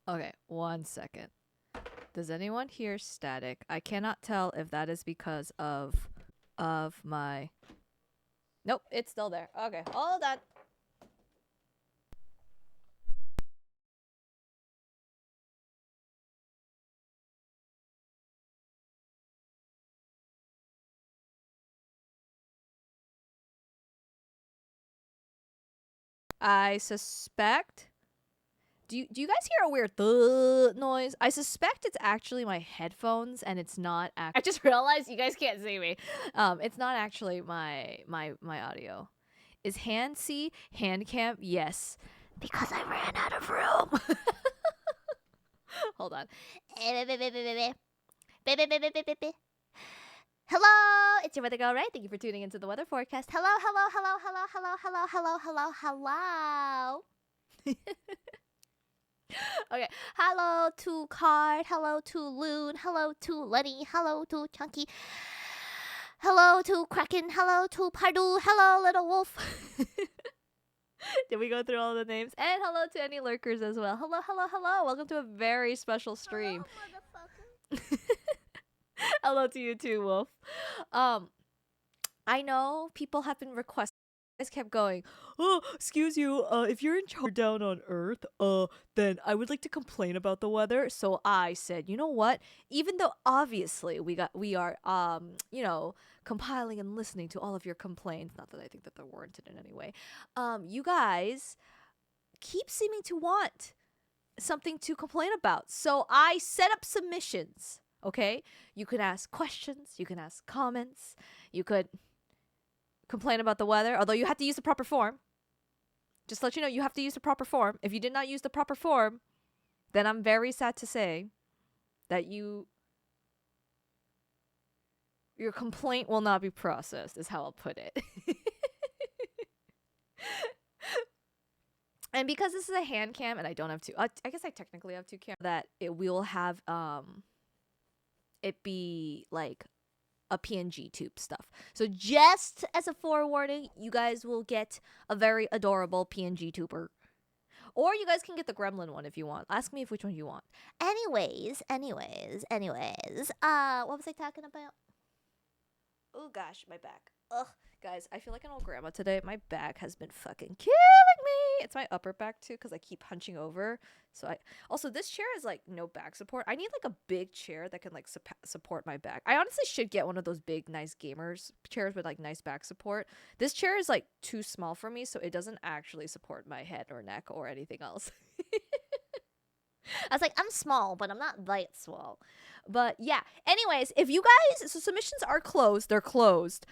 Okay, 1 second. Does anyone hear static? I cannot tell if that is because of my. Nope, it's still there. Okay, hold on. I suspect. Do you guys hear a weird noise? I suspect it's actually my headphones, and it's not. I just realized you guys can't see me. It's not actually my audio. Is hand C hand cam? Yes, because I ran out of room. Hold on. Hello, it's your weather girl, right? Thank you for tuning into the weather forecast. Hello, hello, hello, hello, hello, hello, hello, hello, hello. Okay. Hello to Card. Hello to Loon. Hello to Lenny. Hello to Chunky. Hello to Kraken. Hello to Pardue. Hello, little wolf. Did we go through all the names? And hello to any lurkers as well. Hello, hello, hello. Welcome to a very special stream. Hello, hello to you too, Wolf. Um, I know people have been requesting. Guys kept going. Oh, excuse you. If you're in charge down on Earth, then I would like to complain about the weather. So I said, you know what? Even though obviously we are compiling and listening to all of your complaints. Not that I think that they're warranted in any way. You guys keep seeming to want something to complain about. So I set up submissions. Okay, you could ask questions. You can ask comments. You could complain about the weather, although you have to use the proper form. Just to let you know, you have to use the proper form. If you did not use the proper form, then I'm very sad to say that your complaint will not be processed, is how I'll put it. And because this is a hand cam and I don't have two, I guess I technically have two cameras, that it will have it be like a PNG tube stuff. So just as a forewarning, you guys will get a very adorable PNG tuber. Or you guys can get the gremlin one if you want. Ask me which one you want. Anyways. What was I talking about? Oh gosh, my back. Ugh, guys, I feel like an old grandma today. My back has been fucking killing me. It's my upper back too, because I keep hunching over. So I also, this chair is like no back support. I need like a big chair that can like support my back. I honestly should get one of those big, nice gamers chairs with like nice back support. This chair is like too small for me, so it doesn't actually support my head or neck or anything else. I was like, I'm small, but I'm not that small. But yeah. Anyways, if you guys, so submissions are closed. They're closed.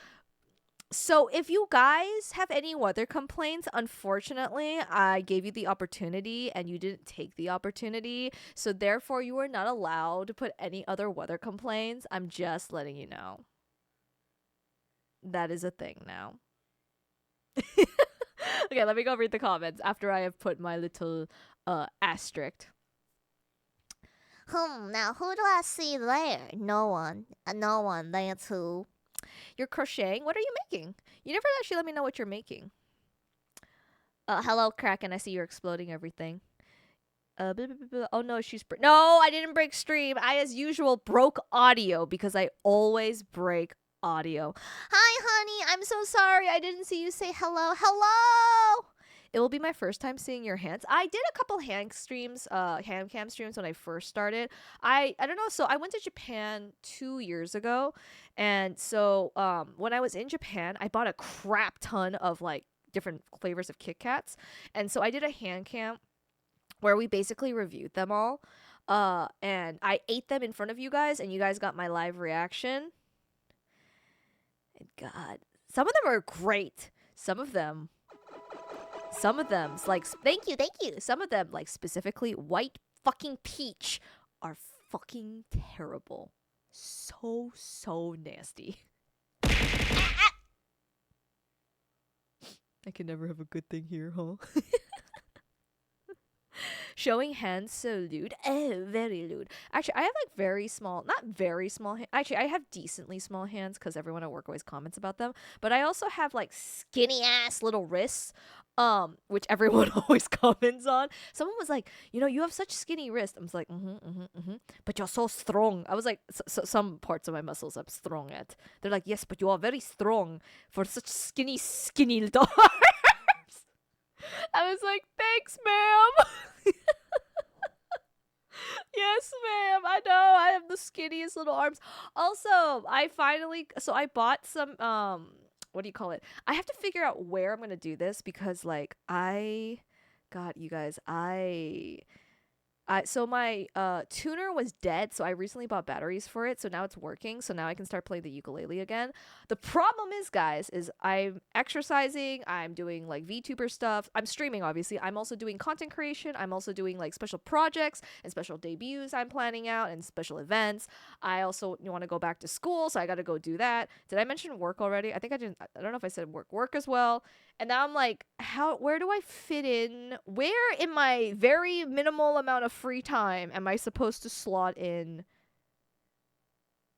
So if you guys have any weather complaints, unfortunately, I gave you the opportunity and you didn't take the opportunity. So therefore, you are not allowed to put any other weather complaints. I'm just letting you know. That is a thing now. Okay, let me go read the comments after I have put my little asterisk. Now who do I see there? No one. No one there too. You're crocheting? What are you making? You never actually let me know what you're making. Hello, Kraken. I see you're exploding everything. Blah, blah, blah. Oh no, no, I didn't break stream. I, as usual, broke audio because I always break audio. Hi, honey. I'm so sorry. I didn't see you say hello. Hello. It will be my first time seeing your hands. I did a couple hand cam streams when I first started. I don't know. So I went to Japan 2 years ago, and so when I was in Japan, I bought a crap ton of like different flavors of Kit Kats, and so I did a hand cam where we basically reviewed them all. And I ate them in front of you guys, and you guys got my live reaction. And God, some of them are great. Some of them, like, thank you. Some of them, like specifically white fucking peach, are fucking terrible. So nasty. I can never have a good thing here, huh? Showing hands so lewd. Oh, very lewd. Actually, I have like very small, not very small hands. Actually, I have decently small hands because everyone at work always comments about them. But I also have like skinny ass little wrists. which everyone always comments on. Someone was like, you have such skinny wrist. I was like, but you're so strong. I was like, some parts of my muscles I'm strong at. They're like, yes, but you are very strong for such skinny little arms. I was like, thanks, ma'am. Yes, ma'am. I know. I have the skinniest little arms. Also, I bought some what do you call it? I have to figure out where I'm going to do this because like God, you guys, so my tuner was dead, so I recently bought batteries for it, so now it's working, so now I can start playing the ukulele again. The problem is, guys, is I'm exercising, I'm doing like VTuber stuff, I'm streaming obviously, I'm also doing content creation, I'm also doing like special projects and special debuts I'm planning out and special events. I also want to go back to school, so I got to go do that. Did I mention work already? I think I didn't. I don't know if I said work as well. And now I'm like, where do I fit in? Where in my very minimal amount of free time am I supposed to slot in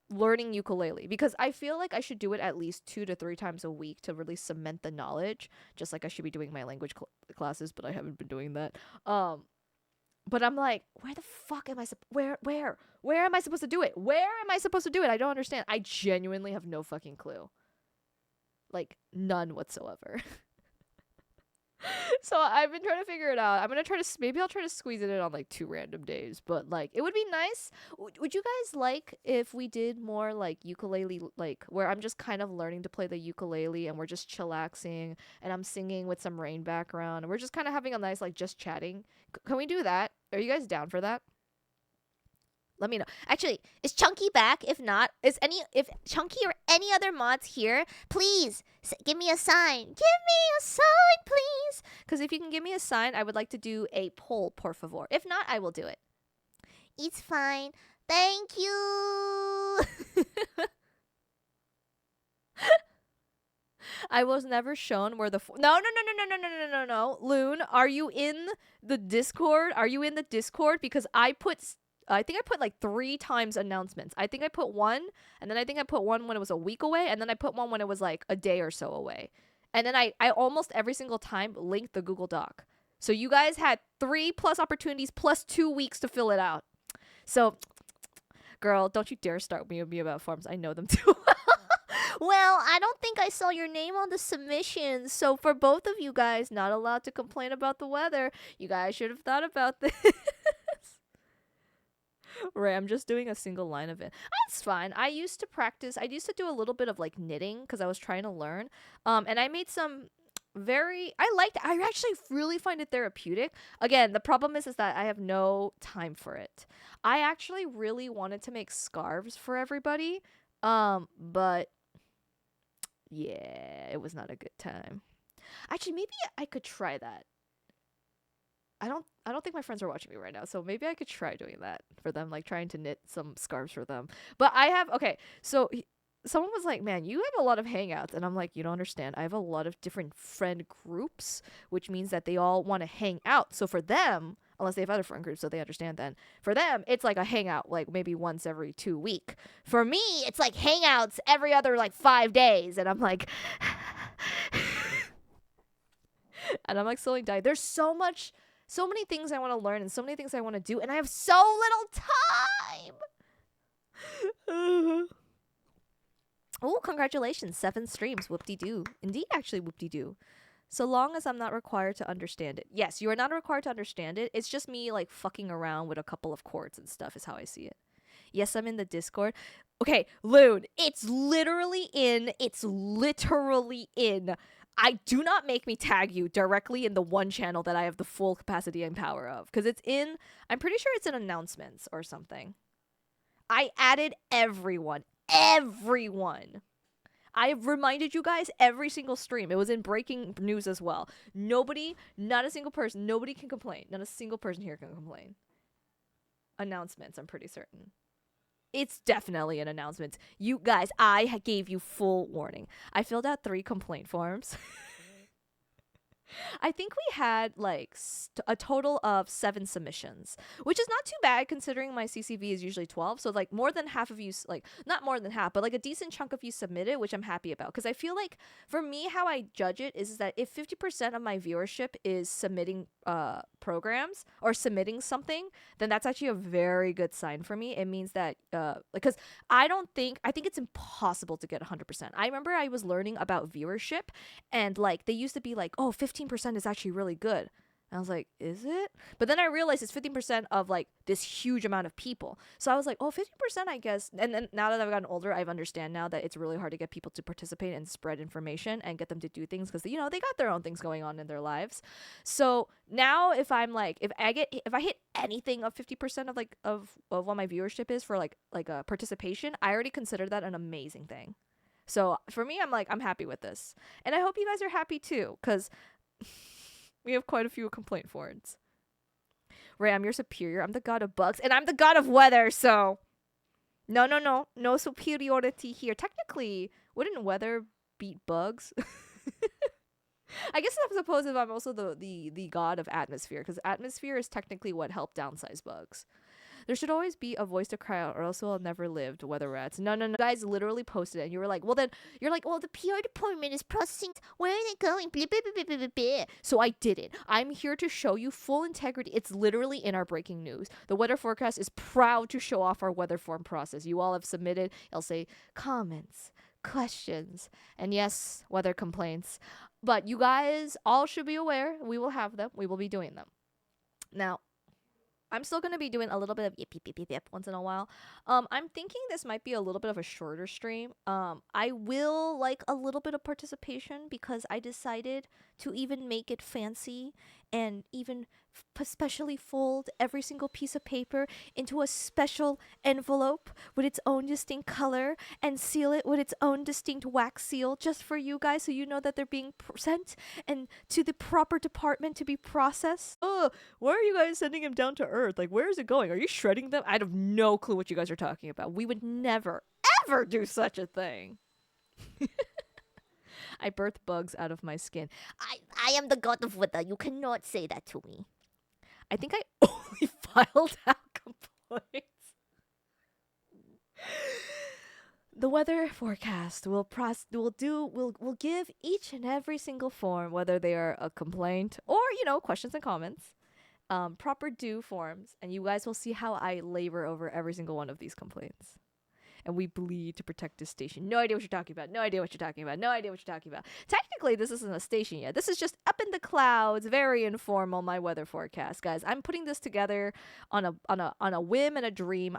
learning ukulele? Because I feel like I should do it at least 2 to 3 times a week to really cement the knowledge, just like I should be doing my language classes, but I haven't been doing that. But I'm like, where the fuck am I where am I supposed to do it? Where am I supposed to do it? I don't understand. I genuinely have no fucking clue. Like none whatsoever. So I've been trying to figure it out. Maybe I'll try to squeeze it in on like 2 random days, but like it would be nice. Would you guys like if we did more like ukulele, like where I'm just kind of learning to play the ukulele and we're just chillaxing and I'm singing with some rain background and we're just kind of having a nice like just chatting? Can we do that? Are you guys down for that? Let me know. Actually, is Chunky back? If not, if Chunky or any other mods here, please give me a sign. Give me a sign, please. Because if you can give me a sign, I would like to do a poll, por favor. If not, I will do it. It's fine. Thank you. I was never shown where the no. Loon, are you in the Discord? Are you in the Discord? Because I think I put like 3 times announcements. I think I put one, and then I think I put one when it was a week away, and then I put one when it was like a day or so away. And then I almost every single time linked the Google Doc. So you guys had 3 plus opportunities plus 2 weeks to fill it out. So, girl, don't you dare start me about forms. I know them too well. Well, I don't think I saw your name on the submissions. So for both of you guys, not allowed to complain about the weather. You guys should have thought about this. Right, I'm just doing a single line of it. That's fine. I used to do a little bit of like knitting because I was trying to learn. And I made some I actually really find it therapeutic. Again, the problem is that I have no time for it. I actually really wanted to make scarves for everybody. But yeah, it was not a good time. Actually, maybe I could try that. I don't think my friends are watching me right now, so maybe I could try doing that for them, like trying to knit some scarves for them. But so someone was like, "Man, you have a lot of hangouts," and I'm like, "You don't understand. I have a lot of different friend groups, which means that they all want to hang out. So for them, unless they have other friend groups, so they understand then. For them, it's like a hangout, like maybe once every 2 weeks. For me, it's like hangouts every other like 5 days, and I'm like." And I'm like slowly dying. There's so many things I want to learn and so many things I want to do, and I have so little time. Oh, congratulations. 7 streams. Whoop-de-doo. Indeed, actually, whoop-de-doo. So long as I'm not required to understand it. Yes, you are not required to understand it. It's just me, like, fucking around with a couple of chords and stuff is how I see it. Yes, I'm in the Discord. Okay, Loon, it's literally in. Do not make me tag you directly in the one channel that I have the full capacity and power of. Because I'm pretty sure it's in announcements or something. I added everyone. Everyone. I reminded you guys every single stream. It was in breaking news as well. Not a single person, nobody can complain. Not a single person here can complain. Announcements, I'm pretty certain. It's definitely an announcement. You guys, I gave you full warning. I filled out 3 complaint forms. I think we had like a total of 7 submissions, which is not too bad considering my CCV is usually 12. So like more than half of you, like not more than half, but like a decent chunk of you submitted, which I'm happy about. Because I feel like for me, how I judge it is that if 50% of my viewership is submitting programs or submitting something, then that's actually a very good sign for me. It means that because I think it's impossible to get 100%. I remember I was learning about viewership and like they used to be like, oh, 15% is actually really good. And I was like, is it? But then I realized it's 15% of like this huge amount of people. So I was like, oh, 15%, I guess. And then now that I've gotten older, I understand now that it's really hard to get people to participate and spread information and get them to do things because, you know, they got their own things going on in their lives. So now if I'm like, if I hit anything of 50% of like, of what my viewership is for like a participation, I already consider that an amazing thing. So for me, I'm like, I'm happy with this. And I hope you guys are happy too, because we have quite a few complaint forums. Ray, I'm your superior. I'm the god of bugs, and I'm the god of weather, so no superiority here. Technically, wouldn't weather beat bugs? I guess I suppose if I'm also the god of atmosphere, because atmosphere is technically what helped downsize bugs. There should always be a voice to cry out, or else we'll never live. Weather rats. No. You guys literally posted it, and you were like, well, then, you're like, well, the PR department is processing. Where are they going? Blah, blah, blah, blah, blah, blah. So I did it. I'm here to show you full integrity. It's literally in our breaking news. The weather forecast is proud to show off our weather form process. You all have submitted, I'll say, comments, questions, and yes, weather complaints. But you guys all should be aware. We will have them. We will be doing them. Now, I'm still gonna be doing a little bit of yip yip yip yip yip once in a while. I'm thinking this might be a little bit of a shorter stream. I will like a little bit of participation because I decided to even make it fancy and even specially fold every single piece of paper into a special envelope with its own distinct color and seal it with its own distinct wax seal just for you guys so you know that they're being sent and to the proper department to be processed. Oh, why are you guys sending him down to Earth? Like, where is it going? Are you shredding them? I have no clue what you guys are talking about. We would never, ever do such a thing. I birth bugs out of my skin. I am the god of weather. You cannot say that to me. I think I only filed out complaints. The weather forecast will give each and every single form, whether they are a complaint or questions and comments, proper due forms, and you guys will see how I labor over every single one of these complaints. And we bleed to protect this station. No idea what you're talking about. No idea what you're talking about. No idea what you're talking about. Technically, this isn't a station yet. This is just up in the clouds, very informal. My weather forecast, guys. I'm putting this together on a whim and a dream.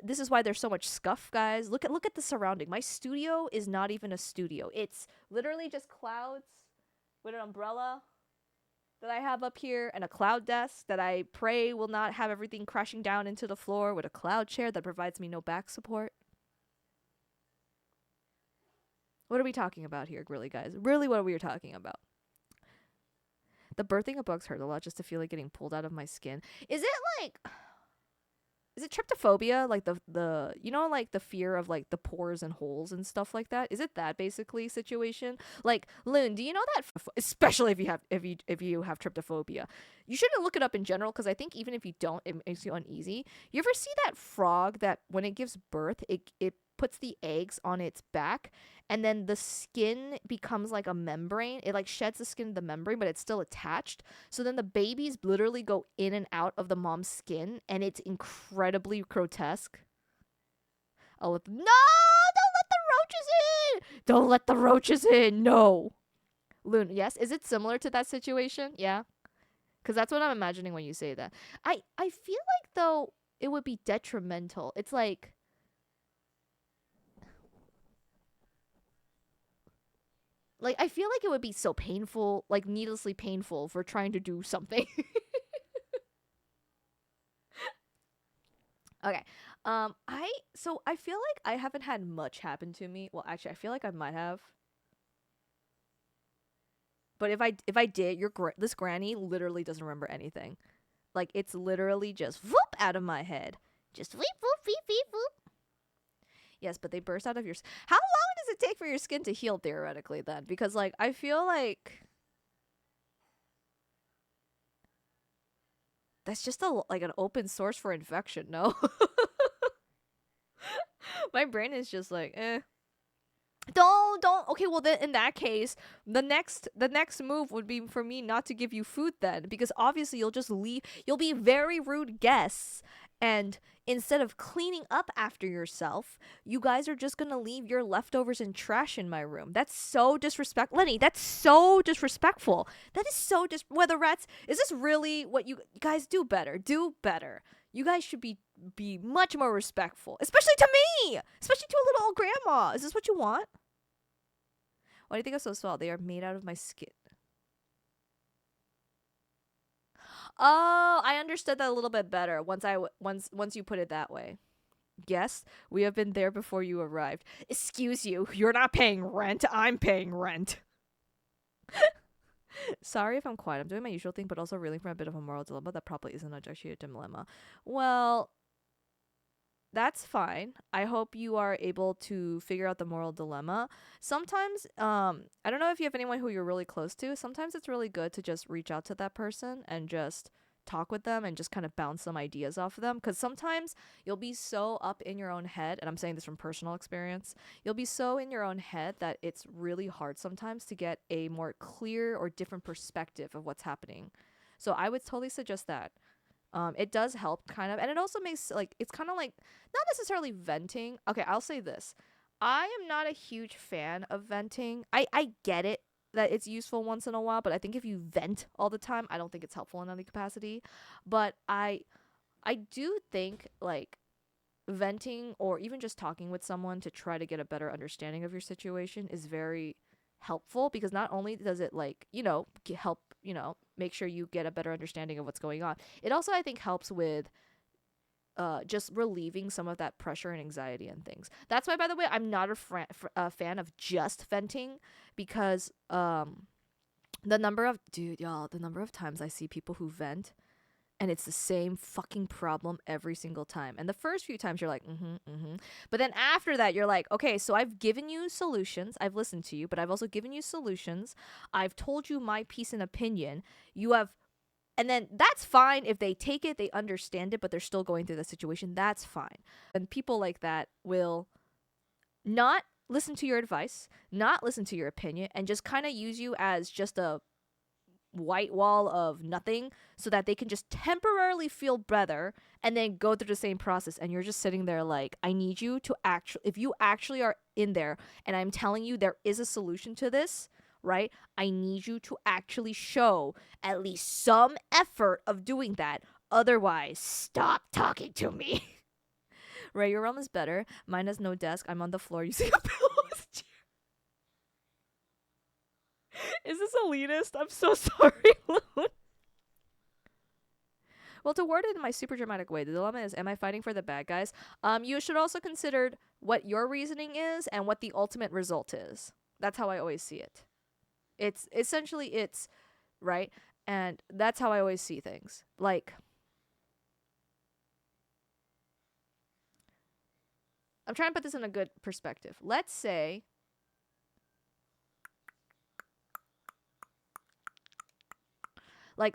This is why there's so much scuff, guys. Look at the surrounding. My studio is not even a studio. It's literally just clouds with an umbrella that I have up here and a cloud desk that I pray will not have everything crashing down into the floor with a cloud chair that provides me no back support. What are we talking about here, really, guys? Really, what are we talking about? The birthing of bugs hurt a lot just to feel like getting pulled out of my skin. Is it tryptophobia? Like the like the fear of like the pores and holes and stuff like that? Is it that basically situation? Like, Loon, do you know that especially if you have tryptophobia? You shouldn't look it up in general because I think even if you don't, it makes you uneasy. You ever see that frog that when it gives birth, it puts the eggs on its back and then the skin becomes like a membrane. It like sheds the skin of the membrane, but it's still attached. So then the babies literally go in and out of the mom's skin, and it's incredibly grotesque. No, don't let the roaches in. Don't let the roaches in. No. Loon, yes, is it similar to that situation? Yeah, because that's what I'm imagining when you say that. I feel like though it would be detrimental. It's like I feel like it would be so painful, like needlessly painful for trying to do something. Okay. I feel like I haven't had much happen to me. Well, actually, I feel like I might have. But if I did, this granny literally doesn't remember anything. Like it's literally just whoop out of my head. Just whoop whoop whoop whoop whoop. Yes, but they burst out of your. How long does it take for your skin to heal theoretically then? Because like I feel like That's just like an open source for infection, no? My brain is just like, eh. Don't. Okay, well then in that case, the next move would be for me not to give you food then, because obviously you'll just leave. You'll be very rude guests, and instead of cleaning up after yourself, you guys are just gonna leave your leftovers and trash in my room. That's so disrespectful, Lenny. That's so disrespectful. That is so whether rats. Is this really what you guys do better? Do better. You guys should be much more respectful, especially to me, especially to a little old grandma. Is this what you want? Why do you think I'm so small? They are made out of my skin. Oh, I understood that a little bit better once you put it that way. Yes, we have been there before you arrived. Excuse you, you're not paying rent. I'm paying rent. Sorry if I'm quiet. I'm doing my usual thing, but also reeling from a bit of a moral dilemma that probably isn't actually a dilemma. Well, that's fine. I hope you are able to figure out the moral dilemma. Sometimes, I don't know if you have anyone who you're really close to. Sometimes it's really good to just reach out to that person and just talk with them and just kind of bounce some ideas off of them. Because sometimes you'll be so up in your own head, and I'm saying this from personal experience, you'll be so in your own head that it's really hard sometimes to get a more clear or different perspective of what's happening. So I would totally suggest that. It does help kind of, and it also makes like it's kind of like not necessarily venting. Okay, I'll say this: I am not a huge fan of venting. I get it that it's useful once in a while, but I think if you vent all the time, I don't think it's helpful in any capacity. But I do think like venting or even just talking with someone to try to get a better understanding of your situation is very helpful, because not only does it like help make sure you get a better understanding of what's going on, it also I think helps with just relieving some of that pressure and anxiety and things. That's why, by the way, I'm not a fan of just venting, because the number of the number of times I see people who vent and it's the same fucking problem every single time. And the first few times you're like, but then after that you're like, okay, so I've given you solutions, I've listened to you, but I've also given you solutions. I've told you my piece and opinion. You have, and then that's fine if they take it, they understand it, but they're still going through the situation. That's fine. And people like that will not listen to your advice, not listen to your opinion, and just kind of use you as just a white wall of nothing so that they can just temporarily feel better and then go through the same process. And you're just sitting there like, I need you to actually, if you actually are in there and I'm telling you there is a solution to this, right? I need you to actually show at least some effort of doing that. Otherwise, stop talking to me. Right, your realm is better. Mine has no desk. I'm on the floor using a pillow as a chair. Is this elitist? I'm so sorry, Loon. Well, to word it in my super dramatic way, the dilemma is, am I fighting for the bad guys? You should also consider what your reasoning is and what the ultimate result is. That's how I always see it. It's essentially, it's, right? And that's how I always see things. Like, I'm trying to put this in a good perspective. Let's say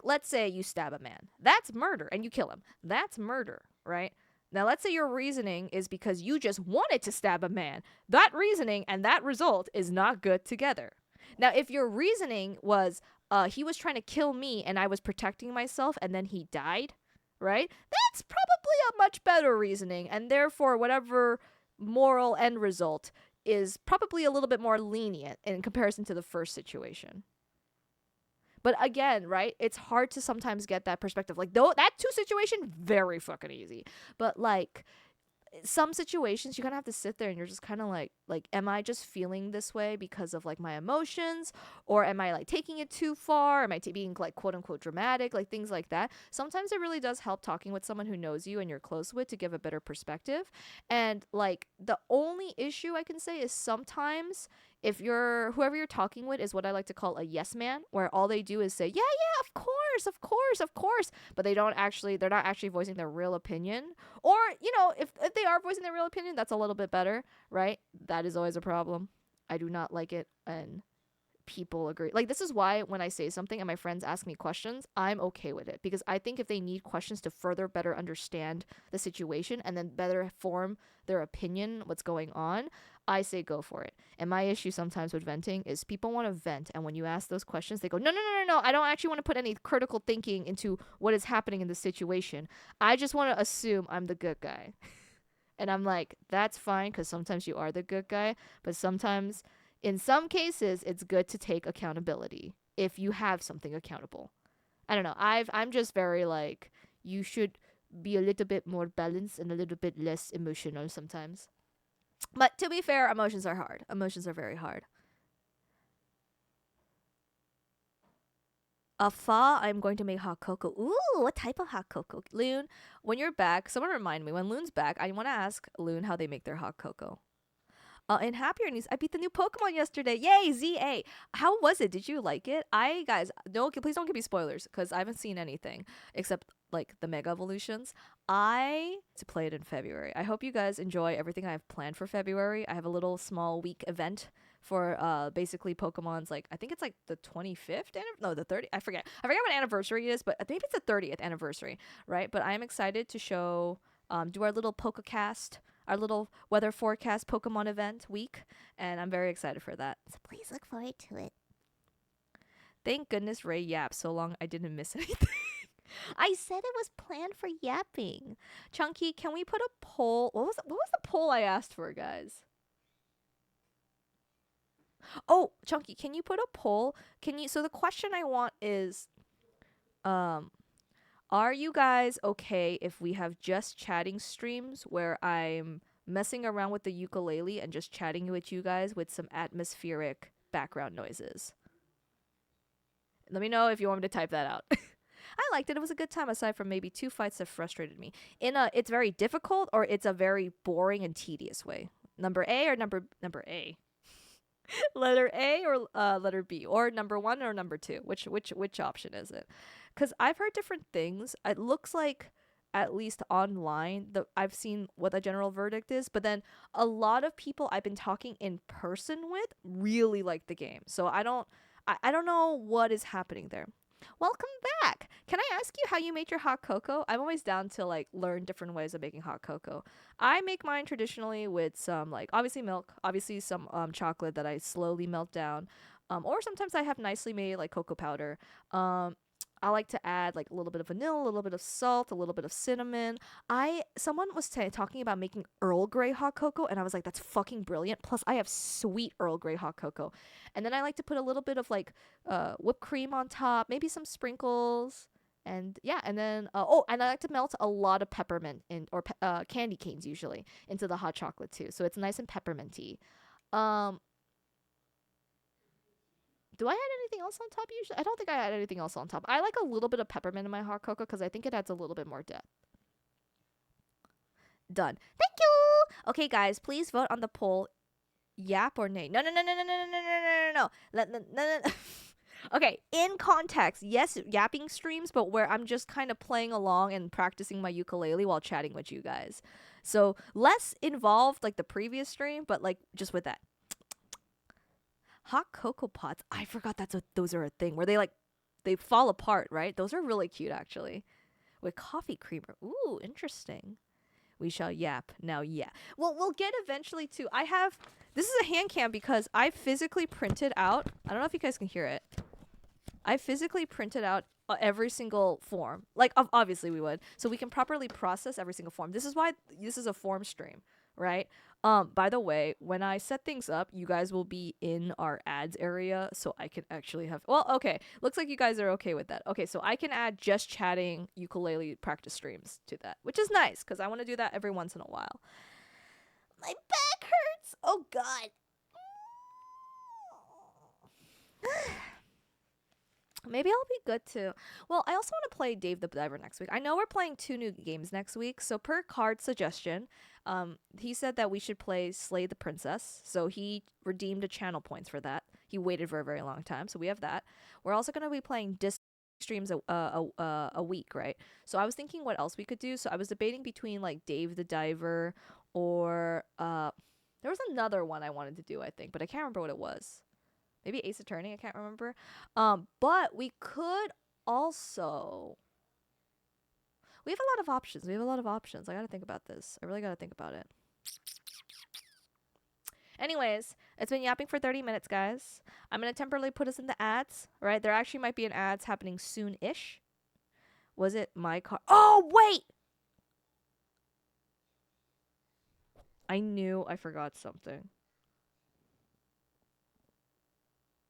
let's say you stab a man. That's murder, and you kill him. That's murder, right? Now, let's say your reasoning is because you just wanted to stab a man. That reasoning and that result is not good together. Now, if your reasoning was he was trying to kill me and I was protecting myself and then he died, right? That's probably a much better reasoning, and therefore whatever moral end result is probably a little bit more lenient in comparison to the first situation. But again, right? It's hard to sometimes get that perspective. Like, though that two situation, very fucking easy. But like some situations, you kind of have to sit there and you're just kind of like, am I just feeling this way because of like my emotions, or am I like taking it too far? Am I being like quote unquote dramatic? Like things like that. Sometimes it really does help talking with someone who knows you and you're close with to give a better perspective. And like the only issue I can say is sometimes if whoever you're talking with is what I like to call a yes man, where all they do is say, yeah, of course, of course, of course, but they're not actually voicing their real opinion. Or, if they are voicing their real opinion, that's a little bit better, right? That is always a problem. I do not like it when people agree. Like, this is why when I say something and my friends ask me questions, I'm okay with it, because I think if they need questions to further better understand the situation and then better form their opinion what's going on, I say go for it. And my issue sometimes with venting is people want to vent, and when you ask those questions, they go, no, no, no, no, no, I don't actually want to put any critical thinking into what is happening in the situation. I just want to assume I'm the good guy. And I'm like, that's fine, because sometimes you are the good guy, but sometimes, in some cases, it's good to take accountability if you have something accountable. I don't know. I'm just very like, you should be a little bit more balanced and a little bit less emotional sometimes. But to be fair, emotions are hard. Emotions are very hard. Afa, I'm going to make hot cocoa. Ooh, what type of hot cocoa? Loon, when you're back, someone remind me, when Loon's back, I want to ask Loon how they make their hot cocoa. In happier news, I beat the new Pokemon yesterday. Yay, ZA! How was it? Did you like it? Guys, no, please don't give me spoilers, because I haven't seen anything except like the Mega Evolutions. I to play it in February. I hope you guys enjoy everything I have planned for February. I have a little small week event for basically Pokemon's, like, I think it's like the 25th no, the 30th. I forget what anniversary it is, but maybe it's the 30th anniversary, right? But I am excited to show do our little Pokecast, our little weather forecast Pokemon event week, and I'm very excited for that. So please look forward to it. Thank goodness Ray yapped so long I didn't miss anything. I said it was planned for yapping. Chunky, can we put a poll? What was the poll I asked for, guys? Oh, Chunky, can you put a poll? So the question I want is, are you guys okay if we have just chatting streams where I'm messing around with the ukulele and just chatting with you guys with some atmospheric background noises? Let me know if you want me to type that out. I liked it. It was a good time, aside from maybe 2 fights that frustrated me. It's very difficult, or it's a very boring and tedious way. Number A or number A? Letter A or letter B, or number 1 or number 2? Which option is it? Because I've heard different things. It looks like, at least online, I've seen what the general verdict is, but then a lot of people I've been talking in person with really like the game. So I don't know what is happening there. Welcome back. Can I ask you how you made your hot cocoa? I'm always down to like learn different ways of making hot cocoa. I make mine traditionally with some, like, obviously milk, obviously some chocolate that I slowly melt down. Or sometimes I have nicely made like cocoa powder. I like to add like a little bit of vanilla, a little bit of salt, a little bit of cinnamon. Someone was talking about making Earl Grey hot cocoa, and I was like, that's fucking brilliant. Plus, I have sweet Earl Grey hot cocoa, and then I like to put a little bit of like whipped cream on top, maybe some sprinkles, and yeah, and then and I like to melt a lot of peppermint or candy canes usually into the hot chocolate too, so it's nice and pepperminty. Um, do I add anything else on top usually? I don't think I add anything else on top. I like a little bit of peppermint in my hot cocoa because I think it adds a little bit more depth. Done. Thank you. Okay, guys, please vote on the poll. Yap or nay? No, no, no, no, no, no, no, no, no, no, no, no, no, no. Okay, in context, yes, yapping streams, but where I'm just kind of playing along and practicing my ukulele while chatting with you guys. So less involved like the previous stream, but like just with that. Hot cocoa pots. I forgot those are a thing where they fall apart, right? Those are really cute actually. With coffee creamer. Ooh, interesting. We shall yap. Now, yeah. Well, we'll get eventually to. This is a hand cam because I physically printed out. I don't know if you guys can hear it. I physically printed out every single form. Like, obviously we would. So we can properly process every single form. This is why this is a form stream, right? By the way, when I set things up, you guys will be in our ads area, so I can actually have. Well, okay, looks like you guys are okay with that. Okay, so I can add just chatting ukulele practice streams to that, which is nice because I want to do that every once in a while. My back hurts. Oh God. Maybe I'll be good too. Well, I also want to play Dave the Diver next week. I know we're playing 2 new games next week. So per card suggestion, he said that we should play Slay the Princess. So he redeemed a channel points for that. He waited for a very long time. So we have that. We're also going to be playing disc streams a week, right? So I was thinking what else we could do. So I was debating between like Dave the Diver or there was another one I wanted to do, I think, but I can't remember what it was. Maybe Ace Attorney, I can't remember. But we could also we have a lot of options. We have a lot of options. I gotta think about this. I really gotta think about it. Anyways, it's been yapping for 30 minutes, guys. I'm gonna temporarily put us in the ads, right? There actually might be an ads happening soon-ish. Was it my car? Oh, wait! I knew I forgot something.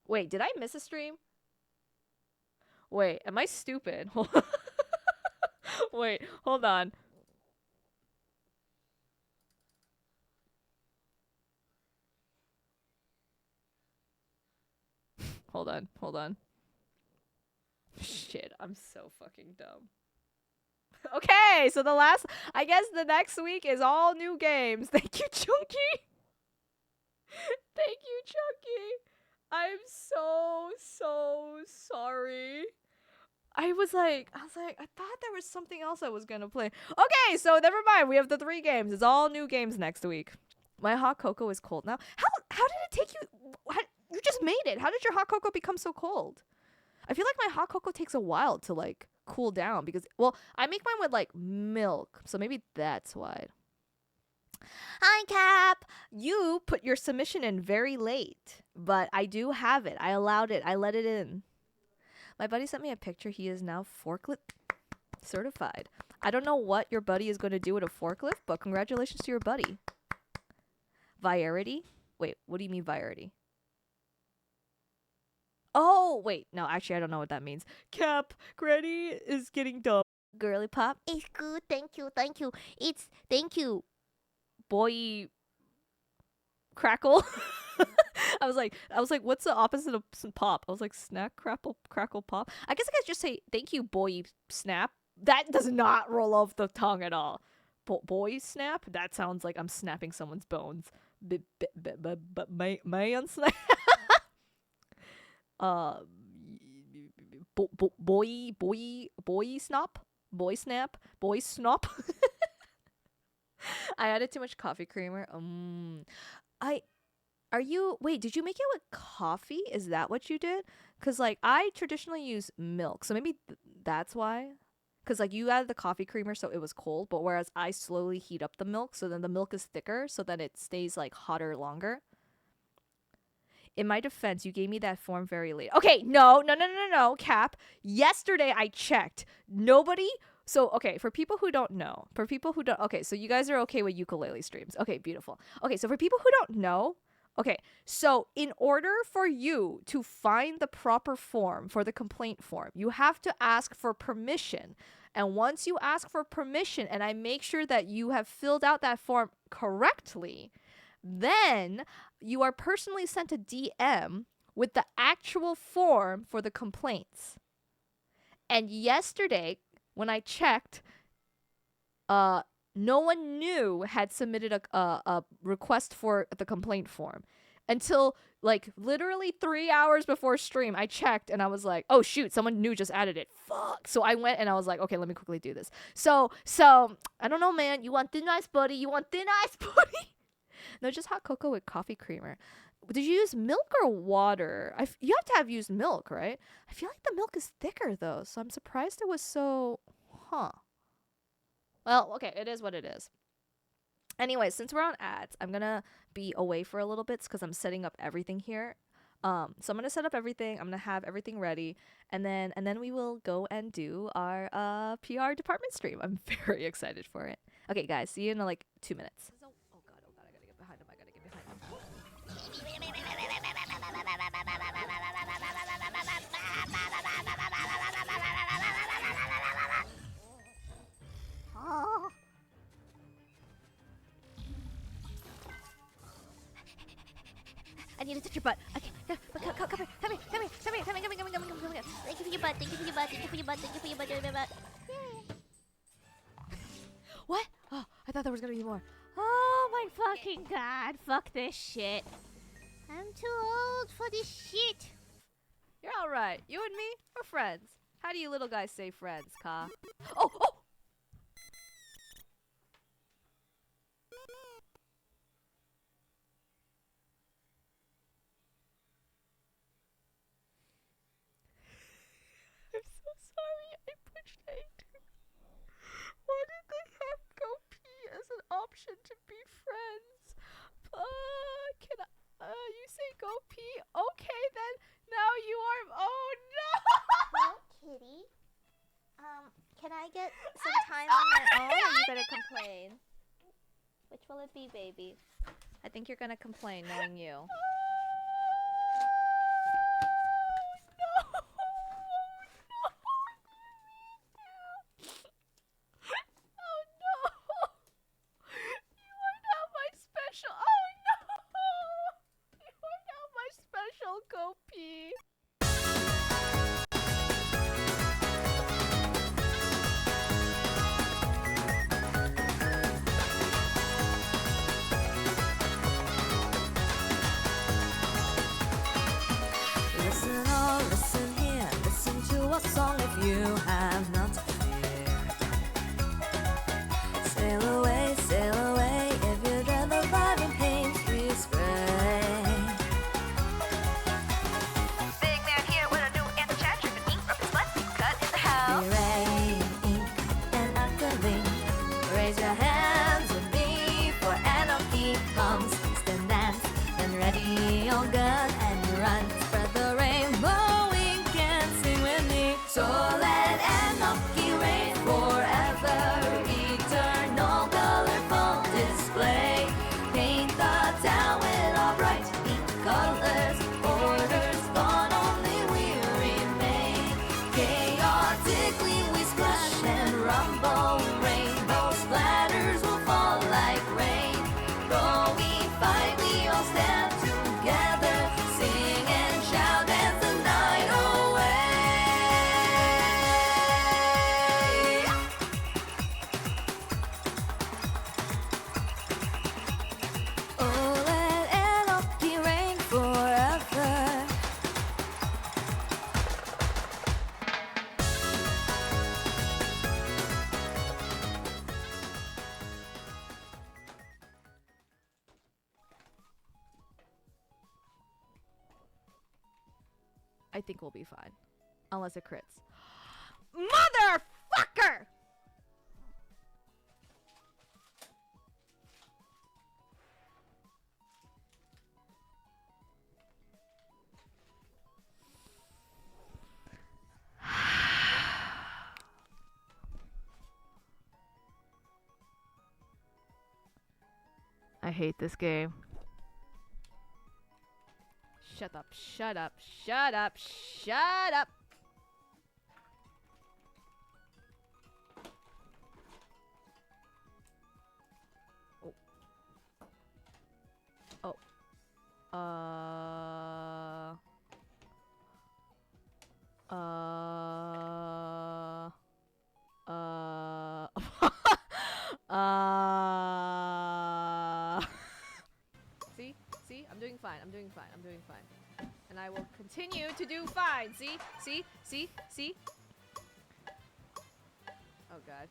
Wait, did I miss a stream? Wait, am I stupid? Wait, hold on. Hold on. Shit, I'm so fucking dumb. Okay, so I guess the next week is all new games. Thank you, Chunky. Thank you, Chunky. I'm so sorry. I thought there was something else I was gonna play. Okay, so never mind. We have the 3 games. It's all new games next week. My hot cocoa is cold now. How did it take you? You just made it. How did your hot cocoa become so cold? I feel like my hot cocoa takes a while to like cool down because I make mine with like milk, so maybe that's why. Hi, Cap. You put your submission in very late, but I do have it. I allowed it. I let it in. My buddy sent me a picture. He is now forklift certified. I don't know what your buddy is going to do with a forklift, but congratulations to your buddy. Virity? Wait, what do you mean virity? Oh, wait. No, actually, I don't know what that means. Cap, Granny is getting dumb. Girly pop. It's good. Thank you. Thank you. Thank you. Boy crackle. I was like, what's the opposite of some pop? I was like, snack, crackle, pop. I guess I could just say, thank you, boy snap. That does not roll off the tongue at all. Boy snap? That sounds like I'm snapping someone's bones. Man snap? Boy snap? Boy snap? Boy snap? I added too much coffee creamer. Wait, did you make it with coffee? Is that what you did? Because, like, I traditionally use milk. So maybe that's why. Because, like, you added the coffee creamer so it was cold. But whereas I slowly heat up the milk. So then the milk is thicker. So then it stays, like, hotter longer. In my defense, you gave me that form very late. Okay, no, Cap. Yesterday I checked. Nobody... So, okay, for people who don't know. Okay, so you guys are okay with ukulele streams. Okay, beautiful. Okay, so for people who don't know... Okay, so in order for you to find the proper form for the complaint form, you have to ask for permission. And once you ask for permission and I make sure that you have filled out that form correctly, then you are personally sent a DM with the actual form for the complaints. And yesterday, when I checked, no one new had submitted a request for the complaint form until like literally 3 hours before stream. I checked and I was like, oh shoot, someone new just added it. Fuck. So I went and I was like, okay, let me quickly do this. So I don't know, man. You want thin ice, buddy? No, just hot cocoa with coffee creamer. Did you use milk or water? You have to have used milk, right? I feel like the milk is thicker though, so I'm surprised it was so. Well, okay, it is what it is. Anyway, since we're on ads, I'm gonna be away for a little bit because I'm setting up everything here. So I'm gonna set up everything. I'm gonna have everything ready, and then we will go and do our PR department stream. I'm very excited for it. Okay, guys, see you in like 2 minutes. Oh god, I gotta get behind him. Oh. I need to touch your butt. Okay, come here. Thank you for your butt. What? Oh, I thought there was gonna be more. Oh my fucking god. Fuck this shit. I'm too old for this shit. You're all right. You and me, we're friends. How do you little guys say friends, Ka? Oh! pushed A. Why did they have go pee as an option to be friends? Can I? You say go pee? Okay then. Now you are. Oh no! Well, kitty, can I get some time on my own, or are you gonna complain? Which will it be, baby? I think you're gonna complain, knowing you. Oh, no! You are now my special. Oh no! You are now my special Gopi. Listen, oh, listen here. Listen to a song if you have not feared. Sail away if you dread the vibing pain-free spray. Big man here with a new anthem chat, dripping ink from his butt, cut in the house. Rain, ink, and acrylic. Raise your hands with me for anarchy comes. Stand dance and ready, all good and run. Spread the rainbow, ink and sing with me. So let anarchy reign forever. Eternal colorful display. Paint the town with all bright pink colors. Orders gone, only we remain. Chaotically we splash and rumble. Rainbow splatters will fall like rain. Though we fight, we all stand together. Sing and shout, dance the night away. Oh, let anarchy reign forever. I think we'll be fine. Unless it crits. Motherfucker! I hate this game. Shut up, shut up, shut up, shut up! Oh. Oh. See? See? I'm doing fine. I'm doing fine. I'm doing fine. And I will continue to do fine. See? See? See? See? Oh god.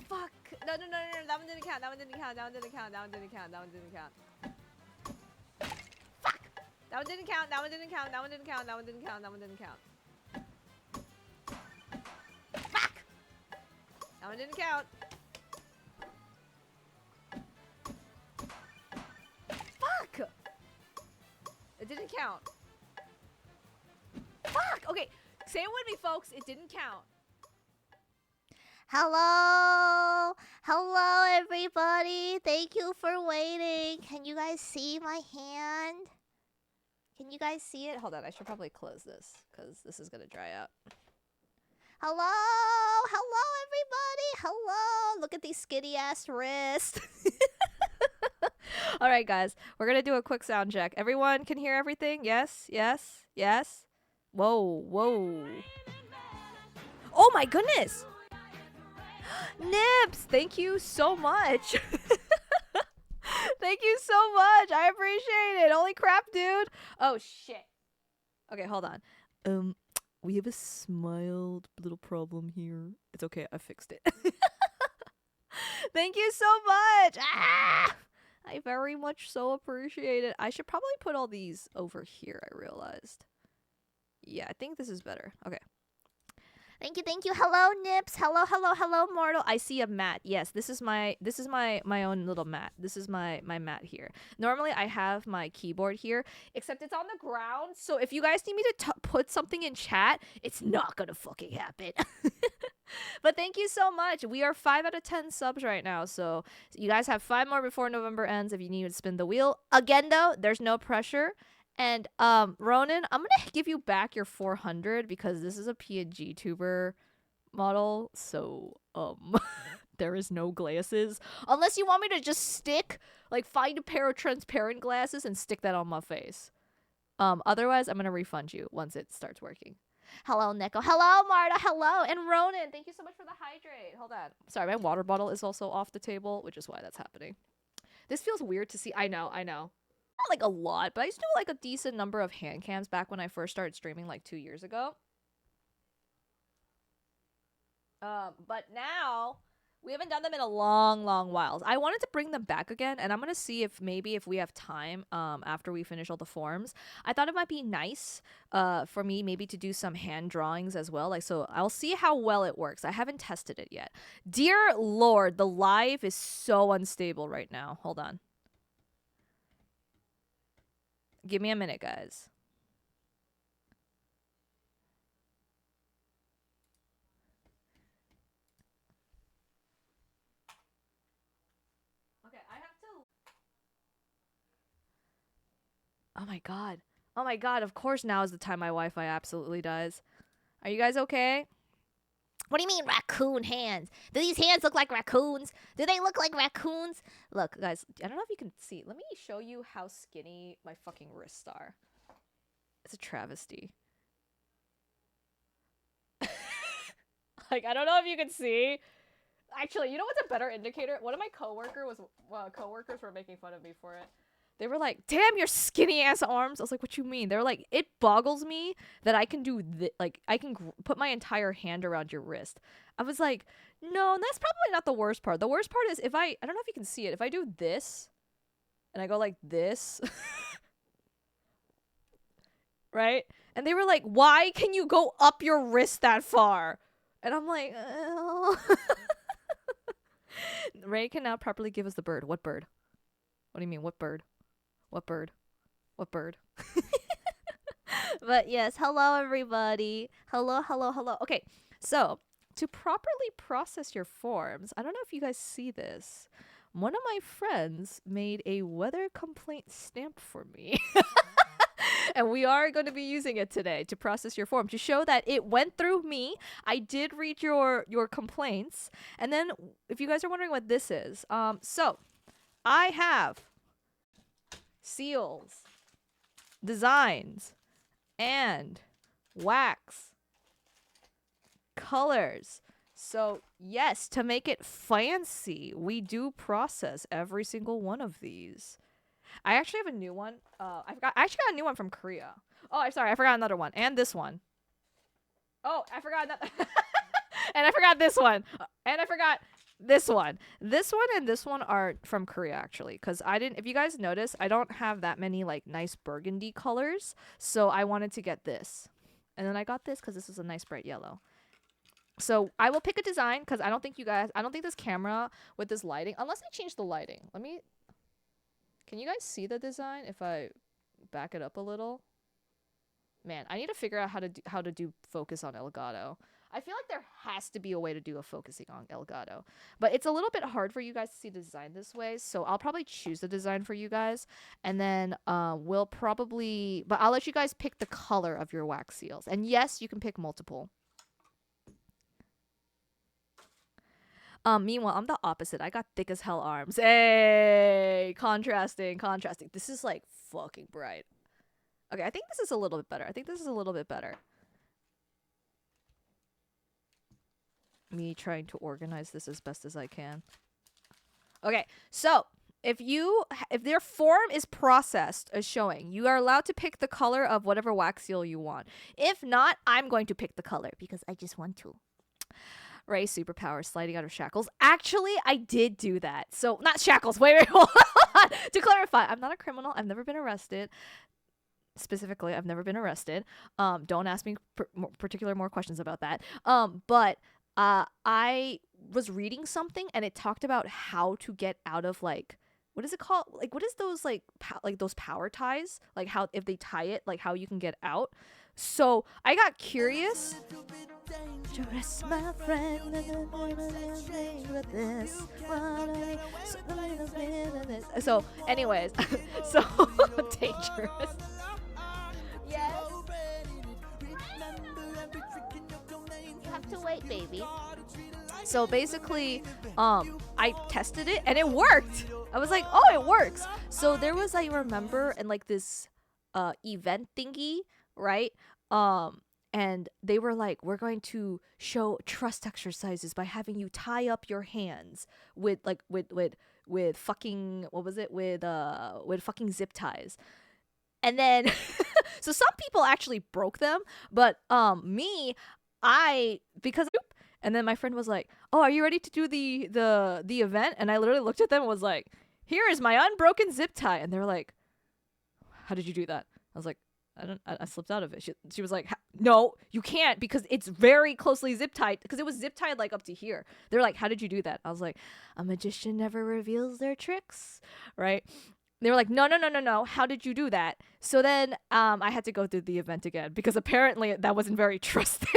Fuck! No, no, no, no, no. That one didn't count. That one didn't count. That one didn't count. That one didn't count. That one didn't count. Fuck! That one didn't count. That one didn't count. That one didn't count. That one didn't count. That one didn't count. Fuck! That one didn't count. Fuck! It didn't count. Fuck! Okay, say it with me, folks. It didn't count. hello, hello, everybody. Thank you for waiting. Can you guys see my hand? Can you guys see it? Hold on, I should probably close this because this is gonna dry out. Hello, hello, everybody. Hello. Look at these skinny ass wrists. All right, guys, we're gonna do a quick sound check. Everyone can hear everything? Yes, yes, yes. Whoa, whoa. Oh my goodness! Nips, thank you so much. Thank you so much. I appreciate it. Holy crap, dude. Oh shit. Okay, hold on. We have a smiled little problem here. It's okay, I fixed it. Thank you so much. Ah! I very much so appreciate it. I should probably put all these over here, I realized. Yeah, I think this is better. Okay. Thank you. Hello, Nips. Hello, Mortal. I see a mat. Yes, this is my own little mat. This is my mat here. Normally I have my keyboard here, except it's on the ground. So if you guys need me to put something in chat, it's not gonna fucking happen. But thank you so much. We are 5 out of 10 subs right now. So you guys have 5 more before November ends if you need to spin the wheel. Again though, there's no pressure. And Ronan, I'm gonna give you back your 400 because this is a PNG tuber model. So there is no glasses unless you want me to just find a pair of transparent glasses and stick that on my face. Otherwise I'm gonna refund you once it starts working. Hello, Nico. Hello, Marta. Hello. And Ronan, thank you so much for the hydrate. Hold on. Sorry, my water bottle is also off the table, which is why that's happening. This feels weird to see. I know. Not like a lot, but I used to do like a decent number of hand cams back when I first started streaming like 2 years ago. But now we haven't done them in a long while. I wanted to bring them back again, and I'm gonna see if maybe if we have time after we finish all the forms. I thought it might be nice for me maybe to do some hand drawings as well. Like, so I'll see how well it works. I haven't tested it yet. Dear Lord, the live is so unstable right now. Hold on. Give me a minute, guys. Okay, I have to. Oh my god. Oh my god, of course now is the time my Wi-Fi absolutely dies. Are you guys okay? What do you mean raccoon hands? Do these hands look like raccoons? Do they look like raccoons? Look, guys, I don't know if you can see. Let me show you how skinny my fucking wrists are. It's a travesty. Like, I don't know if you can see. Actually, you know what's a better indicator? One of my coworkers were making fun of me for it. They were like, "Damn, your skinny ass arms." I was like, "What you mean?" They were like, "It boggles me that I can do like I can put my entire hand around your wrist." I was like, "No, that's probably not the worst part. The worst part is if I don't know if you can see it. If I do this and I go like this, right?" And they were like, "Why can you go up your wrist that far?" And I'm like, oh. Ray can now properly give us the bird. What bird? What do you mean? What bird? What bird? What bird? But yes, hello everybody. Hello. Okay, so to properly process your forms, I don't know if you guys see this. One of my friends made a weather complaint stamp for me. And we are going to be using it today to process your form to show that it went through me. I did read your complaints. And then if you guys are wondering what this is, so I have seals, designs, and wax colors. So yes, to make it fancy, we do process every single one of these. I actually have a new one. I actually got a new one from Korea. Oh, I'm sorry, I forgot another one. And this one. Oh, I forgot another. And I forgot this one. And I forgot this one. This one and this one are from Korea, actually. Because I didn't, if you guys notice, I don't have that many, like, nice burgundy colors. So I wanted to get this. And then I got this because this is a nice bright yellow. So I will pick a design because I don't think this camera with this lighting, unless I change the lighting. Can you guys see the design if I back it up a little? Man, I need to figure out how to do focus on Elgato. I feel like there has to be a way to do a focusing on Elgato. But it's a little bit hard for you guys to see the design this way, so I'll probably choose the design for you guys. And then but I'll let you guys pick the color of your wax seals. And yes, you can pick multiple. Meanwhile, I'm the opposite. I got thick as hell arms. Hey, contrasting. This is like fucking bright. Okay, I think this is a little bit better. Me trying to organize this as best as I can. Okay, so if their form is processed as showing, you are allowed to pick the color of whatever wax seal you want. If not, I'm going to pick the color because I just want to. Ray superpower sliding out of shackles. Actually, I did do that. So, not shackles. Wait, hold on. To clarify, I'm not a criminal. I've never been arrested. specifically, I've never been arrested. Don't ask me more questions about that. But I was reading something and it talked about how to get out of like, what is it called? Like, what is those like like those power ties? Like how if they tie it, like how you can get out. So I got curious. Dangerous, my friend. So, anyways, so dangerous. Yes. You have to wait, baby. So basically, I tested it and it worked. I was like, oh, it works. So there was, I remember, and like this event thingy, right? And they were like, we're going to show trust exercises by having you tie up your hands with like with fucking, what was it, with fucking zip ties. And then so some people actually broke them, but me, I, because, and then my friend was like, oh, are you ready to do the event? And I literally looked at them and was like, here is my unbroken zip tie. And they were like, how did you do that? I was like, I slipped out of it. She was like, no, you can't, because it's very closely zip tied, because it was zip tied like up to here. They're like, how did you do that? I was like, a magician never reveals their tricks, right? They were like, no, how did you do that? So then I had to go through the event again, because apparently that wasn't very trusting.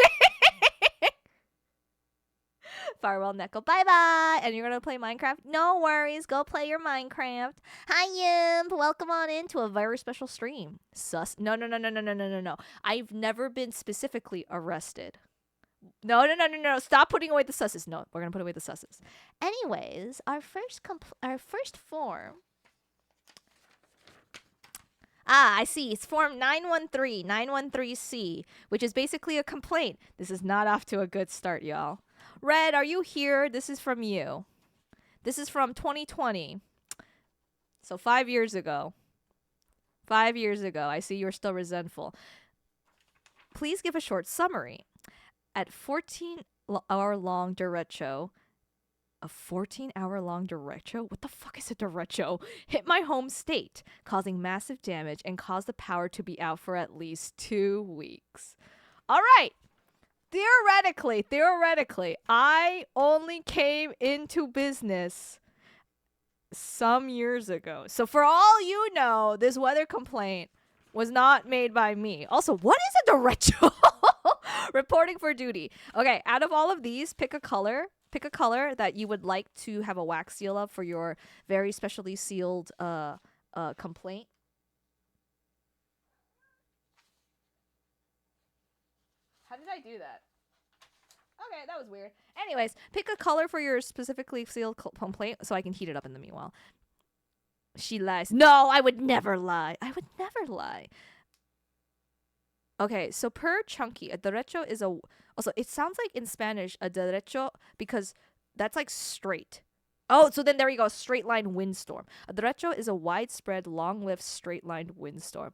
Farewell, Neko. Bye-bye. And you're going to play Minecraft? No worries. Go play your Minecraft. Hi, Yimp. Welcome on into a very special stream. Sus. No. I've never been specifically arrested. No. Stop putting away the susses. No, we're going to put away the susses. Anyways, our first form. Ah, I see. It's form 913C, which is basically a complaint. This is not off to a good start, y'all. Red, are you here? This is from you. This is from 2020. So 5 years ago. 5 years ago. I see you're still resentful. Please give a short summary. At 14-hour-long derecho, a 14-hour-long derecho? What the fuck is a derecho? Hit my home state, causing massive damage and caused the power to be out for at least 2 weeks. All right. Theoretically, I only came into business some years ago. So for all you know, this weather complaint was not made by me. Also, what is a derecho? Reporting for duty. Okay, out of all of these, pick a color. Pick a color that you would like to have a wax seal of for your very specially sealed complaint. How did I do that? Okay, that was weird. Anyways, pick a color for your specifically sealed complaint so I can heat it up in the meanwhile. She lies. No, I would never lie. Okay, so per Chunky, a derecho is a... Also, it sounds like in Spanish, a derecho, because that's like straight. Oh, so then there you go, straight line windstorm. A derecho is a widespread, long-lived, straight-lined windstorm.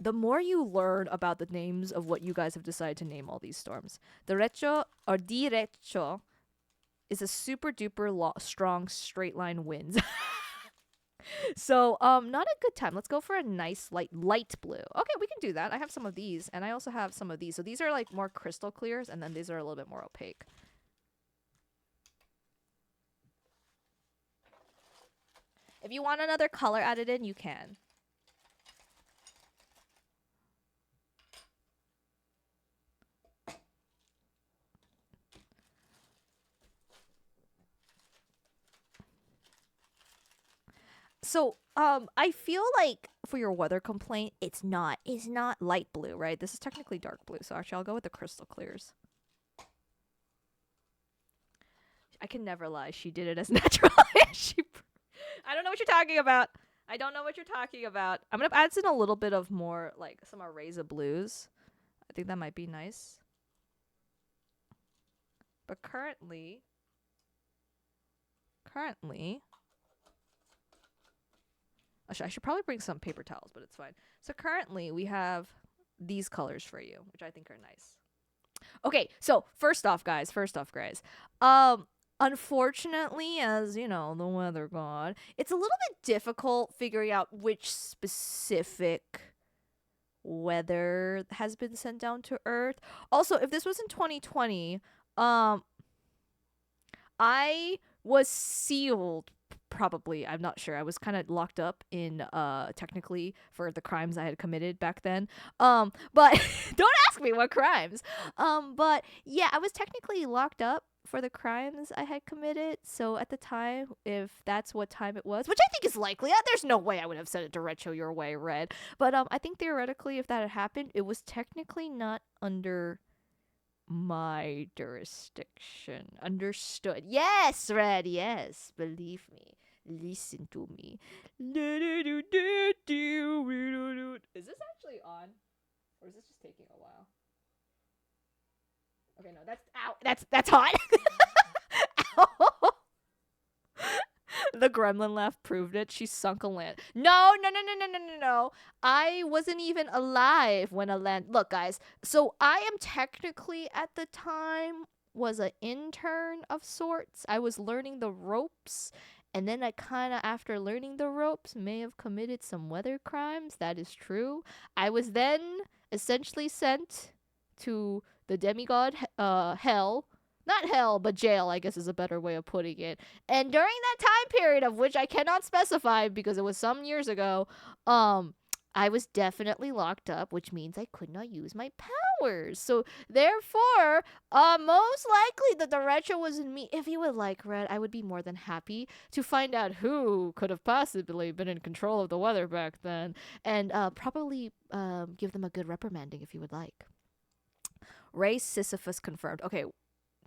The more you learn about the names of what you guys have decided to name all these storms. Derecho or derecho is a super duper strong straight line wind. So, not a good time. Let's go for a nice light blue. Okay, we can do that. I have some of these, and I also have some of these. So these are like more crystal clears, and then these are a little bit more opaque. If you want another color added in, you can. So, I feel like for your weather complaint, it's not light blue, right? This is technically dark blue. So actually, I'll go with the crystal clears. I can never lie. She did it as natural. I don't know what you're talking about. I'm gonna add in a little bit of more, like some Areza blues. I think that might be nice. But currently, I should probably bring some paper towels, but it's fine. So currently we have these colors for you, which I think are nice. Okay, so first off, guys. Unfortunately, as you know, the weather god, it's a little bit difficult figuring out which specific weather has been sent down to Earth. Also, if this was in 2020, um, I was sealed. Probably, I'm not sure. I was kind of locked up in technically for the crimes I had committed back then. But don't ask me what crimes. But yeah, I was technically locked up for the crimes I had committed. So at the time, if that's what time it was, which I think is likely, there's no way I would have sent it to Red Show Your Way, Red. But I think theoretically, if that had happened, it was technically not under my jurisdiction. Understood. Yes, Red, yes. Believe me. Listen to me. Is this actually on? Or is this just taking a while? Okay, no, that's ow. That's hot. Ow. The gremlin laugh proved it. She sunk a land. No, no, no, no, no, no, no, no. I wasn't even alive when a land. Look, guys. So I am technically at the time was an intern of sorts. I was learning the ropes. And then I kind of, after learning the ropes, may have committed some weather crimes. That is true. I was then essentially sent to the demigod hell. Not hell, but jail, I guess is a better way of putting it. And during that time period, of which I cannot specify because it was some years ago, I was definitely locked up, which means I could not use my powers. So therefore, most likely that the retro was in me. If you would like, Red, I would be more than happy to find out who could have possibly been in control of the weather back then, and probably give them a good reprimanding if you would like. Ray Sisyphus confirmed. Okay,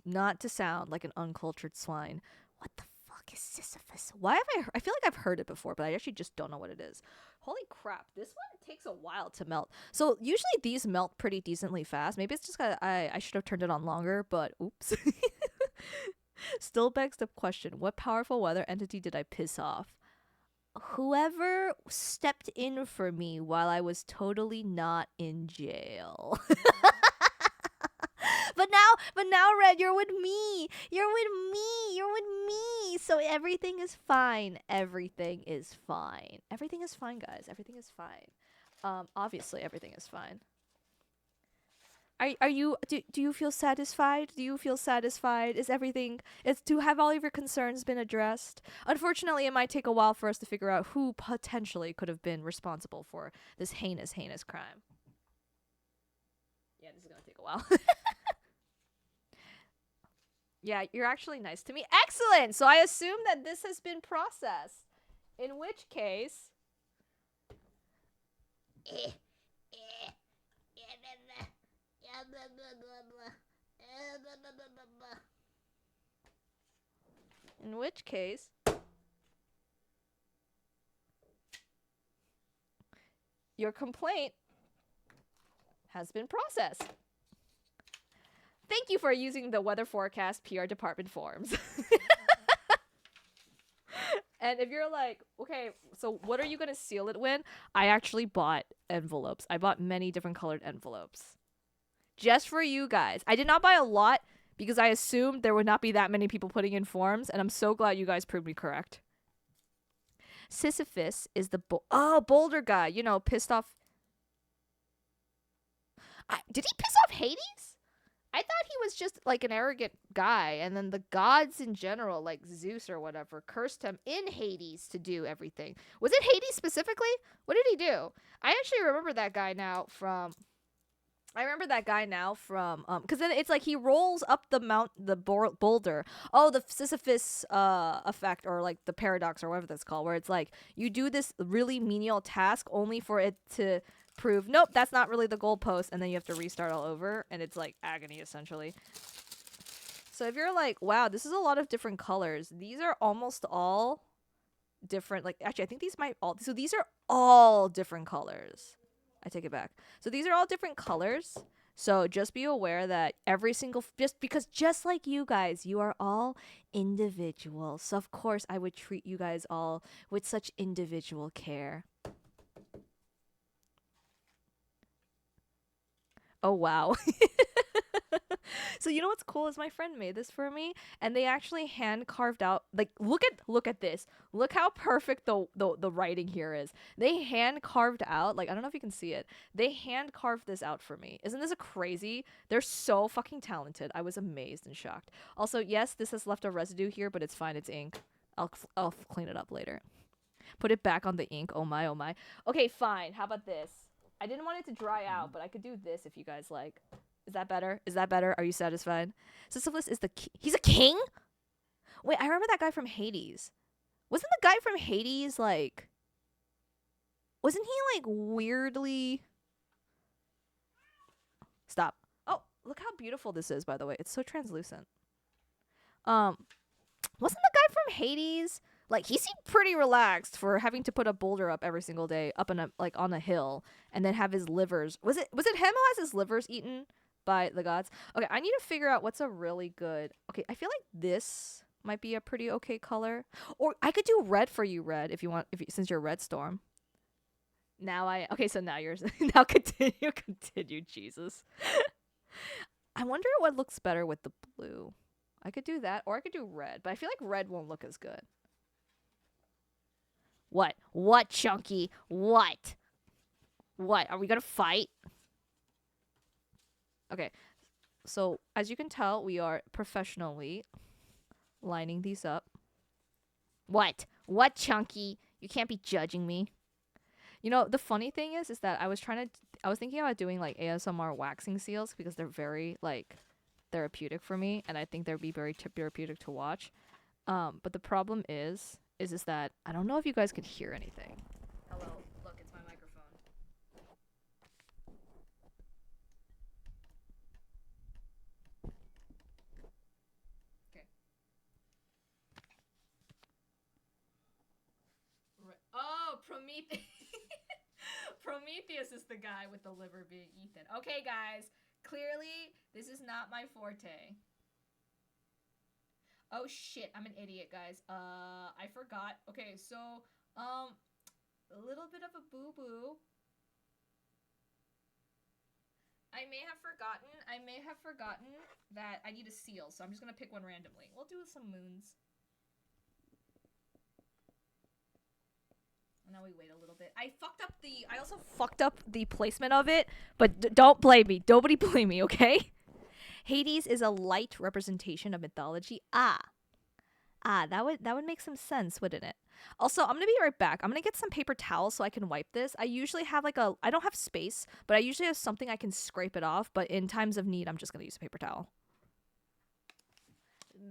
not to sound like an uncultured swine. What the fuck is Sisyphus? Why have I feel like I've heard it before, but I actually just don't know what it is. Holy crap, this one takes a while to melt. So usually these melt pretty decently fast. Maybe it's just I should have turned it on longer, but oops. Still begs the question, what powerful weather entity did I piss off? Whoever stepped in for me while I was totally not in jail. But now, Red, you're with me. You're with me. You're with me. So everything is fine. Everything is fine. Everything is fine, guys. Everything is fine. Obviously everything is fine. Are you do you feel satisfied? Do you feel satisfied? Do have all of your concerns been addressed? Unfortunately, it might take a while for us to figure out who potentially could have been responsible for this heinous crime. Yeah, this is gonna take a while. Yeah, you're actually nice to me. Excellent! So I assume that this has been processed. In which case... In which case... your complaint has been processed. Thank you for using the weather forecast PR department forms. And if you're like, okay, so what are you going to seal it with? I actually bought envelopes. I bought many different colored envelopes. Just for you guys. I did not buy a lot because I assumed there would not be that many people putting in forms. And I'm so glad you guys proved me correct. Sisyphus is the boulder guy. You know, pissed off. Did he piss off Hades? I thought he was just like an arrogant guy, and then the gods in general, like Zeus or whatever, cursed him in Hades to do everything. Was it Hades specifically? What did he do? I actually remember that guy now from... because then it's like he rolls up the boulder. Oh, the Sisyphus effect, or like the paradox, or whatever that's called, where it's like you do this really menial task only for it to prove, nope, that's not really the goalpost, and then you have to restart all over, and it's like agony essentially. So if you're like, wow, this is a lot of different colors, these are almost all different. Like, actually, I think these are all different colors. I take it back. So these are all different colors. So just be aware that just like you guys, you are all individuals. So of course I would treat you guys all with such individual care. Oh, wow. So you know what's cool is my friend made this for me, and they actually hand carved out like look at this. Look how perfect the writing here is. They hand carved out, like I don't know if you can see it. They hand carved this out for me. Isn't this a crazy? They're so fucking talented. I was amazed and shocked. Also, yes, this has left a residue here, but it's fine. It's ink. I'll clean it up later. Put it back on the ink. Oh my, oh my. Okay, fine. How about this? I didn't want it to dry out, but I could do this if you guys like. Is that better? Is that better? Are you satisfied? Sisyphus is he's a king? Wait, I remember that guy from Hades. Wasn't the guy from Hades like... Wasn't he like weirdly... Stop. Oh, look how beautiful this is, by the way. It's so translucent. Wasn't the guy from Hades... Like, he seemed pretty relaxed for having to put a boulder up every single day, up on a hill, and then have his livers... Was it him who has his livers eaten by the gods? Okay, I need to figure out what's a really good... Okay, I feel like this might be a pretty okay color. Or I could do red for you, Red, if you want, since you're Red Storm. Okay, so now yours. Now continue, Jesus. I wonder what looks better with the blue. I could do that, or I could do red, but I feel like red won't look as good. What? What, Chunky? What? What? Are we gonna fight? Okay, so as you can tell, we are professionally lining these up. What? What, Chunky? You can't be judging me. You know, the funny thing is that I was thinking about doing like ASMR waxing seals because they're very like therapeutic for me, and I think they'd be very therapeutic to watch. But the problem is that I don't know if you guys can hear anything. Hello, look, it's my microphone. Okay. Oh, Prometheus. Prometheus is the guy with the liver being eaten. Okay, guys. Clearly, this is not my forte. Oh, shit. I'm an idiot, guys. I forgot. Okay, so, a little bit of a boo-boo. I may have forgotten that I need a seal, so I'm just gonna pick one randomly. We'll do some moons. Now we wait a little bit. I also fucked up the placement of it, but don't blame me. Nobody blame me, okay? Hades is a light representation of mythology. That would make some sense, wouldn't it? Also, I'm gonna be right back. I'm gonna get some paper towels so I can wipe this. I usually have I don't have space, but I usually have something I can scrape it off, but in times of need, I'm just gonna use a paper towel.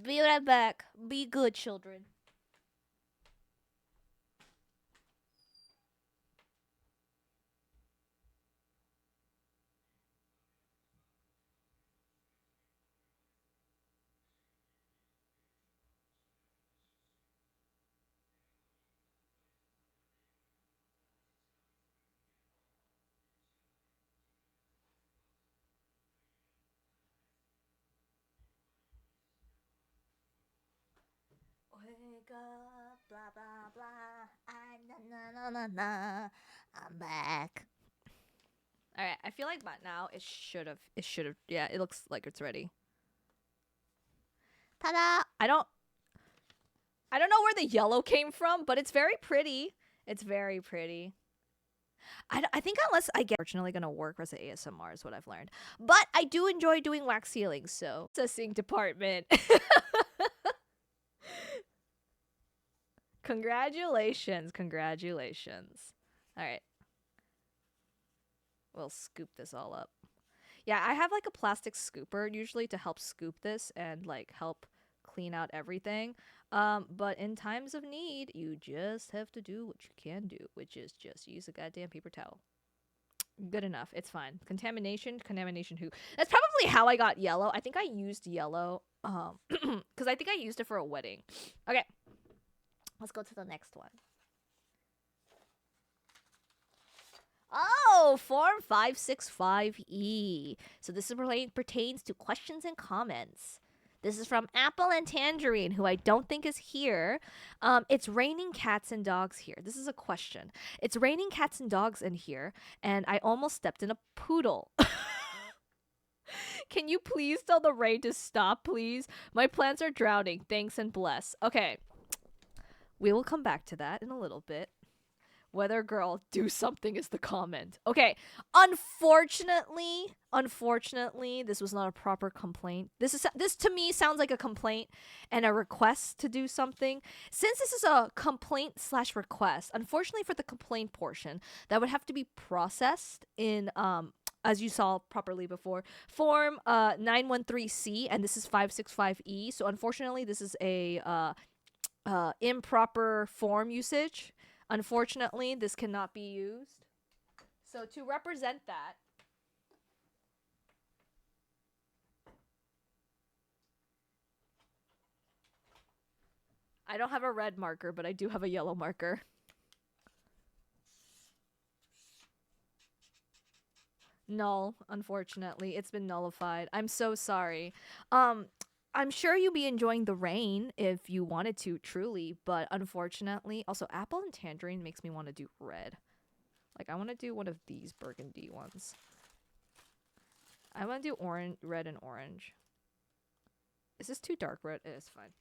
Be right back. Be good, children. Wake up, blah blah blah. I'm back. All right, I feel like by now it should have. Yeah, it looks like it's ready. Ta-da! I don't know where the yellow came from, but it's very pretty. It's very pretty. I think unless I get fortunately gonna work as an ASMR is what I've learned. But I do enjoy doing wax sealing, so processing department. Congratulations. All right. We'll scoop this all up. Yeah, I have like a plastic scooper usually to help scoop this and like help clean out everything. But in times of need, you just have to do what you can do, which is just use a goddamn paper towel. Good enough. It's fine. Contamination who? That's probably how I got yellow. I think I used yellow because I think I used it for a wedding. Okay. Let's go to the next one. Oh, Form 565E. So this pertains to questions and comments. This is from Apple and Tangerine, who I don't think is here. It's raining cats and dogs here. This is a question. It's raining cats and dogs in here, and I almost stepped in a poodle. Can you please tell the rain to stop, please? My plants are drowning. Thanks and bless. Okay. We will come back to that in a little bit. Weather girl, do something is the comment. Okay, unfortunately, this was not a proper complaint. This to me sounds like a complaint and a request to do something. Since this is a complaint slash request, unfortunately for the complaint portion, that would have to be processed in as you saw properly before, form 913C, and this is 565E. So unfortunately, this is a improper form usage. Unfortunately, this cannot be used. So to represent that, I don't have a red marker, but I do have a yellow marker. Null, unfortunately. It's been nullified. I'm so sorry. I'm sure you'd be enjoying the rain if you wanted to, truly, but unfortunately, also apple and tangerine makes me want to do red. Like, I want to do one of these burgundy ones. I want to do orange, red, and orange. Is this too dark red? It's fine.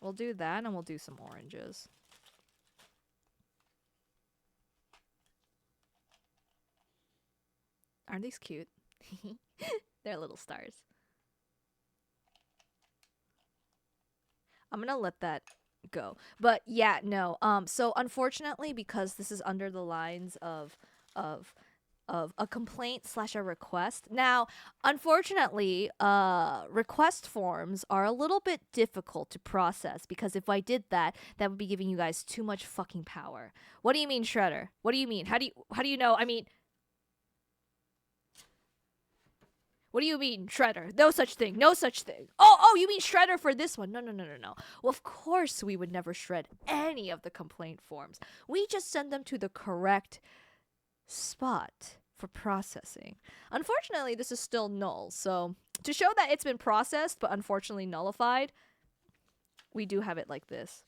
We'll do that, and we'll do some oranges. Aren't these cute? They're little stars. I'm gonna let that go. But yeah, no. So unfortunately, because this is under the lines of a complaint slash a request. Now, unfortunately, request forms are a little bit difficult to process because if I did that, that would be giving you guys too much fucking power. What do you mean, Shredder? What do you mean? How do you know? I mean, what do you mean, Shredder? No such thing. No such thing. Oh, you mean Shredder for this one? No. Well, of course we would never shred any of the complaint forms. We just send them to the correct spot for processing. Unfortunately, this is still null. So to show that it's been processed but unfortunately nullified, we do have it like this.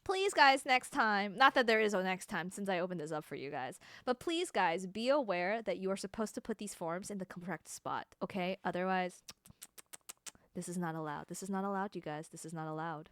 Please, guys, next time, not that there is a next time since I opened this up for you guys, but please, guys, be aware that you are supposed to put these forms in the correct spot, okay? Otherwise, this is not allowed. This is not allowed, you guys. This is not allowed.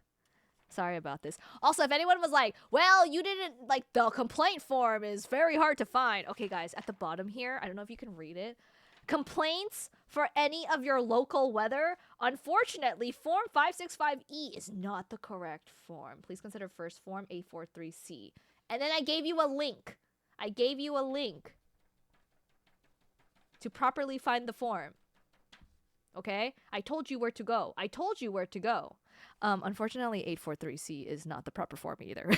Sorry about this. Also, if anyone was like, well, you didn't, like, the complaint form is very hard to find. Okay, guys, at the bottom here, I don't know if you can read it. Complaints for any of your local weather. Unfortunately, form 565E is not the correct form. Please consider first form A43C. And then I gave you a link. To properly find the form. Okay? I told you where to go. Unfortunately, 843C is not the proper form either.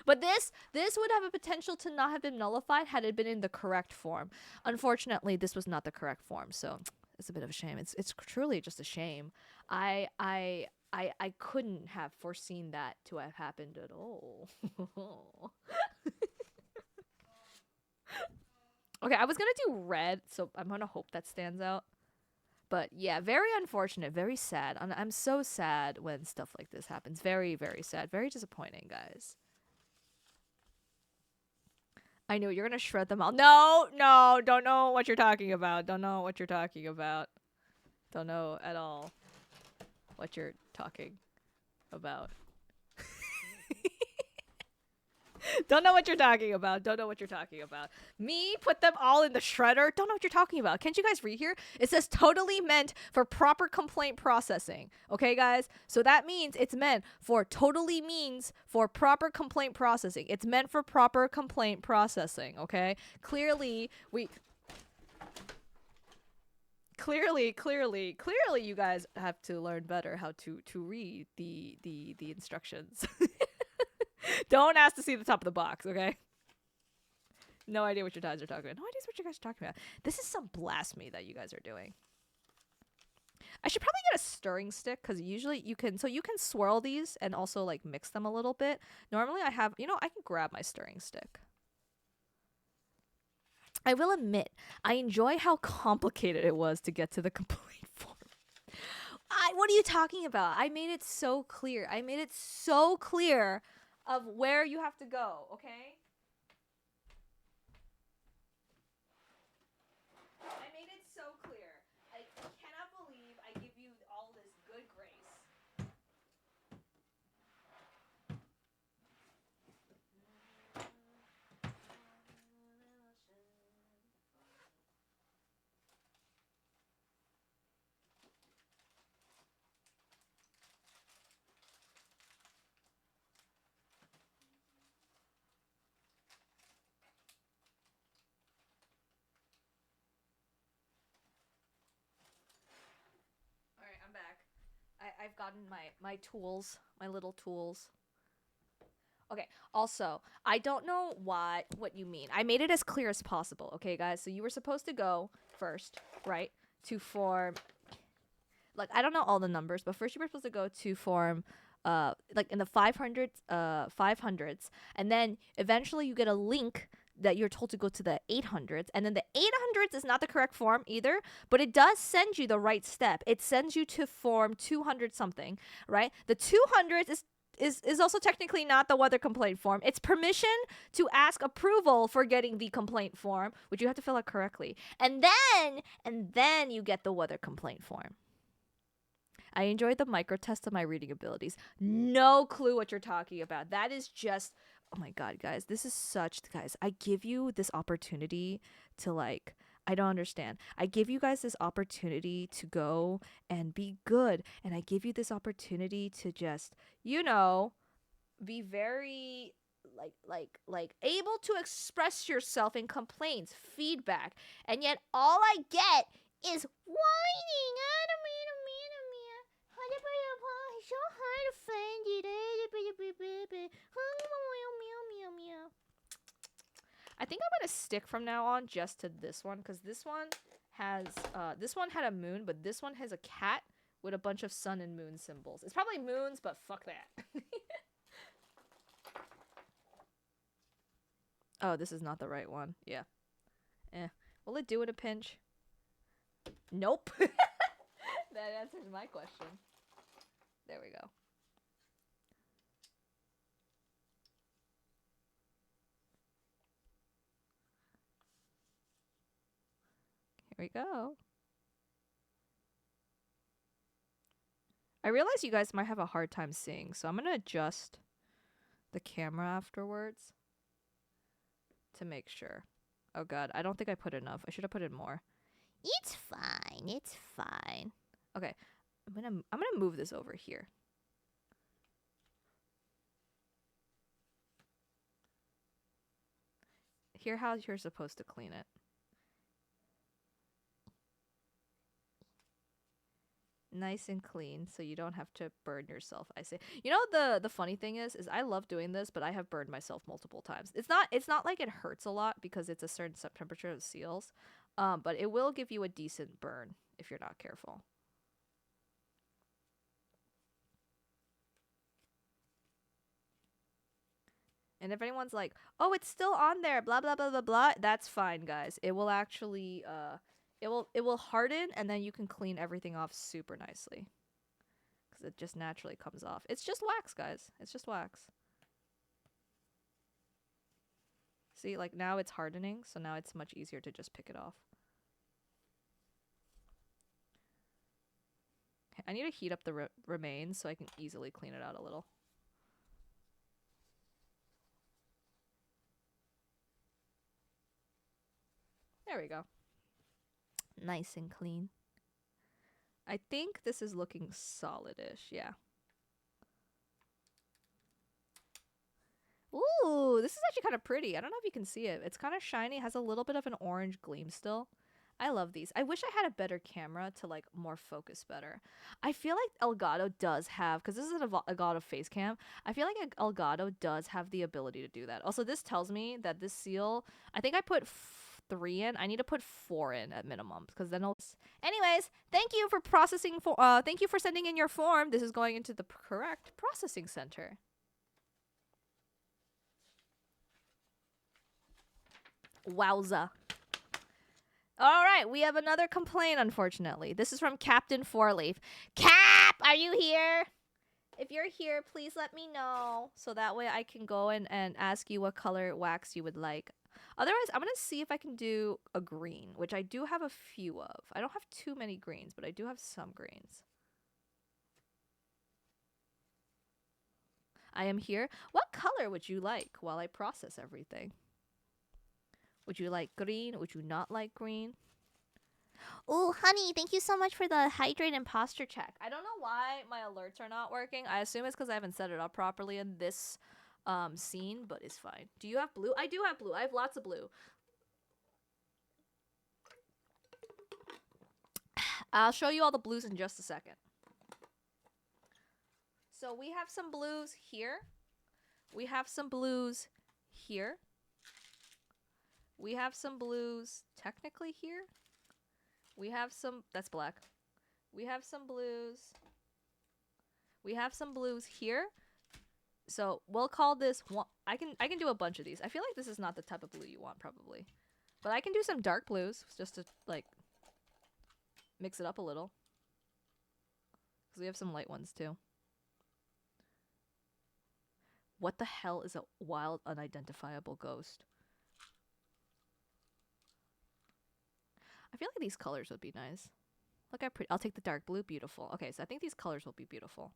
But this would have a potential to not have been nullified had it been in the correct form. Unfortunately, this was not the correct form, so it's a bit of a shame. It's truly just a shame. I couldn't have foreseen that to have happened at all. Okay, I was gonna do red, so I'm gonna hope that stands out. But yeah, very unfortunate, very sad. I'm so sad when stuff like this happens. Very, very sad. Very disappointing, guys. I know you're gonna shred them all. No, don't know what you're talking about. Don't know at all what you're talking about. Don't know what you're talking about. Me put them all in the shredder? Don't know what you're talking about. Can't you guys read here? It says totally meant for proper complaint processing. Okay, guys? So that means it's meant for proper complaint processing. It's meant for proper complaint processing, okay? Clearly, you guys have to learn better how to read the instructions. Don't ask to see the top of the box, okay? No idea what you guys are talking about. This is some blasphemy that you guys are doing. I should probably get a stirring stick because usually you can swirl these and also like mix them a little bit. Normally I have, I can grab my stirring stick. I will admit, I enjoy how complicated it was to get to the complete form. What are you talking about? I made it so clear. Of where you have to go, okay? I made it so clear. I cannot I've gotten my tools, my little tools. Okay. Also, I don't know what you mean. I made it as clear as possible. Okay, guys. So you were supposed to go first, right, to form. Like I don't know all the numbers, but first you were supposed to go to form. Like in the 500s, and then eventually you get a link that you're told to go to the 800s, and then the 800s is not the correct form either, but it does send you the right step. It sends you to form 200 something, right? The 200s is also technically not the weather complaint form. It's permission to ask approval for getting the complaint form, which you have to fill out correctly. And then you get the weather complaint form. I enjoyed the micro test of my reading abilities. No clue what you're talking about. That is just, oh my god, guys. This is such, guys. I give you this opportunity to like, I don't understand. I give you guys this opportunity to go and be good. And I give you this opportunity to just, be very like able to express yourself in complaints, feedback. And yet all I get is whining. It's so hard to find it. I think I'm gonna stick from now on just to this one, because this one had a moon, but this one has a cat with a bunch of sun and moon symbols. It's probably moons, but fuck that. Oh, this is not the right one. Yeah. Will it do in a pinch? Nope. That answers my question. There we go. Here we go. I realize you guys might have a hard time seeing, so I'm going to adjust the camera afterwards to make sure. Oh god, I don't think I put enough. I should have put in more. It's fine. It's fine. Okay. I'm going to move this over here. Here's how you're supposed to clean it. Nice and clean, so you don't have to burn yourself. I say, the funny thing is I love doing this, but I have burned myself multiple times. It's not like it hurts a lot because it's a certain temperature of seals, but it will give you a decent burn if you're not careful. And if anyone's like, oh, it's still on there, blah blah blah blah blah, that's fine, guys. It will actually it will harden, and then you can clean everything off super nicely. Because it just naturally comes off. It's just wax, guys. It's just wax. See, like now it's hardening, so now it's much easier to just pick it off. Okay, I need to heat up the remains so I can easily clean it out a little. There we go. Nice and clean. I think this is looking solid-ish, yeah. Ooh, this is actually kind of pretty. I don't know if you can see it. It's kind of shiny, has a little bit of an orange gleam still. I love these. I wish I had a better camera to like more focus better. I feel like Elgato does have, because this is an Elgato face cam, I feel like Elgato does have the ability to do that. Also, this tells me that this seal, I think I put 3 in. I need to put 4 in at minimum, because then anyways, thank you for thank you for sending in your form. This is going into the correct processing center. Wowza. All right, we have another complaint, unfortunately. This is from Captain Fourleaf. Cap, are you here? If you're here, please let me know, so that way I can go and ask you what color wax you would like. Otherwise, I'm going to see if I can do a green, which I do have a few of. I don't have too many greens, but I do have some greens. I am here. What color would you like while I process everything? Would you like green? Would you not like green? Oh, honey, thank you so much for the hydrate and posture check. I don't know why my alerts are not working. I assume it's because I haven't set it up properly in this scene, but it's fine. Do you have blue? I do have blue. I have lots of blue. I'll show you all the blues in just a second. So we have some blues here. We have some blues here. We have some blues technically here. We have some, that's black. We have some blues. We have some blues here. So we'll call this one. I can do a bunch of these. I feel like this is not the type of blue you want probably. But I can do some dark blues just to like mix it up a little. Because we have some light ones too. What the hell is a wild unidentifiable ghost? I feel like these colors would be nice. Look how pretty. I'll take the dark blue. Beautiful. Okay, so I think these colors will be beautiful.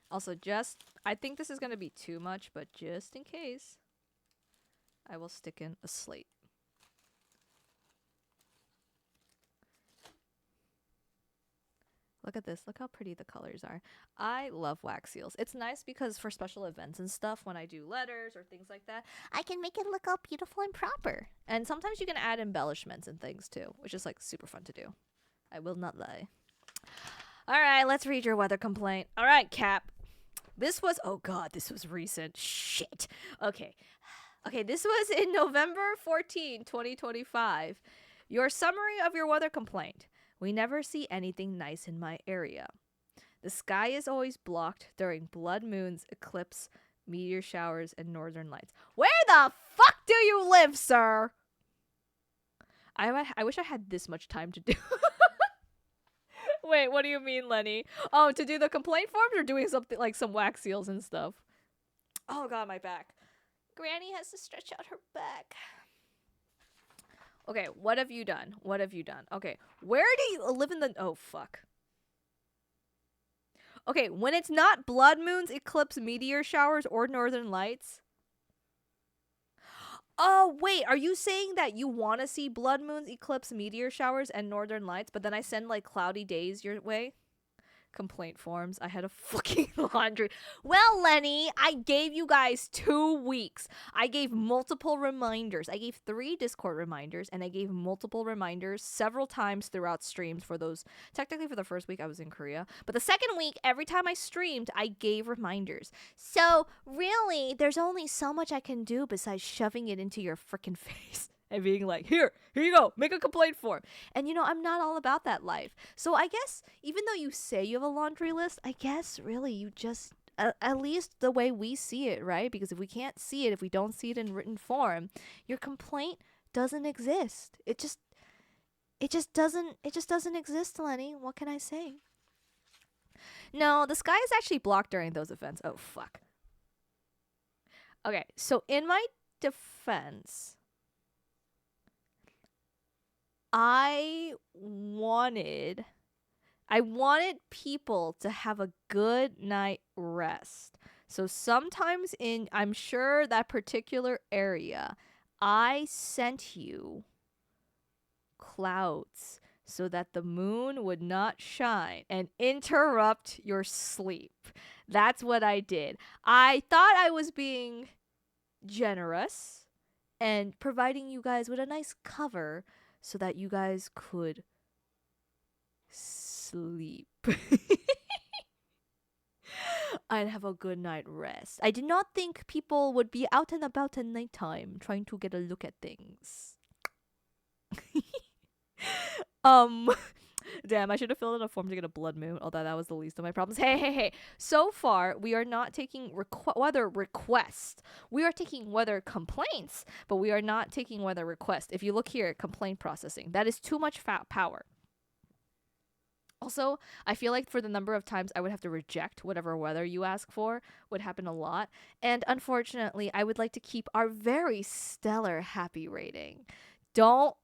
Also, I think this is going to be too much, but just in case, I will stick in a slate. Look at this. Look how pretty the colors are. I love wax seals. It's nice because for special events and stuff, when I do letters or things like that, I can make it look all beautiful and proper. and sometimes you can add embellishments and things too, which is like super fun to do. I will not lie. All right, let's read your weather complaint. All right, Cap. This was, oh God, this was recent. Shit. Okay. Okay, this was in November 14, 2025. Your summary of your weather complaint. We never see anything nice in my area. The sky is always blocked during blood moons, eclipse, meteor showers, and northern lights. Where the fuck do you live, sir? I wish I had this much time to do. Wait, what do you mean, Lenny? Oh, to do the complaint forms or doing something like some wax seals and stuff? Oh God, my back. Granny has to stretch out her back. Okay, what have you done? What have you done? Okay, where do you live in the... Oh, fuck. Okay, when it's not blood moons, eclipse, meteor showers, or northern lights... Oh, wait, are you saying that you want to see blood moons, eclipse, meteor showers, and northern lights, but then I send, like, cloudy days your way? Complaint forms. I had a fucking laundry. Well, Lenny, I gave you guys 2 weeks. I gave multiple reminders. I gave 3 Discord reminders, and I gave multiple reminders several times throughout streams for those. Technically, for the first week, I was in Korea. But the second week, every time I streamed, I gave reminders. So, really, there's only so much I can do besides shoving it into your freaking face. And being like, here you go, make a complaint form. And you know, I'm not all about that life. So I guess, even though you say you have a laundry list, I guess really you just, at least the way we see it, right? Because if we can't see it, if we don't see it in written form, your complaint doesn't exist. It just doesn't exist, Lenny. What can I say? No, the sky is actually blocked during those events. Oh, fuck. Okay, so in my defense, I wanted people to have a good night rest. So sometimes in, I'm sure, that particular area, I sent you clouds so that the moon would not shine and interrupt your sleep. That's what I did. I thought I was being generous and providing you guys with a nice cover so that you guys could sleep. I'd have a good night rest. I did not think people would be out and about at nighttime trying to get a look at things. Damn, I should have filled in a form to get a blood moon, although that was the least of my problems. Hey. So far, we are not taking weather requests. We are taking weather complaints, but we are not taking weather requests. If you look here at complaint processing, that is too much power. Also, I feel like for the number of times I would have to reject whatever weather you ask for would happen a lot. And unfortunately, I would like to keep our very stellar happy rating. Don't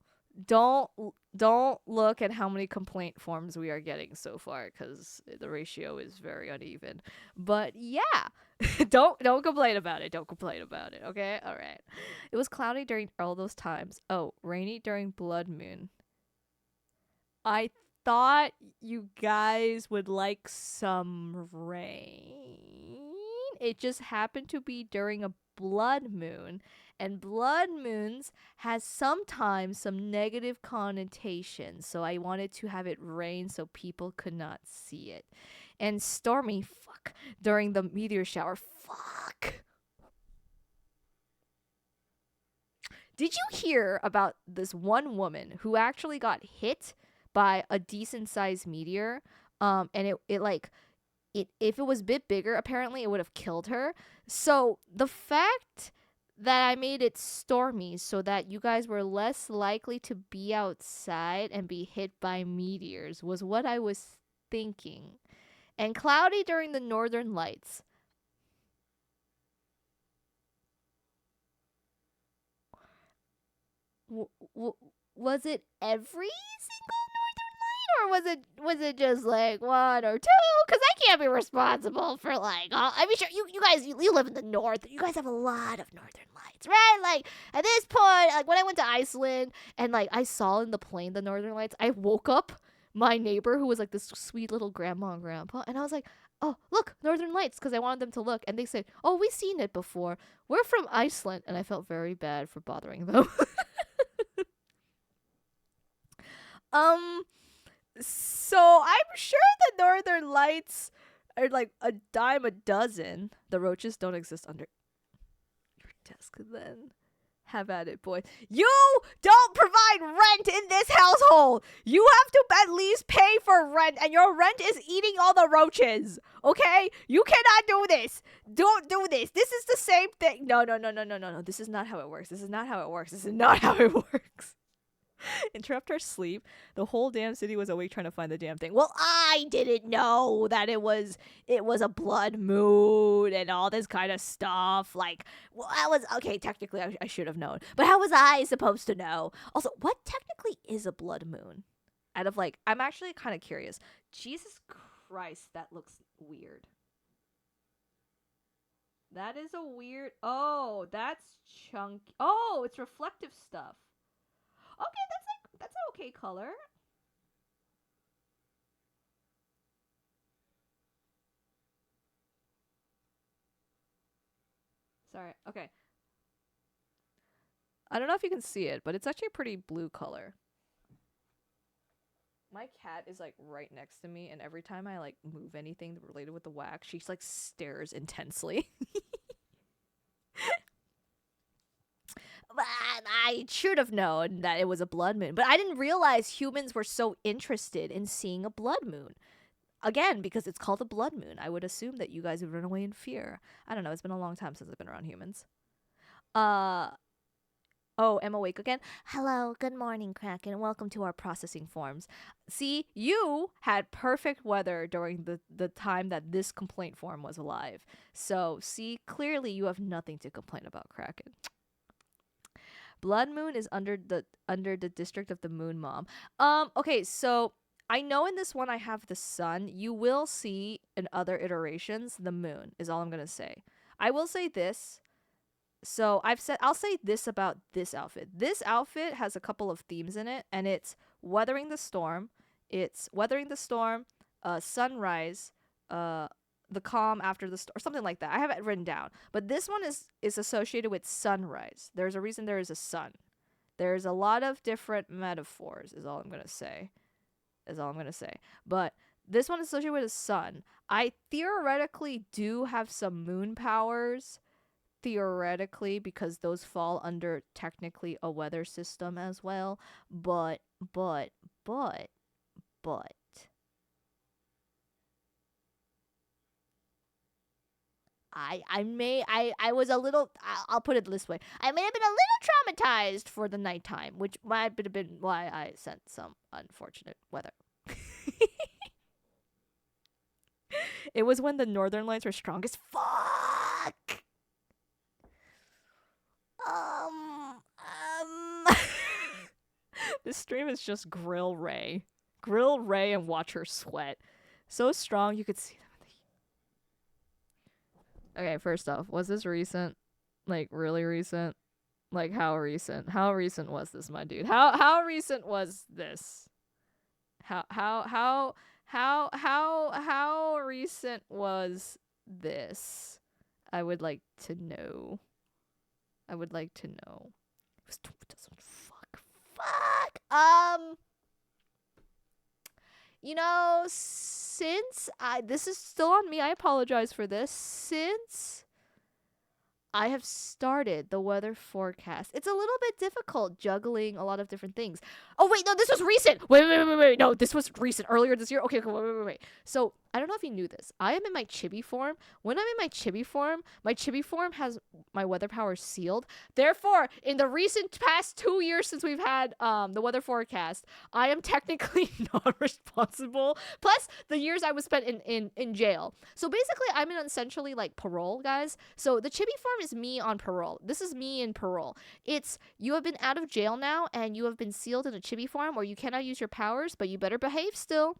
look at how many complaint forms we are getting so far, because the ratio is very uneven. But yeah, don't complain about it. Don't complain about it. Okay, all right. It was cloudy during all those times. Oh, rainy during blood moon. I thought you guys would like some rain. It just happened to be during a blood moon, and blood moons has sometimes some negative connotations. So I wanted to have it rain so people could not see it. And stormy, fuck, during the meteor shower, fuck. Did you hear about this one woman who actually got hit by a decent sized meteor? And it like it if it was a bit bigger, apparently it would have killed her. So the fact that I made it stormy so that you guys were less likely to be outside and be hit by meteors was what I was thinking. And cloudy during the northern lights. W- w- was it every single or was it just like one or two? Because I can't be responsible for like all. I mean, sure, you guys you live in the north. You guys have a lot of northern lights, right? Like at this point, like when I went to Iceland and like I saw in the plane the northern lights, I woke up my neighbor who was like this sweet little grandma and grandpa, and I was like, oh look, northern lights, because I wanted them to look, and they said, oh, we've seen it before. We're from Iceland, and I felt very bad for bothering them. um. So I'm sure the northern lights are like a dime a dozen. The roaches don't exist under your desk then. Have at it, boy. You don't provide rent in this household. You have to at least pay for rent, and your rent is eating all the roaches. Okay? You cannot do this. Don't do this. This is the same thing. No, no, no, no, no, no, no. This is not how it works. This is not how it works. This is not how it works. Interrupt our sleep. The whole damn city was awake trying to find the damn thing. Well, I didn't know that it was a blood moon and all this kind of stuff. Like, well, I was okay. Technically, I should have known, but how was I supposed to know? Also, what technically is a blood moon? Out of like, I'm actually kind of curious. Jesus Christ, that looks weird. That is a weird. Oh, that's chunky. Oh, it's reflective stuff. Okay, that's an okay color. Sorry. Okay. I don't know if you can see it, but it's actually a pretty blue color. My cat is like right next to me, and every time I like move anything related with the wax, she like stares intensely. But I should have known that it was a blood moon, but I didn't realize humans were so interested in seeing a blood moon. Again, because it's called a blood moon, I would assume that you guys would run away in fear. I don't know. It's been a long time since I've been around humans. Uh, Oh, am awake again? Hello, good morning, Kraken. Welcome to our processing forms. See, you had perfect weather during the time that this complaint form was alive. So, see, clearly you have nothing to complain about, Kraken. Blood Moon is under the district of the Moon Mom. Okay, so I know in this one I have the sun. You will see in other iterations the moon is all I'm gonna say. I will say this. So I'll say this about this outfit. This outfit has a couple of themes in it, and it's weathering the storm. It's weathering the storm, sunrise, uh, the calm after the storm, or something like that. I have it written down, but this one is associated with sunrise. There's a reason there is a sun. There's a lot of different metaphors. Is all I'm gonna say. Is all I'm gonna say. But this one is associated with a sun. I theoretically do have some moon powers theoretically because those fall under technically a weather system as well, but but but I was a little, I'll put it this way, I may have been a little traumatized for the nighttime, which might have been why I sent some unfortunate weather. It was when the northern lights were strongest. Fuck. This stream is just grill Ray. Grill Ray and watch her sweat. So strong you could see them in the. Okay, first off, was this recent? Like really recent? Like how recent? How recent was this, my dude? How recent was this? How recent was this? I would like to know. I would like to know. It was 2000. Fuck. Since this is still on me, I apologize for this. Since I have started the weather forecast, it's a little bit difficult juggling a lot of different things. Oh, wait, no, this was recent. Wait. No, this was recent, earlier this year. Okay, wait. So, I don't know if you knew this. I am in my chibi form. When I'm in my chibi form has my weather powers sealed. Therefore, in the recent past 2 years since we've had the weather forecast, I am technically not responsible. Plus, the years I was spent in jail. So, basically, I'm in essentially like parole, guys. So, the chibi form is me on parole. This is me in parole. It's you have been out of jail now and you have been sealed in a chibi form where you cannot use your powers, but you better behave still.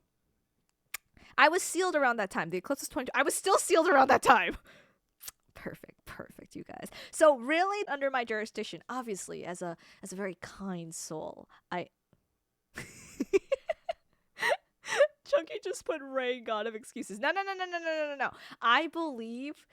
I was sealed around that time. The eclipse was 22. I was still sealed around that time. Perfect, you guys. So really under my jurisdiction, obviously, as a very kind soul, I Chunky just put Ray God of excuses. No. I believe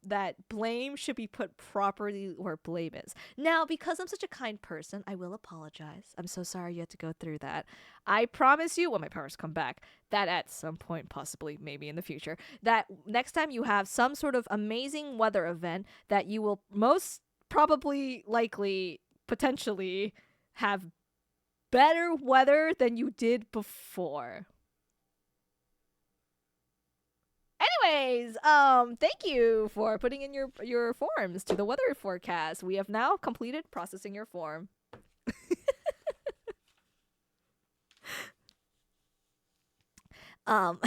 that blame should be put properly where blame is. Now, because I'm such a kind person, I will apologize. I'm so sorry you had to go through that. I promise you, when my powers come back, that at some point, possibly maybe in the future, that next time you have some sort of amazing weather event, that you will most probably, likely, potentially have better weather than you did before. Anyways, thank you for putting in your forms to the weather forecast. We have now completed processing your form. um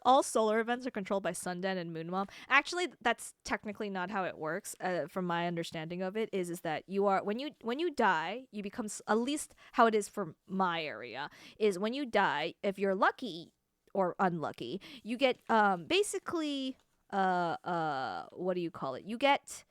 All solar events are controlled by Sundan and Moonmom. Actually, that's technically not how it works. From my understanding of it, is that you are when you die, you become at least how it is for my area is when you die. If you're lucky or unlucky, you get basically what do you call it? You get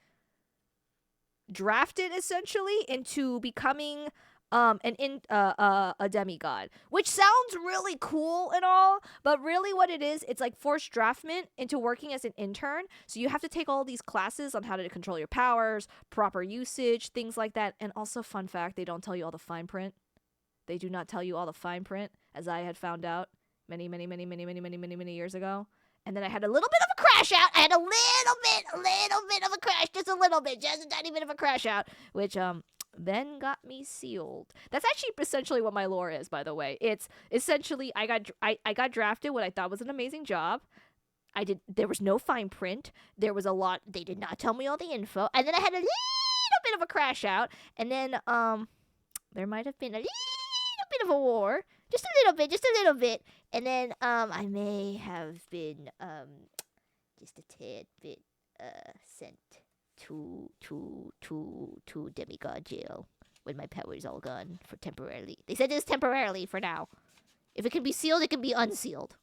drafted essentially into becoming a demigod, which sounds really cool and all, but really what it is, it's like forced draftment into working as an intern. So you have to take all these classes on how to control your powers, proper usage, things like that. And also, fun fact, they don't tell you all the fine print. They do not tell you all the fine print, as I had found out many years ago. And then I had a little bit of a crash out. I had a little bit of a crash, just a tiny bit of a crash out, which then got me sealed. That's actually essentially what my lore is, by the way. It's essentially I got drafted what I thought was an amazing job. There was no fine print. There was a lot, they did not tell me all the info. And then I had a little bit of a crash out, and then there might have been a little bit of a war. Just a little bit. And then I may have been just a tad bit sent to demigod jail when my power's all gone for temporarily. They said it's temporarily for now. If it can be sealed, it can be unsealed.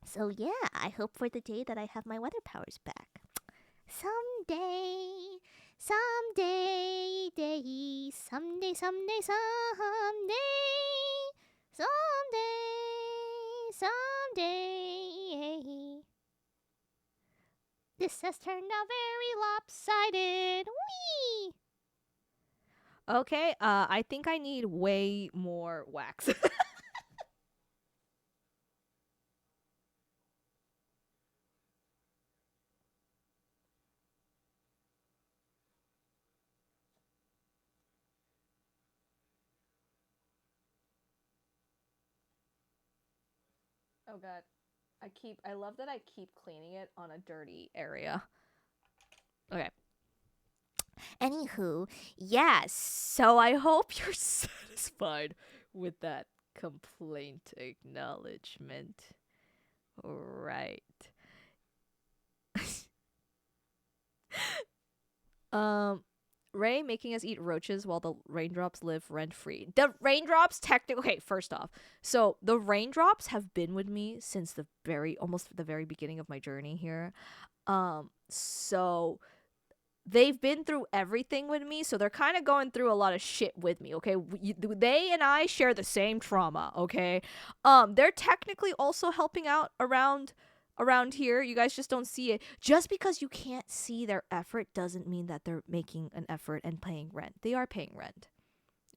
So yeah, I hope for the day that I have my weather powers back. Someday, someday. This has turned out very lopsided. Whee! Okay, I think I need way more wax. Oh god. I love that I keep cleaning it on a dirty area. Okay. Anywho, yeah, so I hope you're satisfied with that complaint acknowledgement. Right. Ray making us eat roaches while the raindrops live rent-free. The raindrops okay, first off. So the raindrops have been with me since almost the very beginning of my journey here. So they've been through everything with me, so they're kind of going through a lot of shit with me, okay? They and I share the same trauma, okay? They're technically also helping out around here. You guys just don't see it. Just because you can't see their effort doesn't mean that they're making an effort and paying rent. They are paying rent.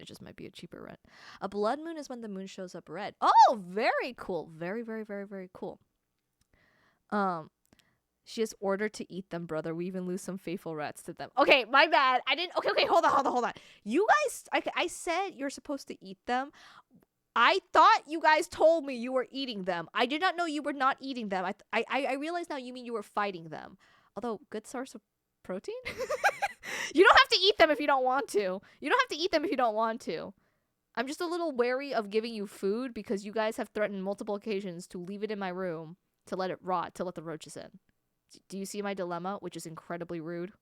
It just might be a cheaper rent. A blood moon is when the moon shows up red. Oh, very cool. Very, very, very, very cool. Um, she has ordered to eat them, brother. We even lose some faithful rats to them. Okay, my bad. I didn't. Okay, hold on. You guys, I said you're supposed to eat them. I thought you guys told me you were eating them. I did not know you were not eating them. I realize now you mean you were fighting them. Although, good source of protein? You don't have to eat them if you don't want to. You don't have to eat them if you don't want to. I'm just a little wary of giving you food because you guys have threatened multiple occasions to leave it in my room to let it rot, to let the roaches in. Do you see my dilemma, which is incredibly rude?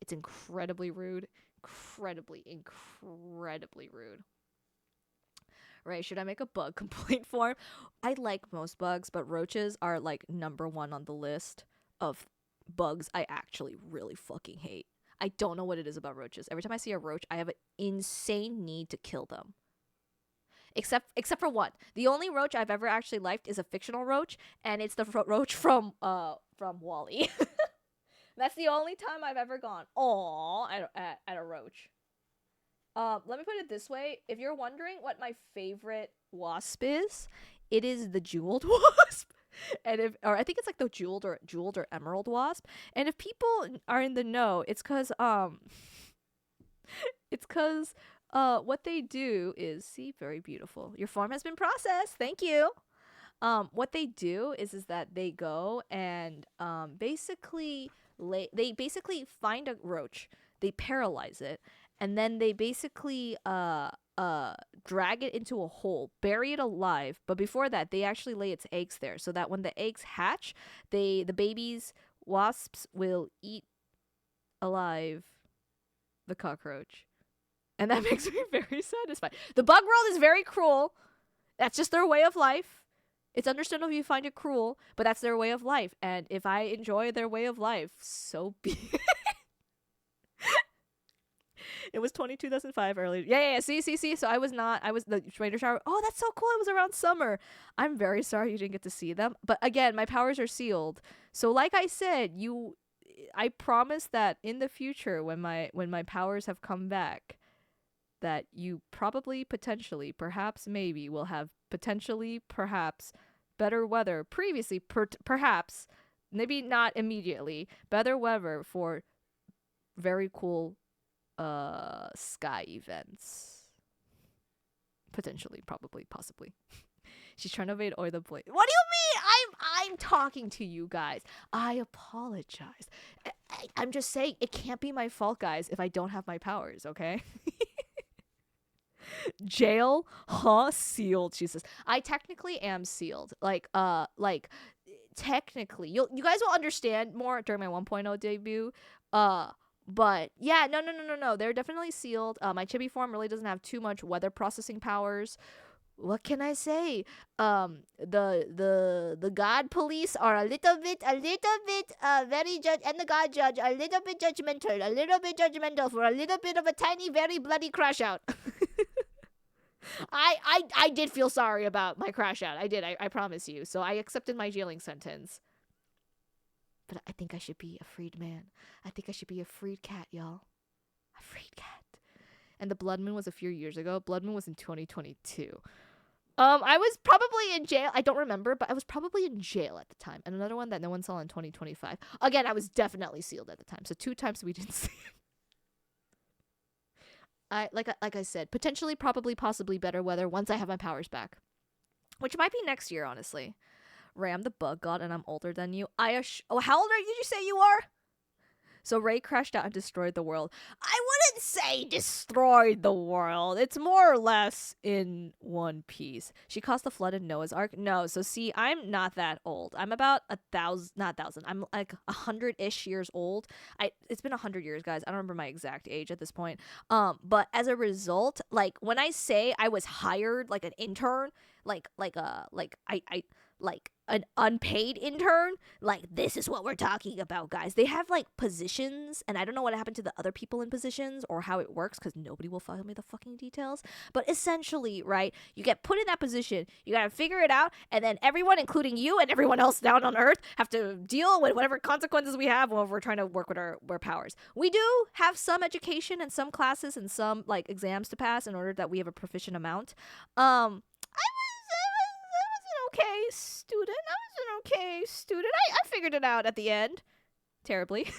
It's incredibly rude. Incredibly rude. Right, should I make a bug complaint form? I like most bugs, but roaches are like number one on the list of bugs I actually really fucking hate. I don't know what it is about roaches. Every time I see a roach, I have an insane need to kill them. Except for one. The only roach I've ever actually liked is a fictional roach, and it's the roach from Wall-E. That's the only time I've ever gone, "Aw," at a roach. Let me put it this way. If you're wondering what my favorite wasp is, it is the jeweled wasp. Or I think it's like the jeweled or emerald wasp. And if people are in the know, it's cause what they do is, see, very beautiful. Your form has been processed. Thank you. What they do is that they go and they basically find a roach, they paralyze it, and then they basically drag it into a hole, bury it alive. But before that, they actually lay its eggs there, so that when the eggs hatch, the babies wasps will eat alive the cockroach. And that makes me very satisfied. The bug world is very cruel. That's just their way of life. It's understandable if you find it cruel, but that's their way of life. And if I enjoy their way of life, so be it. It was 2005 earlier. Yeah. See. So I was the trader shower. Oh, that's so cool. It was around summer. I'm very sorry you didn't get to see them. But again, my powers are sealed. So like I said, I promise that in the future, when my powers have come back, that you probably, potentially, perhaps, maybe will have potentially, perhaps, better weather. Previously, perhaps, maybe not immediately, better weather for very cool sky events. Potentially, probably, possibly. She's trying to evade or the blade. What do you mean? I'm talking to you guys. I apologize. I'm just saying it can't be my fault, guys, if I don't have my powers, okay? Jail? Huh? Sealed, she says. I technically am sealed. Like technically. You guys will understand more during my 1.0 debut. But yeah, no. They're definitely sealed. My chibi form really doesn't have too much weather processing powers. What can I say? The god police are a little bit very and the god judge a little bit judgmental for a little bit of a tiny, very bloody crash out. I did feel sorry about my crash out. I did. I promise you. So I accepted my jailing sentence. But I think I should be a freed man. I think I should be a freed cat, y'all. A freed cat. And the blood moon was a few years ago. Blood moon was in 2022. I was probably in jail. I don't remember, but I was probably in jail at the time. And another one that no one saw in 2025. Again, I was definitely sealed at the time. So 2 times we didn't see it. Like I said, potentially, probably, possibly better weather once I have my powers back. Which might be next year, honestly. Ray, I'm the bug god and I'm older than you. How old did you say you are? So Ray crashed out and destroyed the world. I wouldn't say destroyed the world. It's more or less in one piece. She caused the flood in Noah's Ark. No, so see, I'm not that old. I'm about 1,000. I'm like 100-ish years old. It's been 100 years, guys. I don't remember my exact age at this point. But as a result, like when I say I was hired like an intern, like an unpaid intern. Like, this is what we're talking about, guys. They have like positions, and I don't know what happened to the other people in positions or how it works because nobody will tell me the fucking details. But essentially, right, you get put in that position, you gotta figure it out, and then everyone, including you and everyone else down on Earth, have to deal with whatever consequences we have when we're trying to work with our powers. We do have some education and some classes and some like exams to pass in order that we have a proficient amount. Okay student. I was an okay student. I figured it out at the end. Terribly.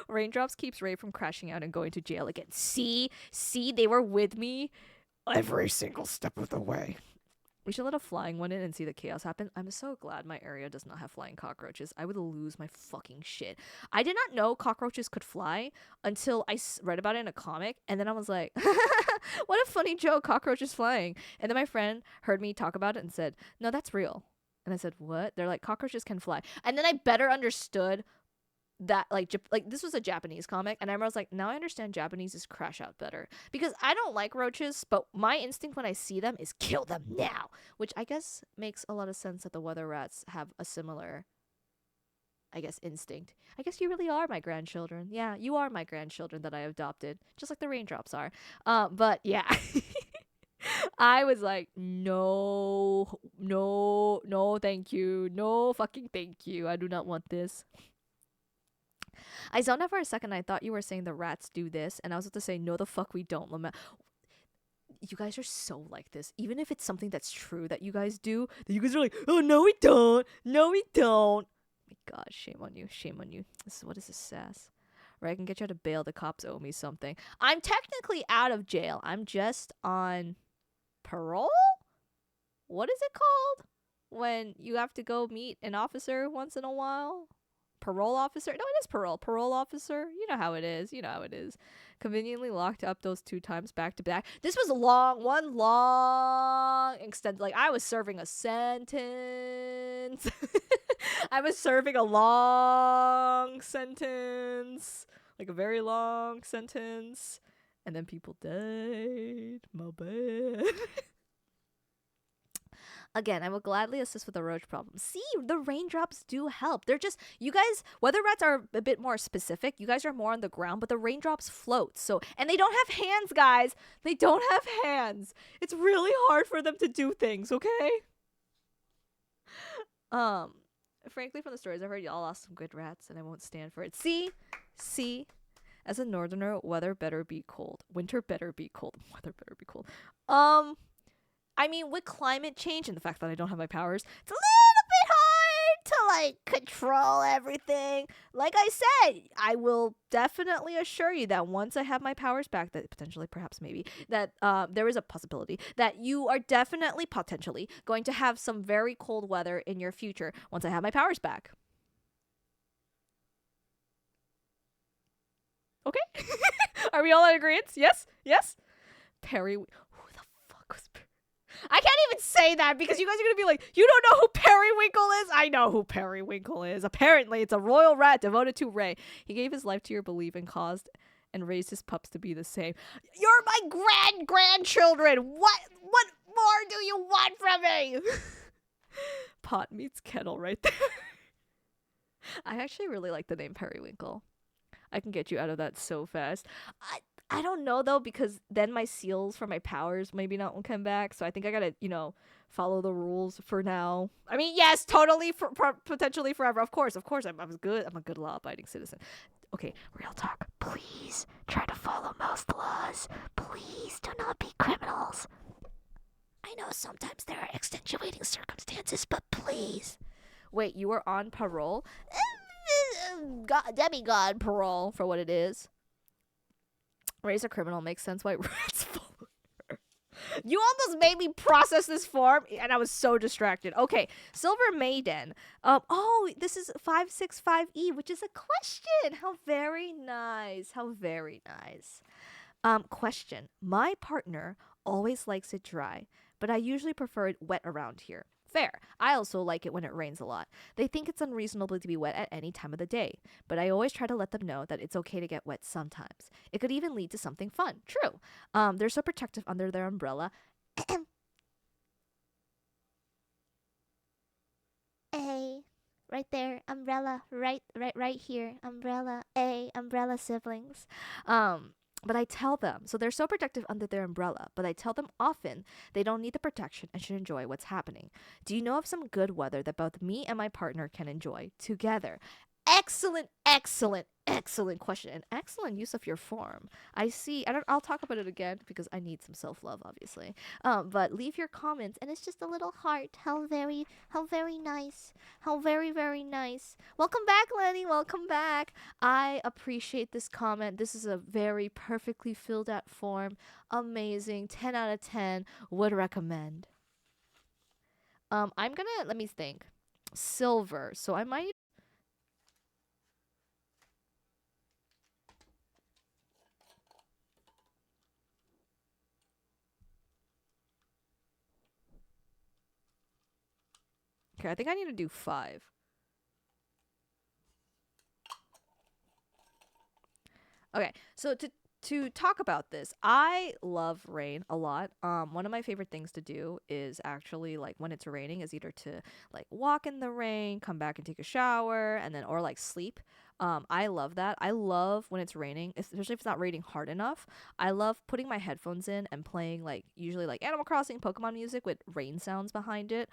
Raindrops keeps Ray from crashing out and going to jail again. See, they were with me every single step of the way. We should let a flying one in and see the chaos happen. I'm so glad my area does not have flying cockroaches. I would lose my fucking shit. I did not know cockroaches could fly until I read about it in a comic. And then I was like, what a funny joke, cockroaches flying. And then my friend heard me talk about it and said, no, that's real. And I said, what? They're like, cockroaches can fly. And then I better understood that like this was a Japanese comic, and I was like, now I understand Japanese is crash out better, because I don't like roaches, but my instinct when I see them is kill them now, which I guess makes a lot of sense that the weather rats have a similar, I guess, instinct. I guess you really are my grandchildren. Yeah, you are my grandchildren that I adopted, just like the raindrops are. But yeah. I was like, no, thank you. No fucking thank you. I do not want this. I zoned out for a second. I thought you were saying the rats do this, and I was about to say, no, the fuck we don't, Lament. You guys are so like this. Even if it's something that's true that you guys do, that you guys are like, oh, no, we don't. No, we don't. My God, shame on you. Shame on you. What is this sass? Right, I can get you out of bail. The cops owe me something. I'm technically out of jail. I'm just on parole? What is it called when you have to go meet an officer once in a while? Parole officer? No, it is parole. Parole officer. You know how it is. Conveniently locked up those 2 times back to back. This was one long extent. Like, I was serving a sentence. I was serving a long sentence. Like a very long sentence. And then people died. My bad. Again, I will gladly assist with the roach problem. See, the raindrops do help. They're just, you guys, weather rats are a bit more specific. You guys are more on the ground, but the raindrops float. So, and they don't have hands, guys. They don't have hands. It's really hard for them to do things, okay? Frankly, from the stories I've heard, y'all lost some good rats, and I won't stand for it. See? As a northerner, weather better be cold. Winter better be cold. Weather better be cold. I mean, with climate change and the fact that I don't have my powers, it's a little bit hard to, like, control everything. Like I said, I will definitely assure you that once I have my powers back, that potentially, perhaps, maybe, that there is a possibility that you are definitely, potentially, going to have some very cold weather in your future once I have my powers back. Okay? Are we all in agreement? Yes? Perry... Who the fuck was Perry? I can't even say that because you guys are going to be like, you don't know who Periwinkle is? I know who Periwinkle is. Apparently, it's a royal rat devoted to Ray. He gave his life to your belief and caused and raised his pups to be the same. You're my grandchildren. What more do you want from me? Pot meets kettle right there. I actually really like the name Periwinkle. I can get you out of that so fast. I don't know, though, because then my seals for my powers maybe not will come back. So I think I gotta, follow the rules for now. I mean, yes, totally, potentially forever. Of course. I'm good. I'm a good law-abiding citizen. Okay, real talk. Please try to follow most laws. Please do not be criminals. I know sometimes there are extenuating circumstances, but please. Wait, you were on parole? Demigod parole for what it is. Raise a criminal makes sense why rats follow her. You almost made me process this form, and I was so distracted. Okay, Silver Maiden. This is 565E, which is a question. How very nice. Question. My partner always likes it dry, but I usually prefer it wet around here. Fair. I also like it when it rains a lot. They think it's unreasonable to be wet at any time of the day, but I always try to let them know that it's okay to get wet sometimes. It could even lead to something fun. True. They're so protective under their umbrella. right there. Umbrella, right here. Umbrella, umbrella siblings. But I tell them, so they're so protective under their umbrella, but I tell them often they don't need the protection and should enjoy what's happening. Do you know of some good weather that both me and my partner can enjoy together? Excellent, excellent, excellent question and excellent use of your form. I see. I'll talk about it again because I need some self love, obviously. But leave your comments, and it's just a little heart. How very nice. How very, very nice. Welcome back, Lenny. Welcome back. I appreciate this comment. This is a very perfectly filled out form. Amazing. 10 out of 10. Would recommend. I'm gonna let me think. Silver. So I might. Okay, I think I need to do 5. Okay, so to talk about this, I love rain a lot. One of my favorite things to do is actually like when it's raining is either to like walk in the rain, come back and take a shower, and then or like sleep. I love that. I love when it's raining, especially if it's not raining hard enough. I love putting my headphones in and playing like usually like Animal Crossing, Pokemon music with rain sounds behind it.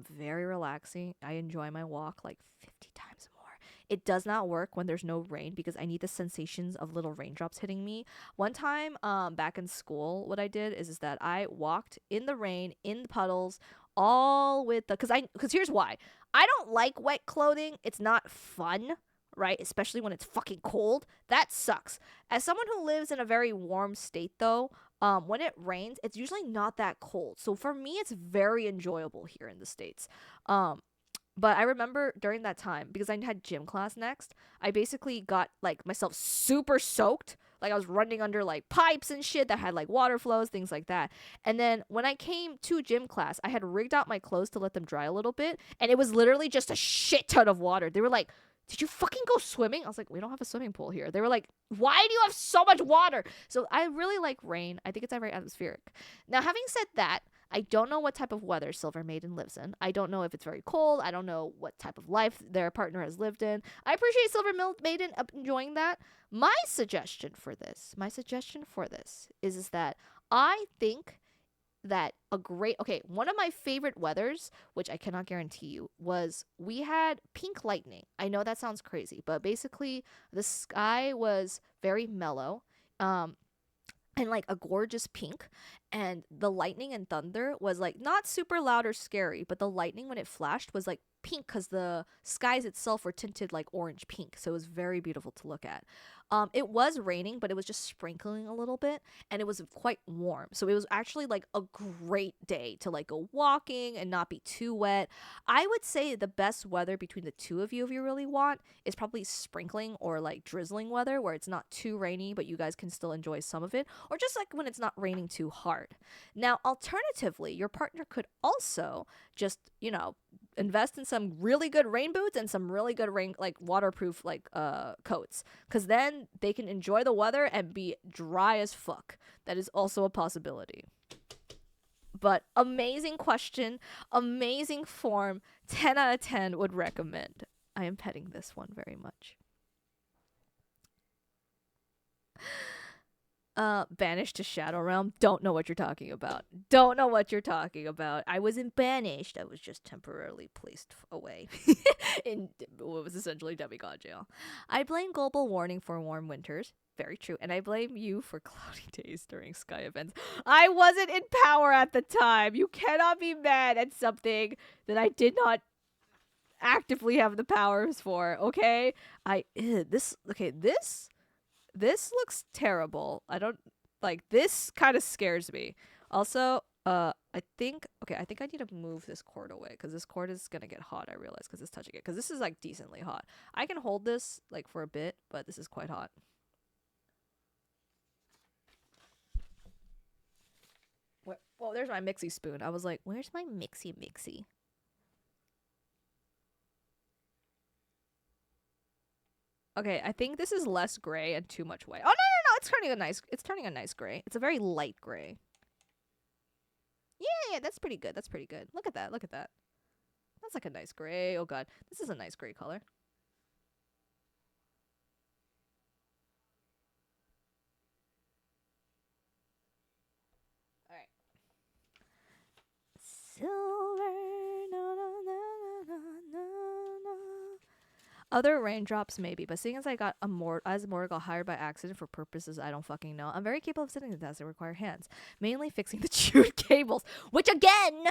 Very relaxing. I enjoy my walk like 50 times more. It does not work when there's no rain because I need the sensations of little raindrops hitting me. One time, back in school, what I did is that I walked in the rain, in the puddles, all with the because here's why. I don't like wet clothing. It's not fun, right? Especially when it's fucking cold. That sucks. As someone who lives in a very warm state, though, when it rains, it's usually not that cold. So for me, it's very enjoyable here in the States. Um, but I remember during that time, because I had gym class next, I basically got like myself super soaked. Like I was running under like pipes and shit that had like water flows, things like that. And then when I came to gym class, I had rigged out my clothes to let them dry a little bit. And it was literally just a shit ton of water. They were like, "Did you fucking go swimming?" I was like, "We don't have a swimming pool here." They were like, "Why do you have so much water?" So I really like rain. I think it's very atmospheric. Now, having said that, I don't know what type of weather Silver Maiden lives in. I don't know if it's very cold. I don't know what type of life their partner has lived in. I appreciate Maiden enjoying that. My suggestion for this is that I think that a great one of my favorite weathers, which I cannot guarantee you, was we had pink lightning. I know that sounds crazy, but basically the sky was very mellow. And like a gorgeous pink, and the lightning and thunder was like not super loud or scary, but the lightning when it flashed was like pink because the skies itself were tinted like orange pink, so it was very beautiful to look at. It was raining, but it was just sprinkling a little bit, and it was quite warm, so it was actually like a great day to like go walking and not be too wet. I would say the best weather between the two of you, if you really want, is probably sprinkling or like drizzling weather where it's not too rainy but you guys can still enjoy some of it, or just like when it's not raining too hard. Now, alternatively, your partner could also just, invest in some really good rain boots and some really good rain like waterproof like coats, cuz then they can enjoy the weather and be dry as fuck. That is also a possibility. But amazing question, amazing form. 10 out of 10 would recommend. I am petting this one very much. Banished to Shadow Realm. Don't know what you're talking about. Don't know what you're talking about. I wasn't banished. I was just temporarily placed away in what was essentially demigod jail. I blame global warming for warm winters. Very true. And I blame you for cloudy days during sky events. I wasn't in power at the time. You cannot be mad at something that I did not actively have the powers for, okay? This looks terrible. I don't like this kind of scares me. Also, I think I need to move this cord away because this cord is gonna get hot. I realize because it's touching it because this is like decently hot. I can hold this like for a bit, but this is quite hot. Well, there's my mixy spoon. I was like, where's my mixy? Okay, I think this is less gray and too much white. Oh no, it's turning a nice gray. It's a very light gray. Yeah, that's pretty good. Look at that. That's like a nice gray. Oh god, this is a nice gray color. All right. Silver. No, no, no, no, no, no. Other raindrops, maybe, but seeing as I got as Mora got hired by accident for purposes I don't fucking know, I'm very capable of sitting the task that require hands, mainly fixing the chewed cables, which again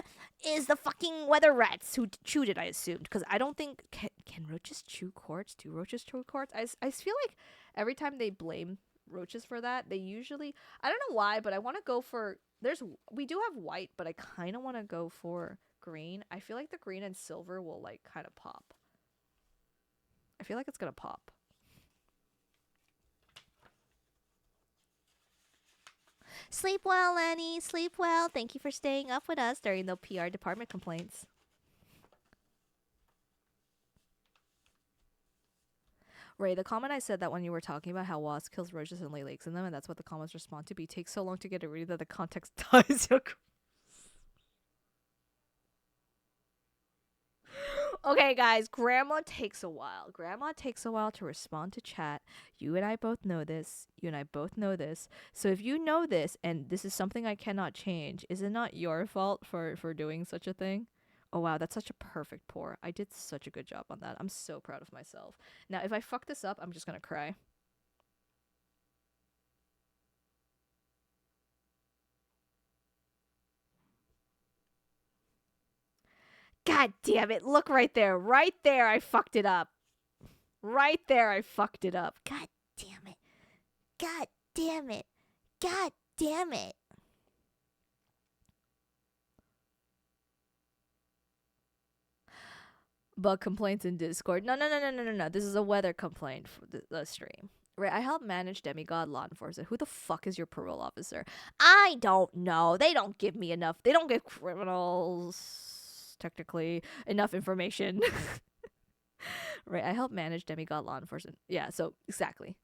is the fucking weather rats who chewed it. I assumed because I don't think can roaches chew quartz? Do roaches chew quartz? I feel like every time they blame roaches for that, they usually I don't know why, but I want to go for we do have white, but I kind of want to go for green. I feel like the green and silver will like kind of pop. I feel like it's gonna pop. Sleep well, Lenny. Sleep well. Thank you for staying up with us during the PR department complaints. Ray, the comment I said that when you were talking about how wasp kills roaches and lay eggs in them, and that's what the comments respond to, be takes so long to get to read that the context dies. Okay, guys, grandma takes a while. Grandma takes a while to respond to chat. You and I both know this. You and I both know this. So if you know this and this is something I cannot change, is it not your fault for doing such a thing? Oh wow, that's such a perfect pour. I did such a good job on that. I'm so proud of myself. Now, if I fuck this up, I'm just gonna cry. God damn it. Look right there. Right there, I fucked it up. Right there, I fucked it up. God damn it. God damn it. God damn it. Bug complaints in Discord. No. This is a weather complaint for the stream. Right, I help manage demigod law enforcement. Who the fuck is your parole officer? I don't know. They don't give me enough. They don't give criminals, technically, enough information. Right, I help manage demigod law enforcement. Yeah, so exactly.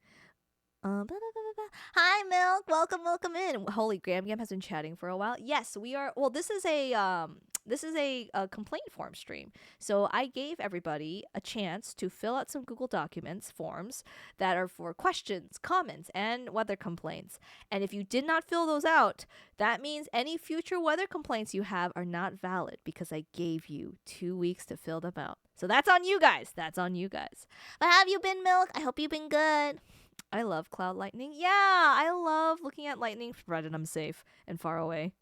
Hi, Milk. Welcome in. Holy, Graham Gam has been chatting for a while. Yes, we are. Well, this is a complaint form stream. So I gave everybody a chance to fill out some Google Documents forms that are for questions, comments, and weather complaints. And if you did not fill those out, that means any future weather complaints you have are not valid because I gave you 2 weeks to fill them out. So that's on you guys. That's on you guys. But how have you been, Milk? I hope you've been good. I love cloud lightning. Yeah, I love looking at lightning, provided I'm safe and far away.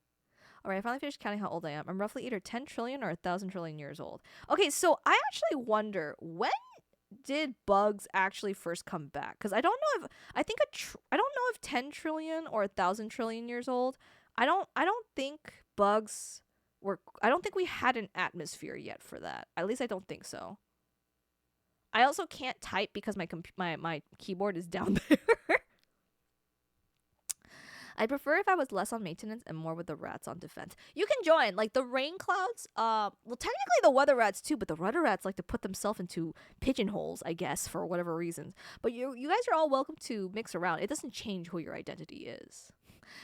All right, I finally finished counting how old I am. I'm roughly either 10 trillion or 1,000 trillion years old. Okay, so I actually wonder, when did bugs actually first come back? Because I don't know if I don't know if 10 trillion or 1,000 trillion years old. I don't think bugs were. I don't think we had an atmosphere yet for that. At least I don't think so. I also can't type because my keyboard is down there. I'd prefer if I was less on maintenance and more with the rats on defense. You can join, like the rain clouds. Well, technically the weather rats too, but the weather rats like to put themselves into pigeonholes, I guess, for whatever reasons. But you guys are all welcome to mix around. It doesn't change who your identity is.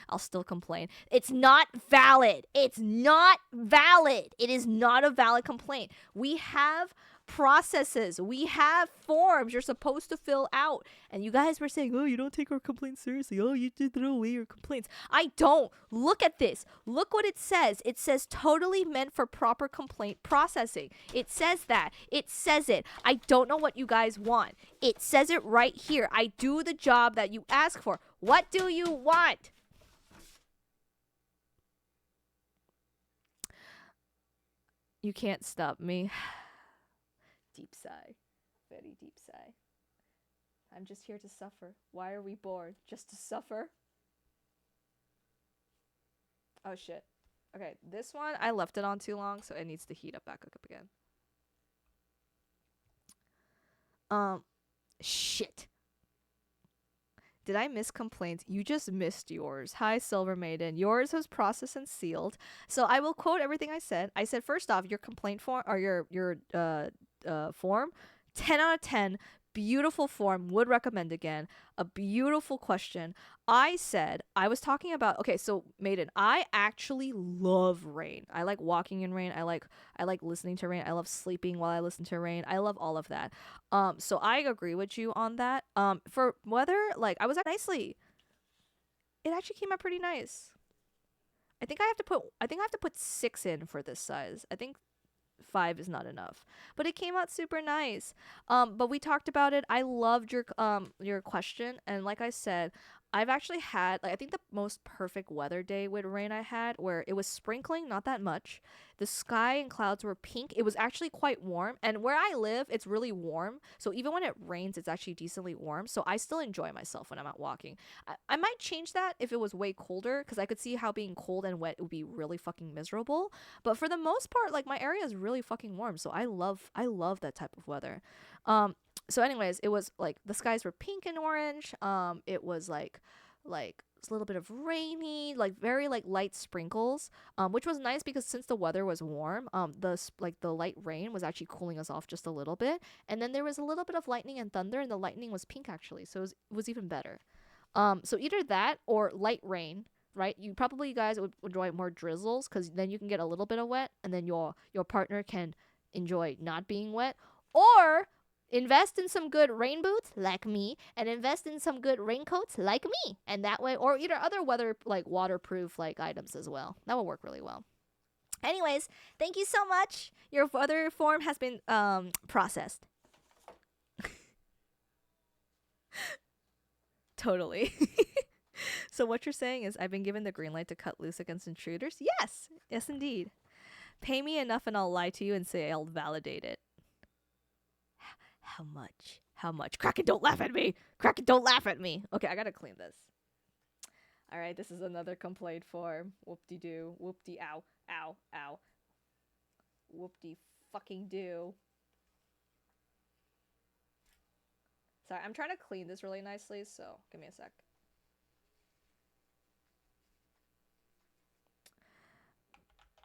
I'll still complain. It's not valid. It's not valid. It is not a valid complaint. We have processes. We have forms you're supposed to fill out. And you guys were saying, oh, you don't take our complaints seriously. Oh, you did throw away your complaints. I don't. Look at this. Look what it says. It says totally meant for proper complaint processing. It says that. It says it. I don't know what you guys want. It says it right here. I do the job that you ask for. What do you want? You can't stop me. Deep sigh. Very deep sigh. I'm just here to suffer. Why are we born? Just to suffer? Oh shit. Okay, this one, I left it on too long, so it needs to heat up back up again. Shit. Did I miss complaints? You just missed yours. Hi, Silver Maiden. Yours was processed and sealed. So I will quote everything I said. I said, first off, your complaint form, or your form, 10 out of 10. beautiful form, would recommend again. A beautiful question. I said, I was talking about, okay, so Maiden, I actually love rain. I like walking in rain. I like listening to rain. I love sleeping while I listen to rain. I love all of that. So I agree with you on that. For weather, like I was at nicely. It actually came out pretty nice. I think I have to put 6 in for this size. I think 5 is not enough. But it came out super nice. But we talked about it. I loved your question, and like I said, I've actually had like I think the most perfect weather day with rain I had where it was sprinkling, not that much. The sky and clouds were pink. It was actually quite warm, and where I live, it's really warm. So even when it rains, it's actually decently warm. So I still enjoy myself when I'm out walking. I might change that if it was way colder because I could see how being cold and wet would be really fucking miserable. But for the most part, like my area is really fucking warm, so I love that type of weather. So anyways, it was like the skies were pink and orange. It was like a little bit of rainy, like very like light sprinkles. Which was nice because since the weather was warm, like the light rain was actually cooling us off just a little bit. And then there was a little bit of lightning and thunder, and the lightning was pink actually, so it was even better. So either that or light rain, right? You guys would enjoy more drizzles because then you can get a little bit of wet, and then your partner can enjoy not being wet, or invest in some good rain boots like me, and invest in some good raincoats like me, and that way, or either other weather like waterproof like items as well. That will work really well. Anyways, thank you so much. Your weather form has been processed. Totally. So what you're saying is I've been given the green light to cut loose against intruders? Yes. Yes, indeed. Pay me enough and I'll lie to you and say I'll validate it. How much? How much? Kraken, don't laugh at me. Kraken, don't laugh at me. Okay, I gotta clean this. All right, this is another complaint form. Whoop-de-doo. Whoop-de-ow. Ow. Ow. Whoop-de-fucking-doo. Sorry, I'm trying to clean this really nicely, so give me a sec.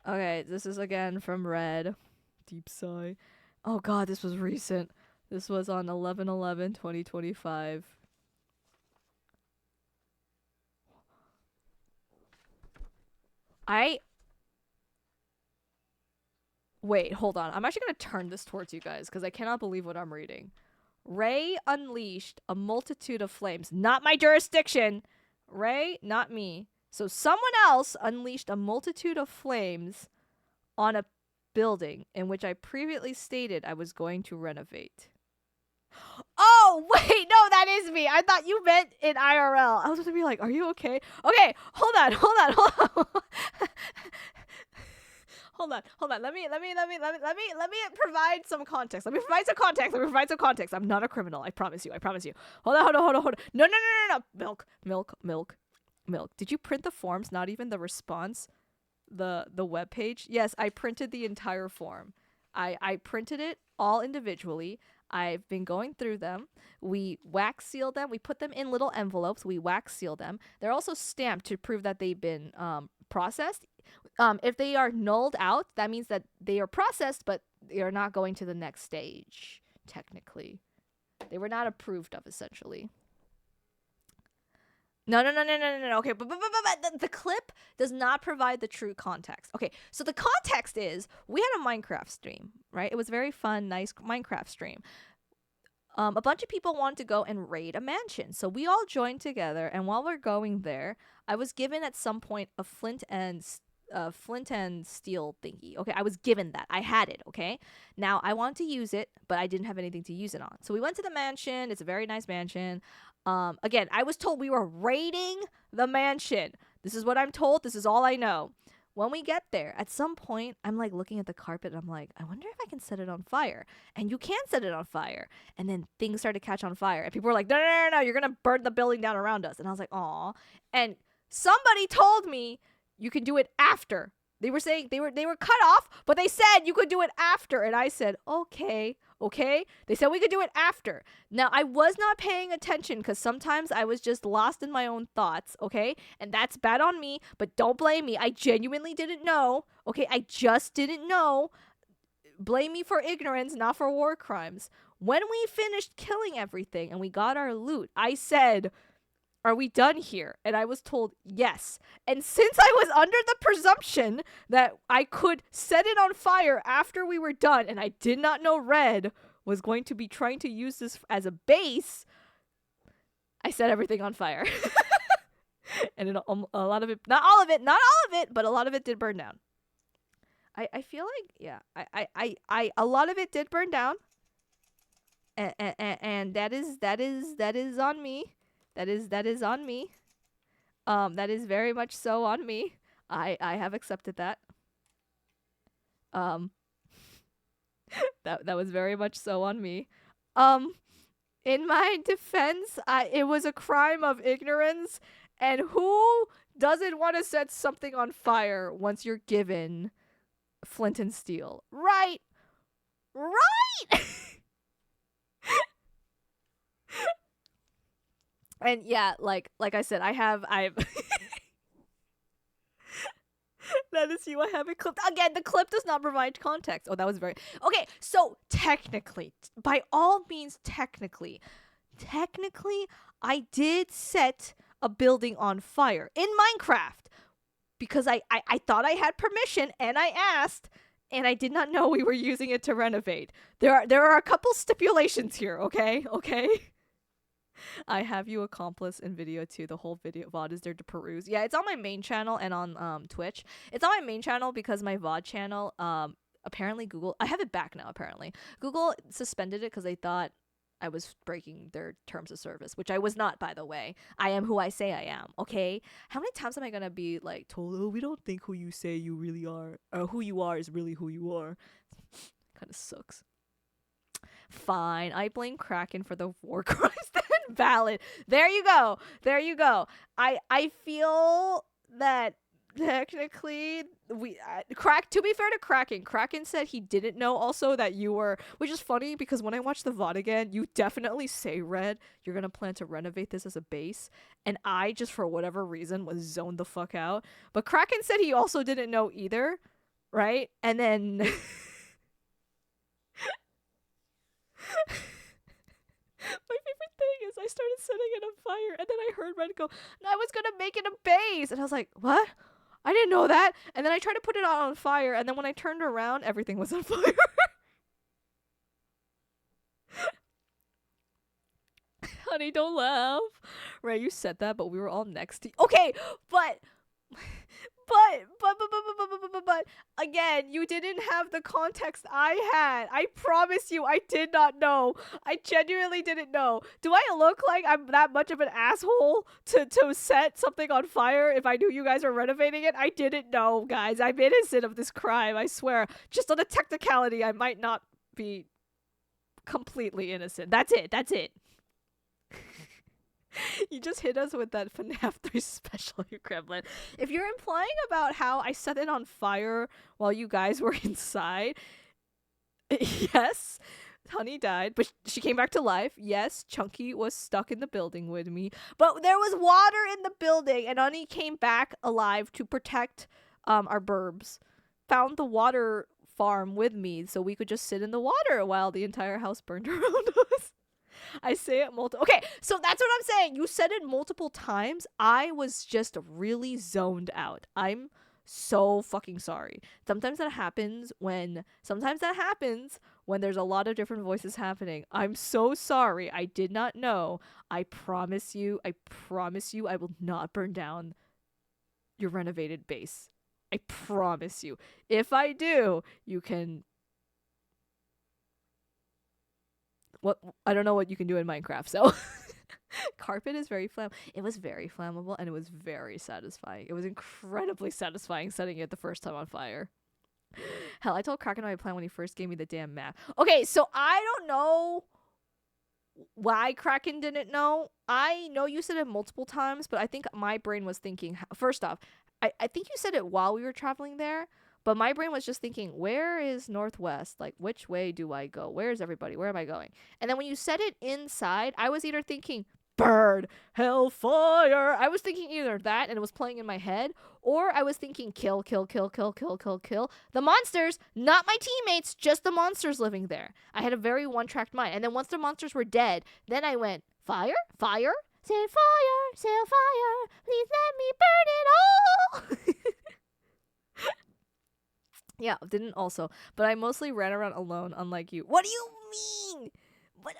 Okay, this is again from Red. Deep sigh. Oh god, this was recent. This was on 11/11/2025. I Wait, hold on. I'm actually going to turn this towards you guys because I cannot believe what I'm reading. Ray unleashed a multitude of flames. Not my jurisdiction. Ray, not me. So someone else unleashed a multitude of flames on a building in which I previously stated I was going to renovate. Oh, wait, no, that is me. I thought you meant in IRL. I was going to be like, are you okay? Okay, hold on. Hold on. Let me provide some context. Let me provide some context. I'm not a criminal. I promise you. Hold on. No. Milk. Did you print the forms? Not even the response? The web page? Yes, I printed the entire form. I printed it all individually. I've been going through them. We wax seal them. We put them in little envelopes. We wax seal them. They're also stamped to prove that they've been processed. If they are nulled out, that means that they are processed, but they are not going to the next stage, technically. They were not approved of, essentially. No. Okay, but the clip does not provide the true context. Okay, so the context is we had a Minecraft stream, right? It was a very fun, nice Minecraft stream. A bunch of people wanted to go and raid a mansion, so we all joined together. And while we're going there, I was given at some point a flint and steel thingy. Okay, I was given that. I had it. Okay, now I wanted to use it, but I didn't have anything to use it on. So we went to the mansion. It's a very nice mansion. Again, I was told we were raiding the mansion. This is what I'm told. This is all I know. When we get there, at some point, I'm like looking at the carpet and I'm like, I wonder if I can set it on fire. And you can set it on fire. And then things started to catch on fire. And people were like, no, you're going to burn the building down around us. And I was like, aw. And somebody told me you can do it after. They were saying they were cut off, but they said you could do it after. And I said, okay. They said we could do it after. Now, I was not paying attention because sometimes I was just lost in my own thoughts, okay? And that's bad on me, but don't blame me. I genuinely didn't know, okay? I just didn't know. Blame me for ignorance, not for war crimes. When we finished killing everything and we got our loot, I said, are we done here? And I was told yes. And since I was under the presumption that I could set it on fire after we were done, and I did not know Red was going to be trying to use this as a base, I set everything on fire. And a lot of it, not all of it, but a lot of it did burn down. I feel like, yeah, a lot of it did burn down. And that is on me. That is on me. That is very much so on me. I have accepted that. That was very much so on me. In my defense, it was a crime of ignorance, and who doesn't want to set something on fire once you're given flint and steel? Right. And yeah, like I said, I've that is you. I have it clipped. Again, the clip does not provide context. Oh, that was very okay. So technically, by all means, technically, I did set a building on fire in Minecraft because I thought I had permission and I asked, and I did not know we were using it to renovate. There are a couple stipulations here. Okay. I have you accomplice in video too. The whole video VOD is there to peruse. Yeah, it's on my main channel and on Twitch. It's on my main channel because my VOD channel, apparently Google, I have it back now apparently. Google suspended it because they thought I was breaking their terms of service, which I was not, by the way. I am who I say I am, okay? How many times am I gonna be like told, oh, we don't think who you say you really are, or who you are is really who you are? Kind of sucks. Fine, I blame Kraken for the war crimes. Then valid. There you go. I feel that technically we to be fair to Kraken said he didn't know also that you were, which is funny because when I watch the VOD again, you definitely say, Red, you're gonna plan to renovate this as a base, and I just for whatever reason was zoned the fuck out. But Kraken said he also didn't know either, right? And then my favorite thing is I started setting it on fire, and then I heard Red go, I was gonna make it a base, and I was like, what? I didn't know that. And then I tried to put it out on fire, and then when I turned around, everything was on fire. Honey, don't laugh. Ray, you said that, but we were all next to you. Okay, but again, you didn't have the context I had. I promise you, I did not know. I genuinely didn't know. Do I look like I'm that much of an asshole to set something on fire if I knew you guys were renovating it? I didn't know, guys. I'm innocent of this crime, I swear. Just on a technicality, I might not be completely innocent. That's it. You just hit us with that FNAF 3 special, you gremlin. If you're implying about how I set it on fire while you guys were inside, yes, Honey died, but she came back to life. Yes, Chunky was stuck in the building with me, but there was water in the building, and Honey came back alive to protect our burbs. Found the water farm with me so we could just sit in the water while the entire house burned around us. I say it okay, so that's what I'm saying. You said it multiple times. I was just really zoned out. I'm so fucking sorry. Sometimes that happens when there's a lot of different voices happening. I'm so sorry. I did not know. I promise you, I will not burn down your renovated base. I promise you. If I do, you can... What, I don't know what you can do in Minecraft, so carpet is very it was very flammable, and it was very satisfying. It was incredibly satisfying setting it the first time on fire. Hell, I told Kraken my plan when he first gave me the damn map. Okay, so I don't know why Kraken didn't know. I know you said it multiple times, but I think my brain was thinking, first off, I think you said it while we were traveling there. But my brain was just thinking, where is northwest? Like, which way do I go? Where is everybody? Where am I going? And then when you said it inside, I was either thinking, burn, hellfire. I was thinking either that and it was playing in my head, or I was thinking kill, kill, kill, kill, kill, kill, kill. The monsters, not my teammates, just the monsters living there. I had a very one-tracked mind. And then once the monsters were dead, then I went, fire, fire, set fire, please let me burn it all. Yeah, didn't also. But I mostly ran around alone, unlike you. What do you mean? But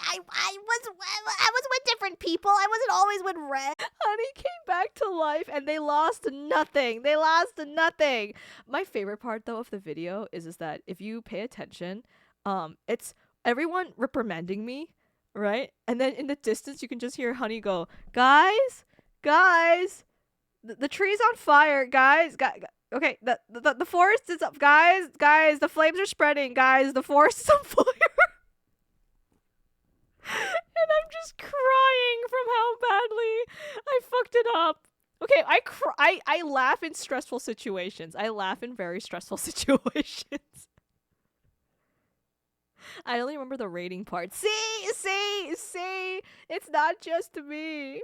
I was with different people. I wasn't always with Red. Honey came back to life and they lost nothing. They lost nothing. My favorite part though of the video is that if you pay attention, it's everyone reprimanding me, right? And then in the distance you can just hear Honey go, guys, the tree's on fire, guys. Okay, the forest is up, guys. The flames are spreading, guys. The forest is on fire. And I'm just crying from how badly I fucked it up. Okay, I laugh in stressful situations. I laugh in very stressful situations. I only remember the rating part. See, it's not just me.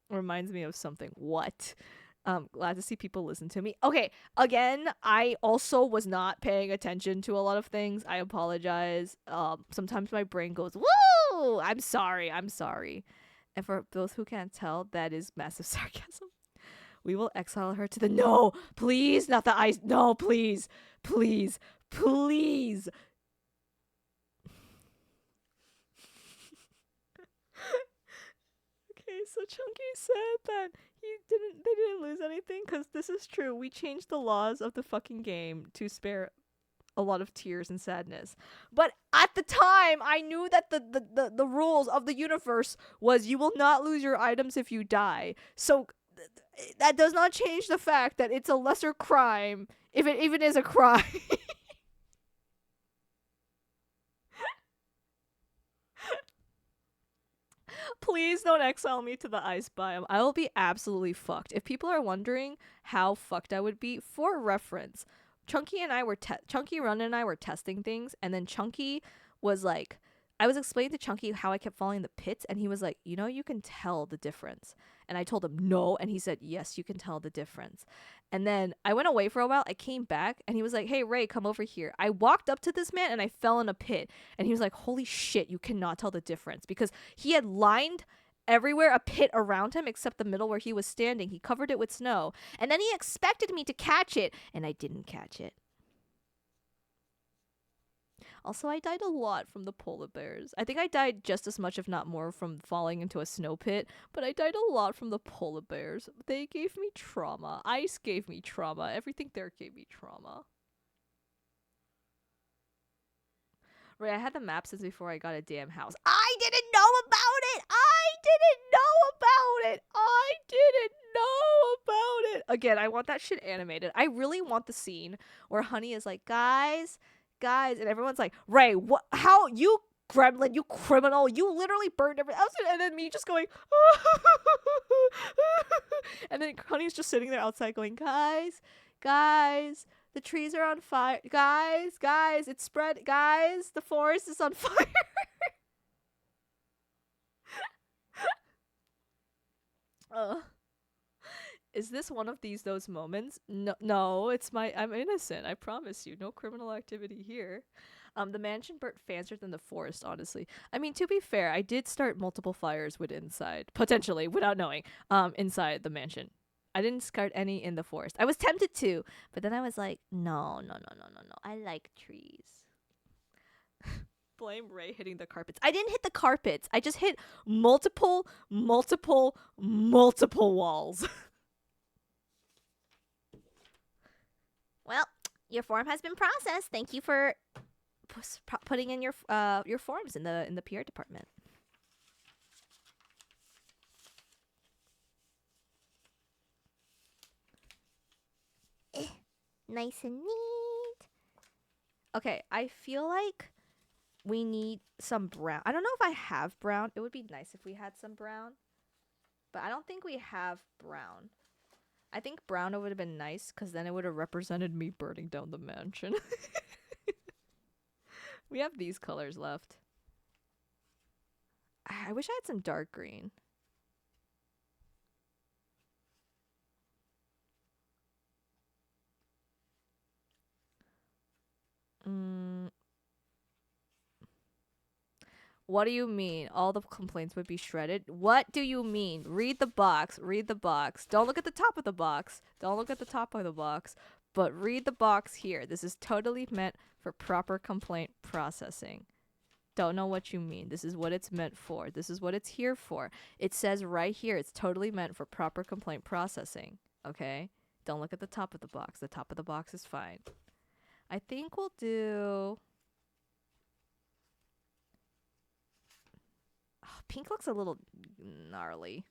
Reminds me of something. What? Glad to see people listen to me. Okay, again, I also was not paying attention to a lot of things. I apologize. Sometimes my brain goes, woo! I'm sorry. And for those who can't tell, that is massive sarcasm. We will exile her to the no, please, not the ice. No, please. Okay, so Chunky said that they didn't lose anything because this is true. We changed the laws of the fucking game to spare a lot of tears and sadness. But at the time, I knew that the rules of the universe was you will not lose your items if you die. So that does not change the fact that it's a lesser crime if it even is a crime. Please don't exile me to the ice biome. I will be absolutely fucked. If people are wondering how fucked I would be, for reference, Chunky Run and I were testing things, and then Chunky was like, I was explaining to Chunky how I kept falling in the pits, and he was like, you know, you can tell the difference. And I told him no, and he said, yes, you can tell the difference. And then I went away for a while. I came back, and he was like, hey, Ray, come over here. I walked up to this man, and I fell in a pit. And he was like, holy shit, you cannot tell the difference. Because he had lined everywhere a pit around him except the middle where he was standing. He covered it with snow. And then he expected me to catch it, and I didn't catch it. Also, I died a lot from the polar bears. I think I died just as much, if not more, from falling into a snow pit, but I died a lot from the polar bears. They gave me trauma. Ice gave me trauma. Everything there gave me trauma. Right, I had the map since before I got a damn house. I didn't know about it! Again, I want that shit animated. I really want the scene where Honey is like, guys, and everyone's like, Ray, what? How? You gremlin, you criminal, you literally burned everything else. And then me just going, and then Honey's just sitting there outside going, guys, the trees are on fire. Guys, it's spread. Guys, the forest is on fire. Is this one of those moments? No, I'm innocent. I promise you. No criminal activity here. The mansion burnt faster than the forest, honestly. I mean, to be fair, I did start multiple fires potentially, without knowing, inside the mansion. I didn't start any in the forest. I was tempted to, but then I was like, no. I like trees. Blame Ray hitting the carpets. I didn't hit the carpets. I just hit multiple walls. Well, your form has been processed. Thank you for putting in your forms in the PR department. Nice and neat. Okay, I feel like we need some brown. I don't know if I have brown. It would be nice if we had some brown, but I don't think we have brown. I think brown would have been nice because then it would have represented me burning down the mansion. We have these colors left. I wish I had some dark green. Mm, what do you mean? All the complaints would be shredded? What do you mean? Read the box. Read the box. Don't look at the top of the box. Don't look at the top of the box. But read the box here. This is totally meant for proper complaint processing. Don't know what you mean. This is what it's meant for. This is what it's here for. It says right here it's totally meant for proper complaint processing. Okay? Don't look at the top of the box. The top of the box is fine. I think we'll do... Oh, pink looks a little gnarly.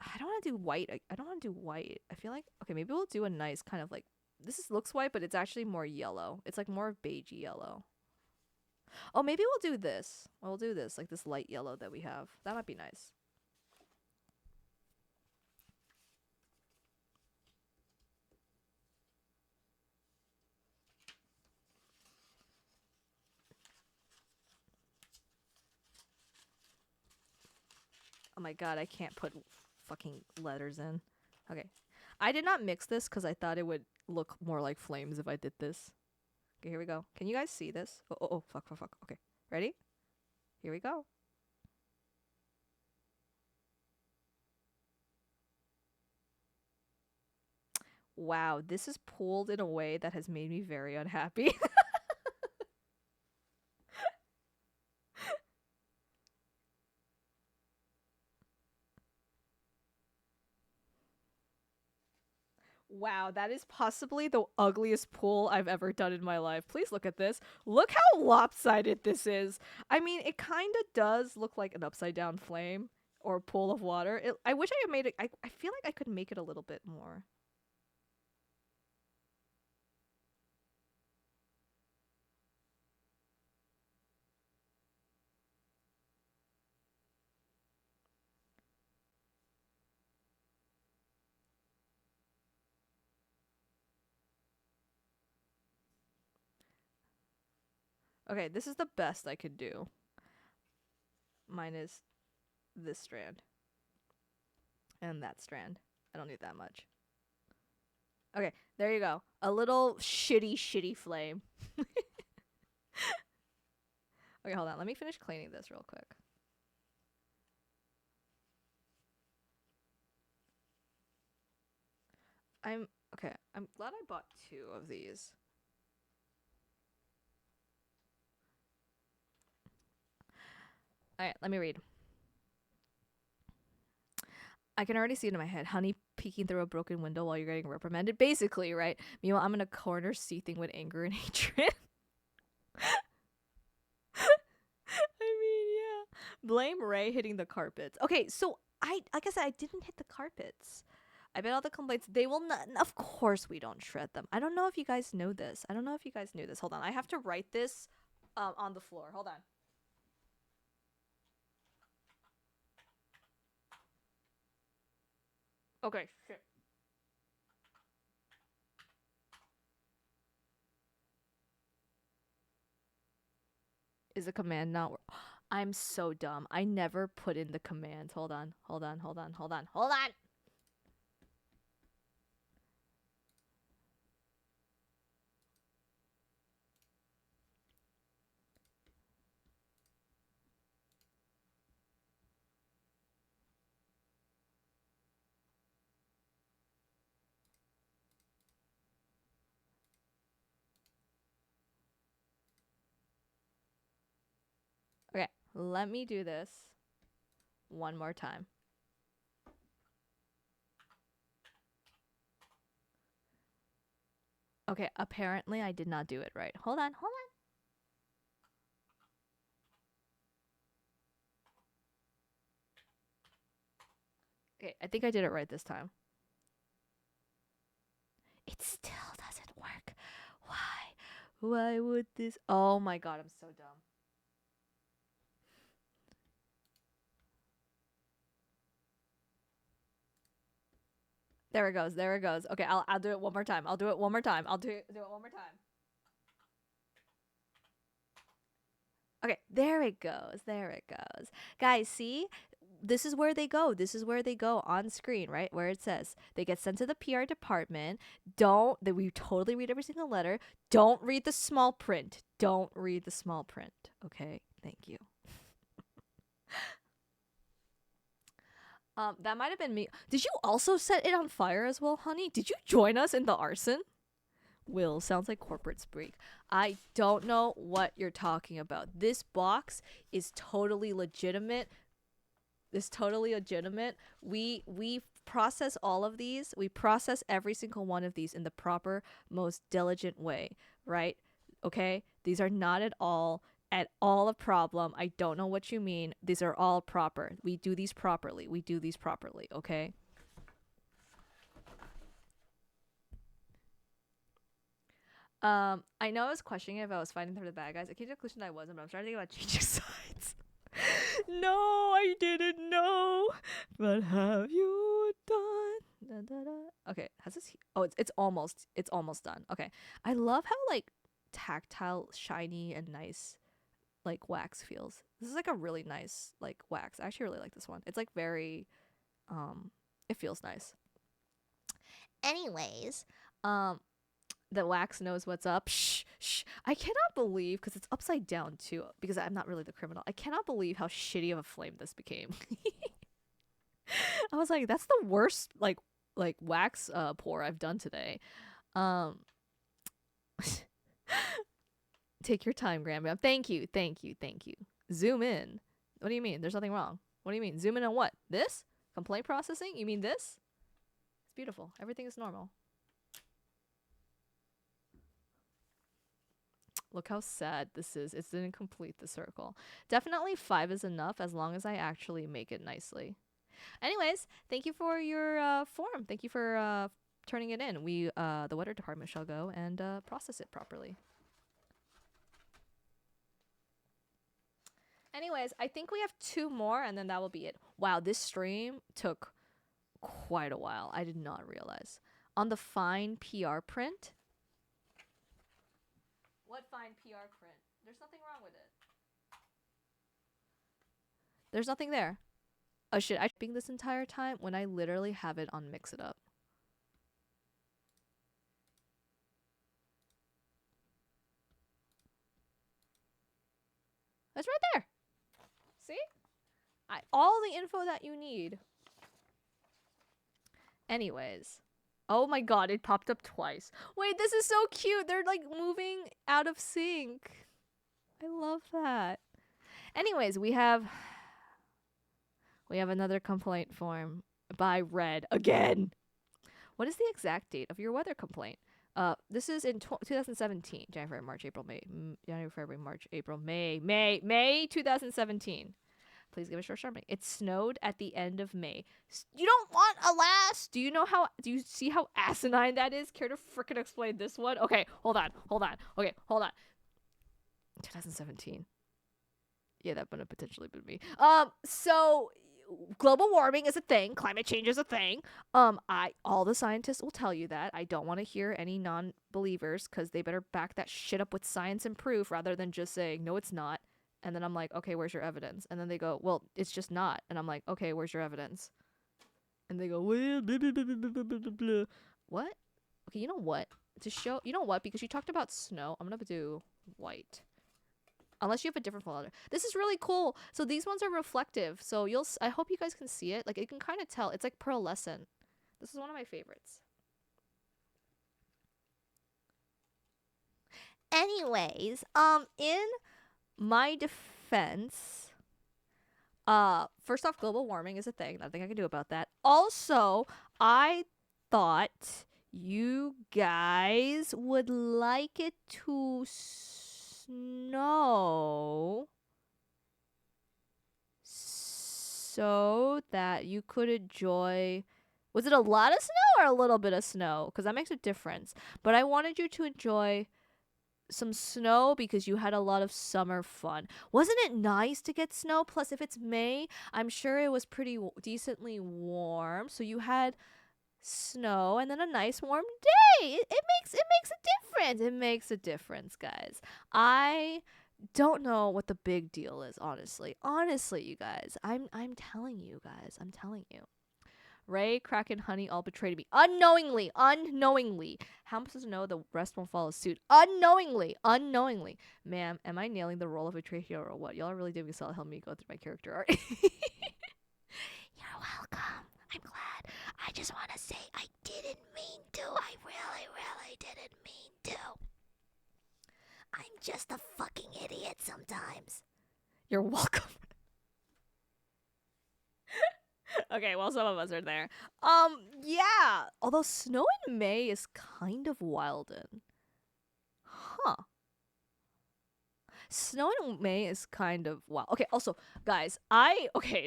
I don't want to do white. I don't want to do white. I feel like... Okay, maybe we'll do a nice kind of like... looks white, but it's actually more yellow. It's like more beigey yellow. Oh, maybe we'll do this. We'll do this, like this light yellow that we have. That might be nice. Oh my god, I can't put fucking letters in. Okay. I did not mix this because I thought it would look more like flames if I did this. Okay, here we go. Can you guys see this? Oh, fuck. Okay. Ready? Here we go. Wow, this is pulled in a way that has made me very unhappy. Wow, that is possibly the ugliest pull I've ever done in my life. Please look at this. Look how lopsided this is. I mean, it kind of does look like an upside down flame or a pool of water. I wish I had made it. I feel like I could make it a little bit more. Okay, this is the best I could do. Minus this strand. And that strand. I don't need that much. Okay, there you go. A little shitty flame. Okay, hold on. Let me finish cleaning this real quick. I'm glad I bought 2 of these. Alright, let me read. I can already see it in my head. Honey peeking through a broken window while you're getting reprimanded. Basically, right? Meanwhile, I'm in a corner seething with anger and hatred. I mean, yeah. Blame Ray hitting the carpets. Okay, so like I said, I didn't hit the carpets. I bet all the complaints, they will not. Of course, we don't shred them. I don't know if you guys know this. I don't know if you guys knew this. Hold on. I have to write this on the floor. Hold on. Okay, shit. Is the command not? I'm so dumb. I never put in the commands. Hold on. Okay, let me do this one more time. Okay, apparently I did not do it right. Hold on. Okay, I think I did it right this time. It still doesn't work. Why? Why would this? Oh my god, I'm so dumb. There it goes. Okay, I'll do it one more time. I'll do it one more time. Okay, there it goes. There it goes. Guys, see? This is where they go. This is where they go on screen, right? Where it says they get sent to the PR department. Don't that we totally read every single letter. Don't read the small print. Don't read the small print. Okay? Thank you. That might have been me. Did you also set it on fire as well, honey? Did you join us in the arson? Will, sounds like corporate speak. I don't know what you're talking about. This box is totally legitimate. We process all of these. We process every single one of these in the proper, most diligent way, right? Okay? These are not at all a problem. I don't know what you mean. These are all proper. We do these properly. Okay? I know I was questioning if I was fighting for the bad guys. I came to the conclusion that I wasn't, but I'm starting to think about changing sides. No, I didn't know. But have you done? Da, da, da. Okay, has this? Oh, it's almost done. Okay, I love how like tactile, shiny, and nice like wax feels. This is like a really nice like wax. I actually really like this one. It's like very, it feels nice. Anyways, um, the wax knows what's up. Shh, shh. I cannot believe, because it's upside down too, because I'm not really the criminal. I cannot believe how shitty of a flame this became. I was like, that's the worst like wax pour I've done today. Um Take your time, Grandma. Thank you, thank you, thank you. Zoom in. What do you mean? There's nothing wrong. What do you mean? Zoom in on what? This? Complaint processing? You mean this? It's beautiful. Everything is normal. Look how sad this is. It didn't complete the circle. Definitely 5 is enough as long as I actually make it nicely. Anyways, thank you for your form. Thank you for turning it in. We the weather department shall go and process it properly. Anyways, I think we have 2 more and then that will be it. Wow, this stream took quite a while. I did not realize. On the fine PR print. What fine PR print? There's nothing wrong with it. There's nothing there. Oh shit, I've been this entire time when I literally have it on Mix It Up. It's right there. See? All the info that you need. Anyways. Oh my god, it popped up twice. Wait, this is so cute. They're like moving out of sync. I love that. Anyways, we have another complaint form by Red again. What is the exact date of your weather complaint? This is in 2017. January, March, April, May. January, February, March, April, May 2017. Please give a short summary. It snowed at the end of May. You don't want a last. Do you see how asinine that is? Care to frickin' explain this one? Okay, hold on. Okay, hold on. 2017. Yeah, that would have potentially been me. So global warming is a thing. Climate change is a thing. All the scientists will tell you that. I don't want to hear any non-believers because they better back that shit up with science and proof rather than just saying, no, it's not. And then I'm like, okay, where's your evidence? And then they go, well, it's just not. And I'm like, okay, where's your evidence? And they go, well, blah, blah, blah, blah, blah, blah, blah. What? Okay, you know what? Because you talked about snow, I'm going to do white. Unless you have a different color. This is really cool. So these ones are reflective. So I hope you guys can see it. Like, you can kind of tell. It's like pearlescent. This is one of my favorites. Anyways, in my defense, first off, global warming is a thing. Nothing I can do about that. Also, I thought you guys would like it to snow so that you could enjoy. Was it a lot of snow or a little bit of snow? Because that makes a difference. But I wanted you to enjoy some snow because you had a lot of summer fun. Wasn't it nice to get snow? Plus, if it's May, I'm sure it was pretty decently warm. So you had snow and then a nice warm day. It makes a difference. It makes a difference, guys. I don't know what the big deal is, honestly. Honestly, you guys. I'm telling you guys. I'm telling you. Ray, Kraken, Honey all betrayed me. Unknowingly. Unknowingly. How am I supposed to know the rest won't follow suit? Unknowingly. Unknowingly. Ma'am, am I nailing the role of a betrayed hero or what? Y'all are really doing so help me go through my character art. You're welcome. I'm glad. I just want to say I didn't mean to. I really, really didn't mean to. I'm just a fucking idiot sometimes. You're welcome. Okay, well, some of us are there. Yeah. Although Snow in May is kind of wildin'. Huh. Snow in May is kind of wow. Okay, also, guys,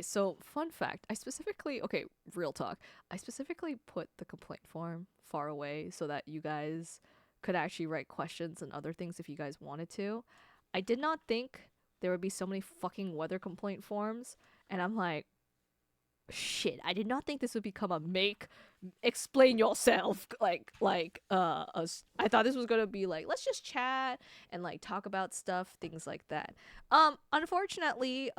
so fun fact. Okay, real talk. I specifically put the complaint form far away so that you guys could actually write questions and other things if you guys wanted to. I did not think there would be so many fucking weather complaint forms, and I'm like, shit, I did not think this would become a explain yourself I thought this was gonna be like, let's just chat and like talk about stuff, things like that. Unfortunately,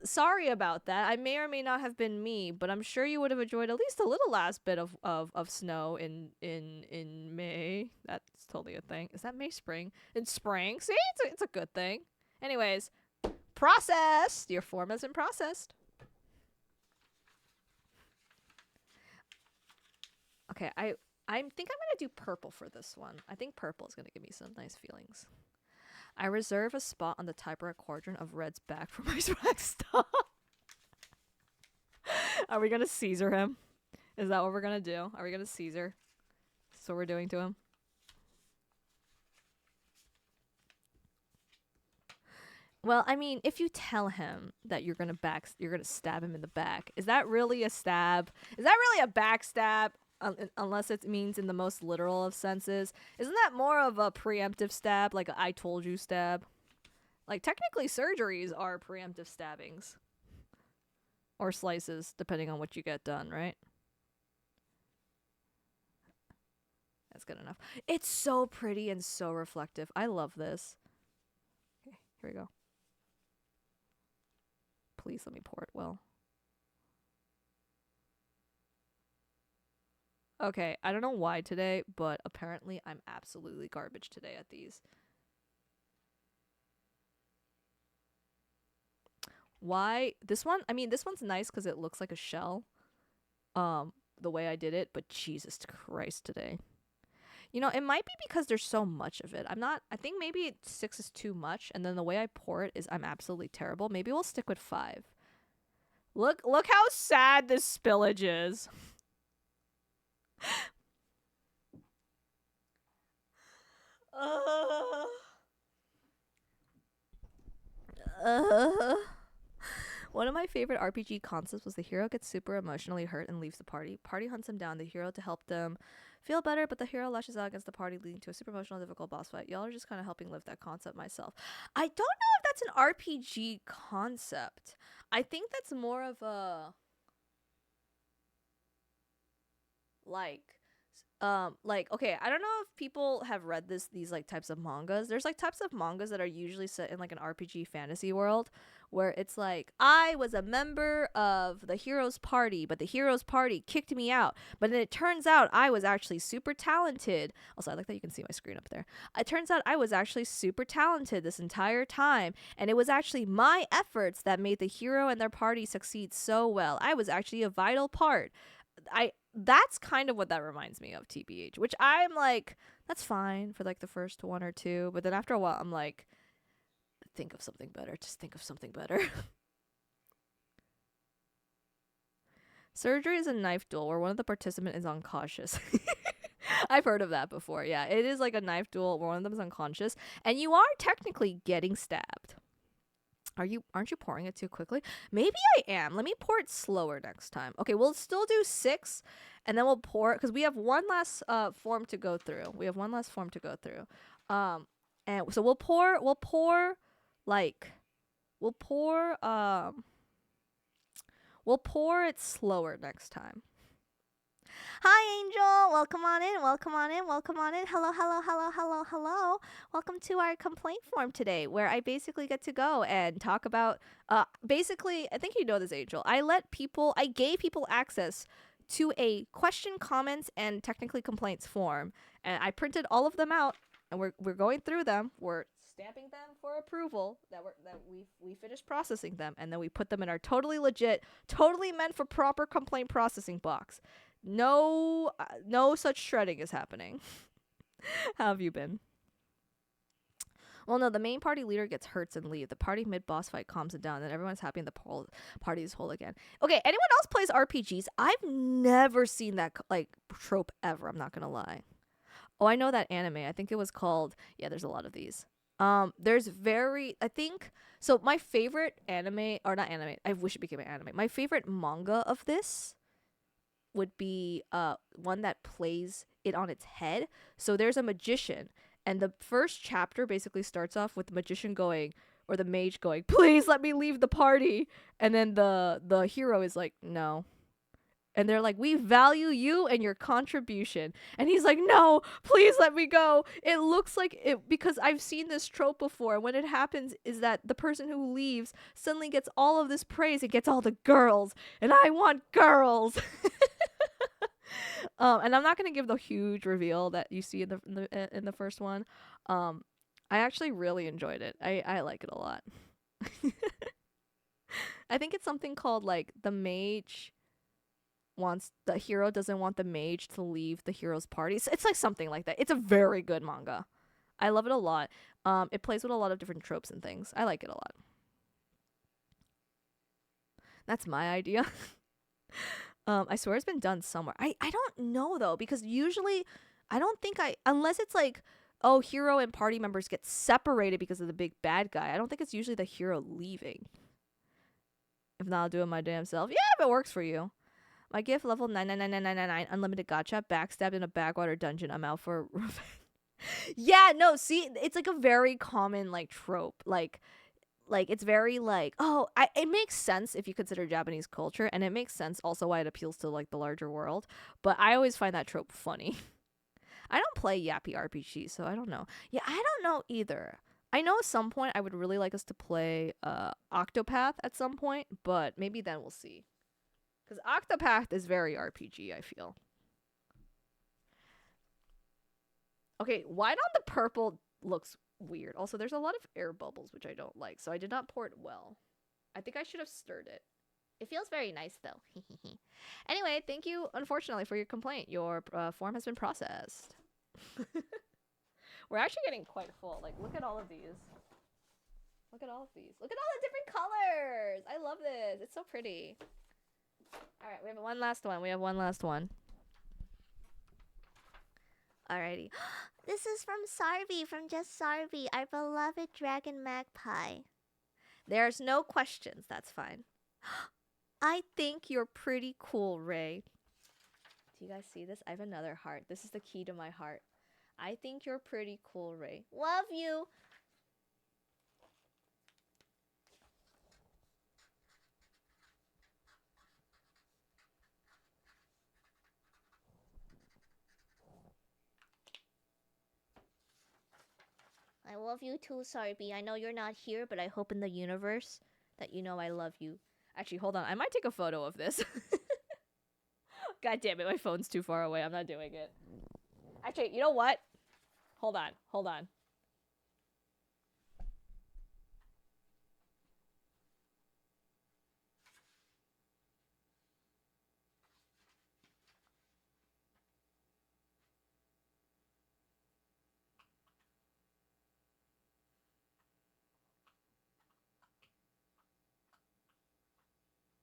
sorry about that. I may or may not have been me, but I'm sure you would have enjoyed at least a little last bit of snow in May. That's totally a thing. Is that May? Spring? In spring? See, it's a good thing. Anyways, processed. Your form has been processed. Okay, I think I'm gonna do purple for this one. I think purple is gonna give me some nice feelings. I reserve a spot on the typewriter quadrant of Red's back for my swag stop. Are we gonna Caesar him? Is that what we're gonna do? Are we gonna Caesar? Is what we're doing to him? Well, I mean, if you tell him that you're gonna stab him in the back, is that really a stab? Is that really a backstab? Unless it means in the most literal of senses. Isn't that more of a preemptive stab, like a I told you stab? Like, technically surgeries are preemptive stabbings. Or slices, depending on what you get done, right? That's good enough. It's so pretty and so reflective. I love this. Okay, here we go. Please let me pour it well. Okay, I don't know why today, but apparently I'm absolutely garbage today at these. Why? This one? I mean, this one's nice because it looks like a shell. The way I did it, but Jesus Christ today. You know, it might be because there's so much of it. I think maybe 6 is too much, and then the way I pour it is I'm absolutely terrible. Maybe we'll stick with 5. Look how sad this spillage is. One of my favorite RPG concepts was the hero gets super emotionally hurt and leaves the party. Party hunts him down, the hero to help them feel better, but the hero lashes out against the party, leading to a super emotional, difficult boss fight. Y'all are just kind of helping live that concept myself. I don't know if that's an RPG concept. I think that's more of a okay, I don't know if people have read these like types of mangas. There's like types of mangas that are usually set in like an RPG fantasy world where it's like, I was a member of the hero's party, but the hero's party kicked me out, but then it turns out I was actually super talented. Also, I like that you can see my screen up there. It turns out I was actually super talented this entire time, and it was actually my efforts that made the hero and their party succeed so well. I was actually a vital part. That's kind of what that reminds me of, TBH, which I'm like, that's fine for like the first 1 or 2, but then after a while I'm like, think of something better. Just think of something better. Surgery is a knife duel where one of the participants is unconscious. I've heard of that before. Yeah, it is like a knife duel where one of them is unconscious and you are technically getting stabbed. Aren't you pouring it too quickly? Maybe I am. Let me pour it slower next time. Okay, we'll still do 6 and then we'll pour it because we have one last form to go through. And so we'll pour it slower next time. Hi, Angel. Welcome on in. Welcome on in. Welcome on in. Hello, hello, hello, hello, hello. Welcome to our complaint form today, where I basically get to go and talk about. Basically, I think you know this, Angel. I gave people access to a question, comments, and technically complaints form, and I printed all of them out, and we're going through them. We're stamping them for approval that we finished processing them, and then we put them in our totally legit, totally meant for proper complaint processing box. No such shredding is happening. How have you been? Well, no, the main party leader gets hurts and leave. The party mid-boss fight calms it down, and everyone's happy and the party is whole again. Okay, anyone else plays RPGs? I've never seen that like trope ever. I'm not gonna lie. Oh, I know that anime. I think it was called. Yeah, there's a lot of these. There's very. I think so. My favorite anime, or not anime. I wish it became an anime. My favorite manga of this would be one that plays it on its head. So there's a magician, and the first chapter basically starts off with the magician going, or the mage going, "Please let me leave the party," and then the hero is like, "No." And they're like, "We value you and your contribution." And he's like, "No, please let me go." It looks like it, because I've seen this trope before. When it happens is that the person who leaves suddenly gets all of this praise. It gets all the girls, and I want girls. And I'm not gonna give the huge reveal that you see in the first one. I actually really enjoyed it. I like it a lot. I think it's something called like the hero doesn't want the mage to leave the hero's party. So it's like something like that. It's a very good manga. I love it a lot. It plays with a lot of different tropes and things. I like it a lot. That's my idea. I swear it's been done somewhere. I don't know though, because usually I don't think unless it's like, oh, hero and party members get separated because of the big bad guy. I don't think it's usually the hero leaving. If not, I'll do it my damn self. Yeah, if it works for you. My gift level 9999999 unlimited gacha, backstabbed in a backwater dungeon. I'm out for Yeah, no, see, it's like a very common like trope. Like it's very like, oh, it makes sense if you consider Japanese culture, and it makes sense also why it appeals to like the larger world, but I always find that trope funny. I don't play yappy RPG, so I don't know. Yeah, I don't know either. I know at some point I would really like us to play Octopath at some point, but maybe then we'll see. Because Octopath is very RPG, I feel. Okay, white on the purple looks weird. Also, there's a lot of air bubbles, which I don't like, so I did not pour it well. I think I should have stirred it. It feels very nice, though. Anyway, thank you, unfortunately, for your complaint. Your form has been processed. We're actually getting quite full. Like, look at all of these. Look at all of these. Look at all the different colors. I love this. It's so pretty. All right, we have one last one. Alrighty. This is from Sarvi, from Just Sarvi, our beloved dragon magpie. There's no questions. That's fine. I think you're pretty cool, Ray. Do you guys see this? I have another heart. This is the key to my heart. I think you're pretty cool, Ray. Love you. I love you too, Sarby. I know you're not here, but I hope in the universe that you know I love you. Actually, hold on. I might take a photo of this. God damn it, my phone's too far away. I'm not doing it. Actually, you know what? Hold on.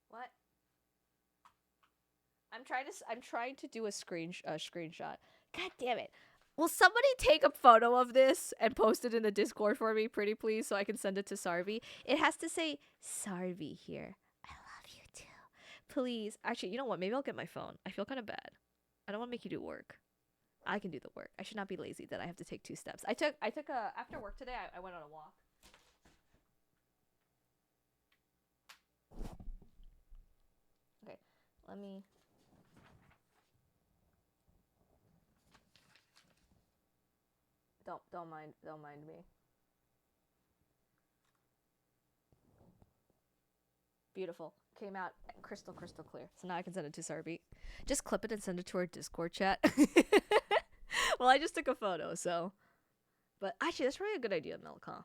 What? I'm trying to do a screenshot. God damn it. Will somebody take a photo of this and post it in the Discord for me, pretty please, so I can send it to Sarvi? It has to say Sarvi here. I love you too. Please. Actually, you know what? Maybe I'll get my phone. I feel kind of bad. I don't want to make you do work. I can do the work. I should not be lazy that I have to take 2 steps. I took a after work today. I went on a walk. Okay, let me. don't mind me. Beautiful. Came out crystal clear. So now I can send it to Sarby. Just clip it and send it to our Discord chat. Well, I just took a photo, so. But actually, that's really a good idea, Milk, huh?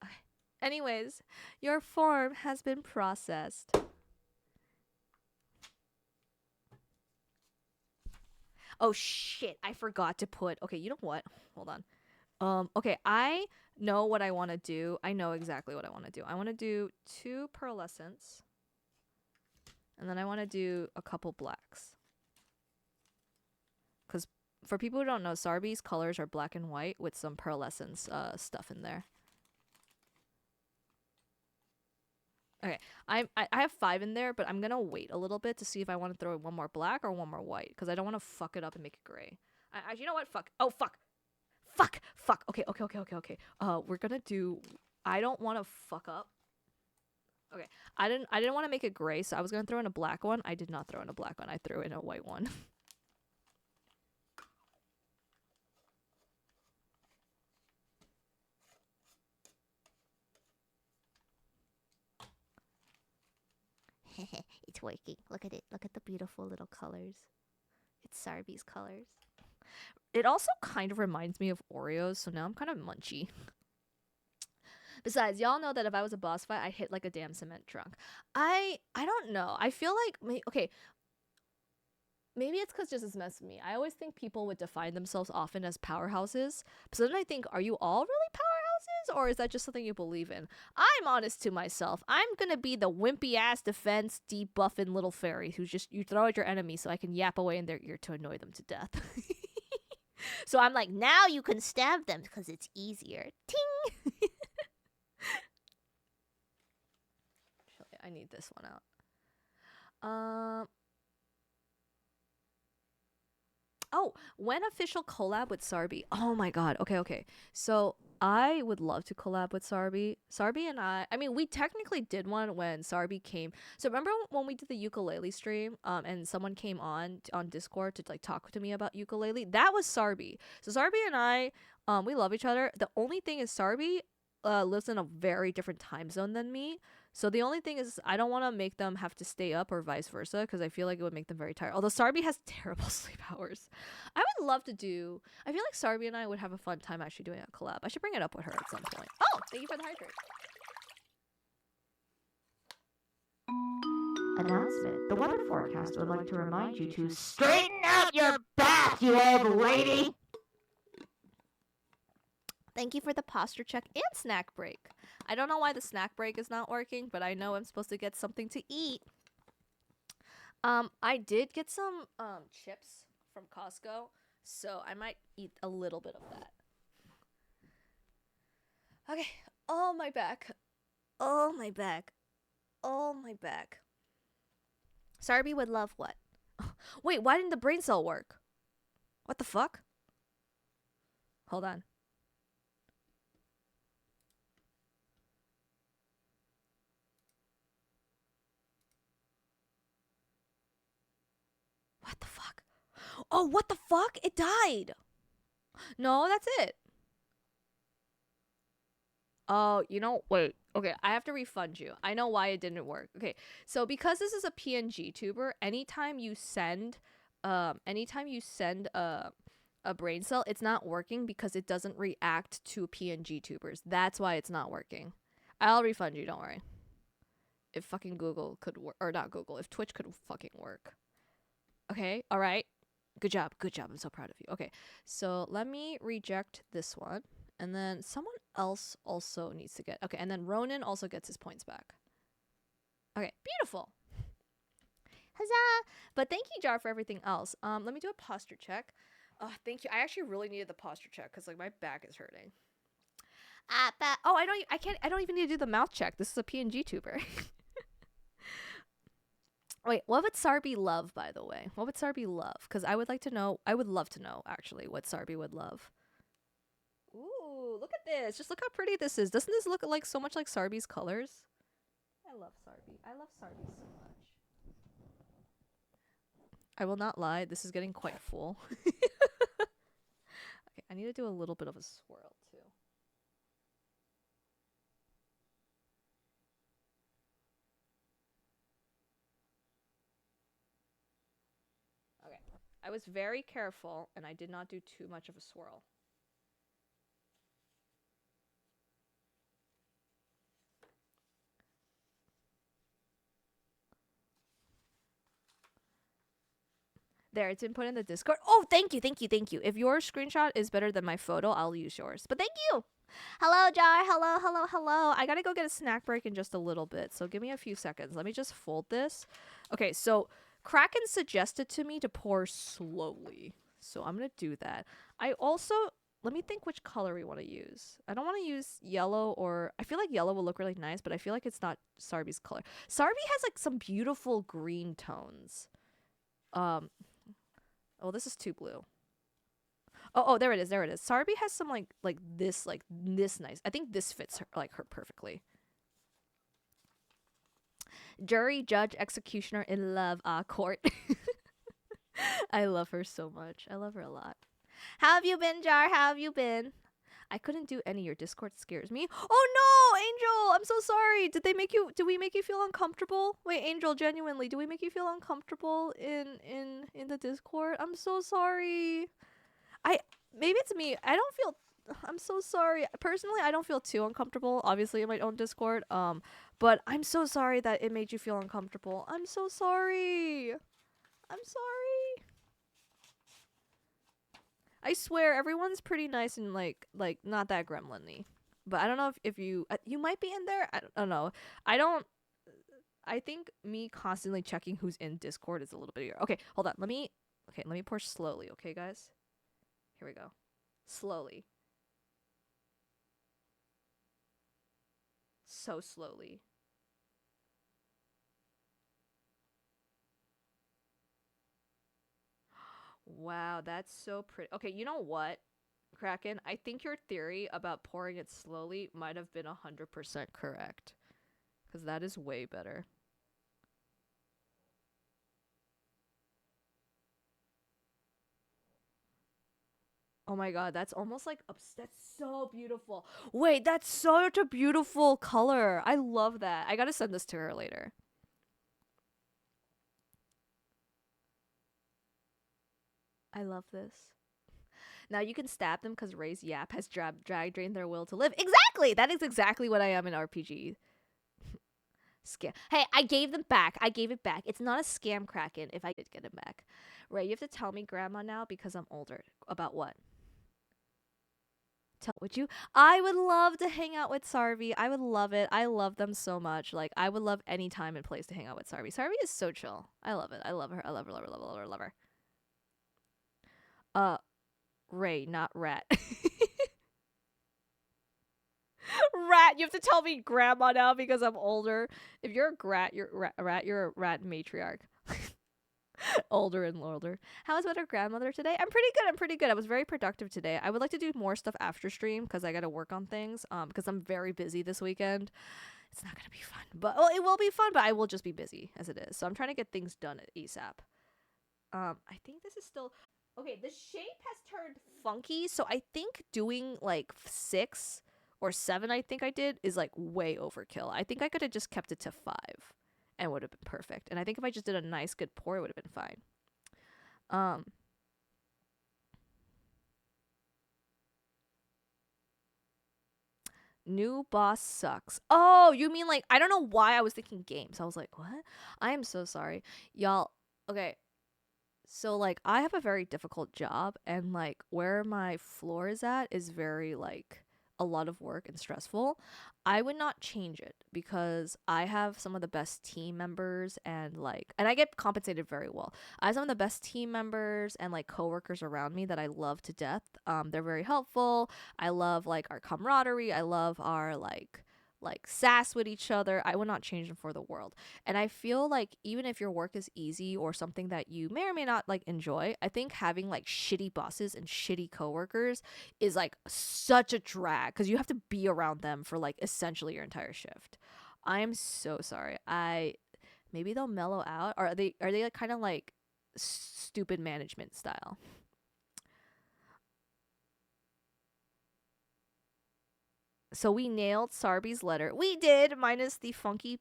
Okay. Anyways, your form has been processed. Oh shit, I forgot to put. Okay, you know what? Hold on. Okay, I know what I want to do. I know exactly what I want to do. I want to do 2 pearlescents. And then I want to do a couple blacks. Cuz for people who don't know, Sarby's colors are black and white with some pearlescence stuff in there. Okay, I have 5 in there, but I'm gonna wait a little bit to see if I want to throw in one more black or one more white, because I don't want to fuck it up and make it gray. You know what? Fuck. Oh fuck. Fuck. Okay. We're gonna do. I don't want to fuck up. Okay, I didn't want to make it gray, so I was gonna throw in a black one. I did not throw in a black one. I threw in a white one. It's working. Look at it. Look at the beautiful little colors. It's Sarby's colors. It also kind of reminds me of Oreos, so now I'm kind of munchy. Besides, y'all know that if I was a boss fight, I'd hit like a damn cement trunk. I don't know. I feel like okay, maybe it's because just as mess with me. I always think people would define themselves often as powerhouses. So then I think, are you all really powerhouses, or is that just something you believe in? I'm honest to myself. I'm gonna be the wimpy ass defense debuffing little fairy who's just you throw at your enemy so I can yap away in their ear to annoy them to death. So I'm like, now you can stab them because it's easier. Ting! Actually, I need this one out. Oh, when official collab with Sarby? Oh my god. Okay. So I would love to collab with Sarby. Sarby and I mean, we technically did one when Sarby came. So remember when we did the ukulele stream, and someone came on Discord to like talk to me about ukulele? That was Sarby. So Sarby and I, we love each other. The only thing is Sarby lives in a very different time zone than me. So the only thing is I don't want to make them have to stay up or vice versa, because I feel like it would make them very tired. Although Sarby has terrible sleep hours. I would love to do. I feel like Sarby and I would have a fun time actually doing a collab. I should bring it up with her at some point. Oh, thank you for the hydrate. Announcement. The weather forecast would like to remind you to straighten out your back, you old lady! Thank you for the posture check and snack break. I don't know why the snack break is not working, but I know I'm supposed to get something to eat. I did get some chips from Costco, so I might eat a little bit of that. Okay. Oh, my back. Oh, my back. Oh, my back. Sarby would love what? Wait, why didn't the brain cell work? What the fuck? Hold on. What the fuck? Oh, what the fuck? It died. No, that's it. Oh, wait. Okay, I have to refund you. I know why it didn't work. Okay, so because this is a PNG tuber, anytime you send a brain cell, it's not working because it doesn't react to PNG tubers. That's why it's not working. I'll refund you, don't worry. If fucking Google could work, or not Google, if Twitch could fucking work. Okay, all right. Good job. I'm so proud of you. Okay, so let me reject this one. And then someone else also needs to get... Okay, and then Ronan also gets his points back. Okay, beautiful. Huzzah! But thank you, Jar, for everything else. Let me do a posture check. Thank you. I actually really needed the posture check because like my back is hurting. Oh, I don't even need to do the mouth check. This is a PNG tuber. Wait, what would Sarby love, by the way? What would Sarby love? Because I would love to know, actually, what Sarby would love. Ooh, look at this. Just look how pretty this is. Doesn't this look like so much like Sarby's colors? I love Sarby. I love Sarby so much. I will not lie. This is getting quite full. Okay, I need to do a little bit of a swirl too. Okay. I was very careful and I did not do too much of a swirl. There, it's been put in the Discord. Oh, thank you, thank you, thank you. If your screenshot is better than my photo, I'll use yours. But thank you. Hello, Jar. Hello, hello, hello. I gotta go get a snack break in just a little bit, so give me a few seconds. Let me just fold this. Okay, so Kraken suggested to me to pour slowly, so I'm gonna do that. I also let me think which color we want to use. I don't want to use yellow, or I feel like yellow will look really nice, but I feel like it's not Sarbi's color. Sarbi has like some beautiful green tones. Oh, this is too blue. Oh, there it is. There it is. Sarbi has some like this nice. I think this fits her perfectly. Jury, judge, executioner in love, court. I love her so much. I love her a lot. How have you been, Jar? How have you been? I couldn't do any. Your Discord scares me. Oh no, Angel! I'm so sorry. Did we make you feel uncomfortable? Wait, Angel, genuinely, do we make you feel uncomfortable in the Discord? I'm so sorry. Maybe it's me. I'm so sorry. Personally, I don't feel too uncomfortable, obviously, in my own Discord. But I'm so sorry that it made you feel uncomfortable. I'm so sorry. I'm sorry. I swear, everyone's pretty nice and like not that gremlin-y. But I don't know if you you might be in there. I don't know. I think me constantly checking who's in Discord is a little bit weird. Okay, hold on. Let me pour slowly, okay, guys? Here we go. Slowly. So slowly. Wow, that's so pretty. Okay, you know what, Kraken? I think your theory about pouring it slowly might have been 100% correct. Because that is way better. Oh my god, that's almost like that's so beautiful. Wait, that's such a beautiful color. I love that. I gotta send this to her later. I love this. Now you can stab them because Ray's yap has drag drained their will to live. Exactly! That is exactly what I am in RPG. Scam. Hey, I gave them back. I gave it back. It's not a scam, Kraken, if I did get it back. Ray, you have to tell me, Grandma, now because I'm older. About what? Would you? I would love to hang out with Sarvi. I would love it. I love them so much. Like, I would love any time and place to hang out with Sarvi. Sarvi is so chill. I love it. I love her. I love her, love her, love her, love her, love her. Ray, not Rat. Rat, you have to tell me Grandma now because I'm older. If you're a rat, you're a rat matriarch. Older and older. How was with our grandmother today? I'm pretty good. I was very productive today. I would like to do more stuff after stream because I gotta work on things. Because I'm very busy this weekend. It's not gonna be fun, but it will be fun. But I will just be busy as it is. So I'm trying to get things done at ASAP. I think this is still okay. The shape has turned funky, so I think doing like 6 or 7, I think I did, is like way overkill. I think I could have just kept it to 5. And would have been perfect. And I think if I just did a nice good pour, it would have been fine. New boss sucks. Oh, you mean like, I don't know why I was thinking games. I was like, what? I am so sorry. Y'all, okay. So like, I have a very difficult job, and like where my floor is at is very like a lot of work and stressful. I would not change it because I have some of the best team members, and I get compensated very well. I have some of the best team members and like coworkers around me that I love to death. They're very helpful. I love like our camaraderie. I love our like sass with each other. I would not change them for the world. And I feel like even if your work is easy or something that you may or may not like enjoy, I think having like shitty bosses and shitty coworkers is like such a drag because you have to be around them for like essentially your entire shift. I am so sorry. Maybe they'll mellow out, or are they like kind of like stupid management style? So we nailed Sarby's letter. We did, minus the funky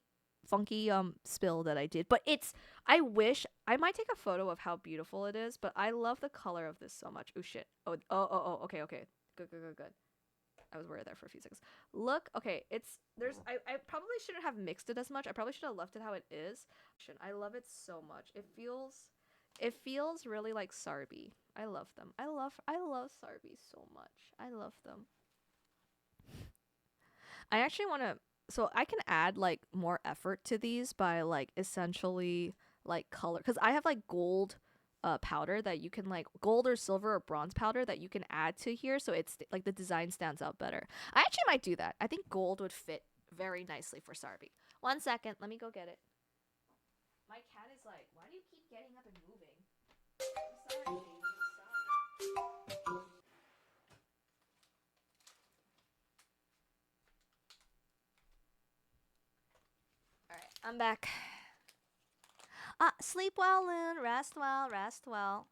spill that I did. But I wish I might take a photo of how beautiful it is, but I love the color of this so much. Oh shit. Okay. Good. I was worried there for a few seconds. Look, okay, I probably shouldn't have mixed it as much. I probably should have left it how it is. I love it so much. It feels really like Sarby. I love them. I love Sarby so much. I love them. I actually want to, so I can add like more effort to these by like essentially like color, because I have like gold powder that you can, like gold or silver or bronze powder that you can add to here, so it's like the design stands out better. I actually might do that. I think gold would fit very nicely for Sarby. 1 second, let me go get it. My cat is like, why do you keep getting up and moving? I'm sorry, baby. I'm sorry. Alright, I'm back. Sleep well, Loon. Rest well, rest well.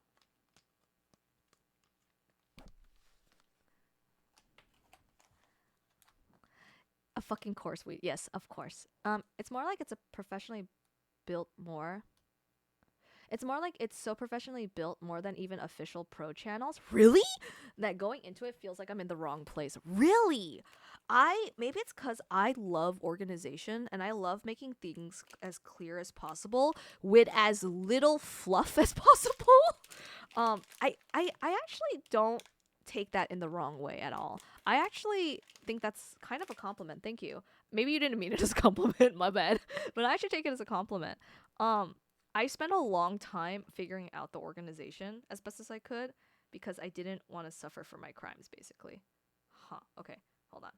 A fucking course we yes, of course. It's more like it's a professionally built more. It's more like it's so professionally built more than even official pro channels. Really? That going into it feels like I'm in the wrong place. Really? Maybe it's cuz I love organization and I love making things as clear as possible with as little fluff as possible. I actually don't take that in the wrong way at all. I actually think that's kind of a compliment. Thank you. Maybe you didn't mean it as a compliment, my bad. But I actually take it as a compliment. I spent a long time figuring out the organization as best as I could because I didn't want to suffer for my crimes, basically. Huh. Okay. Hold on.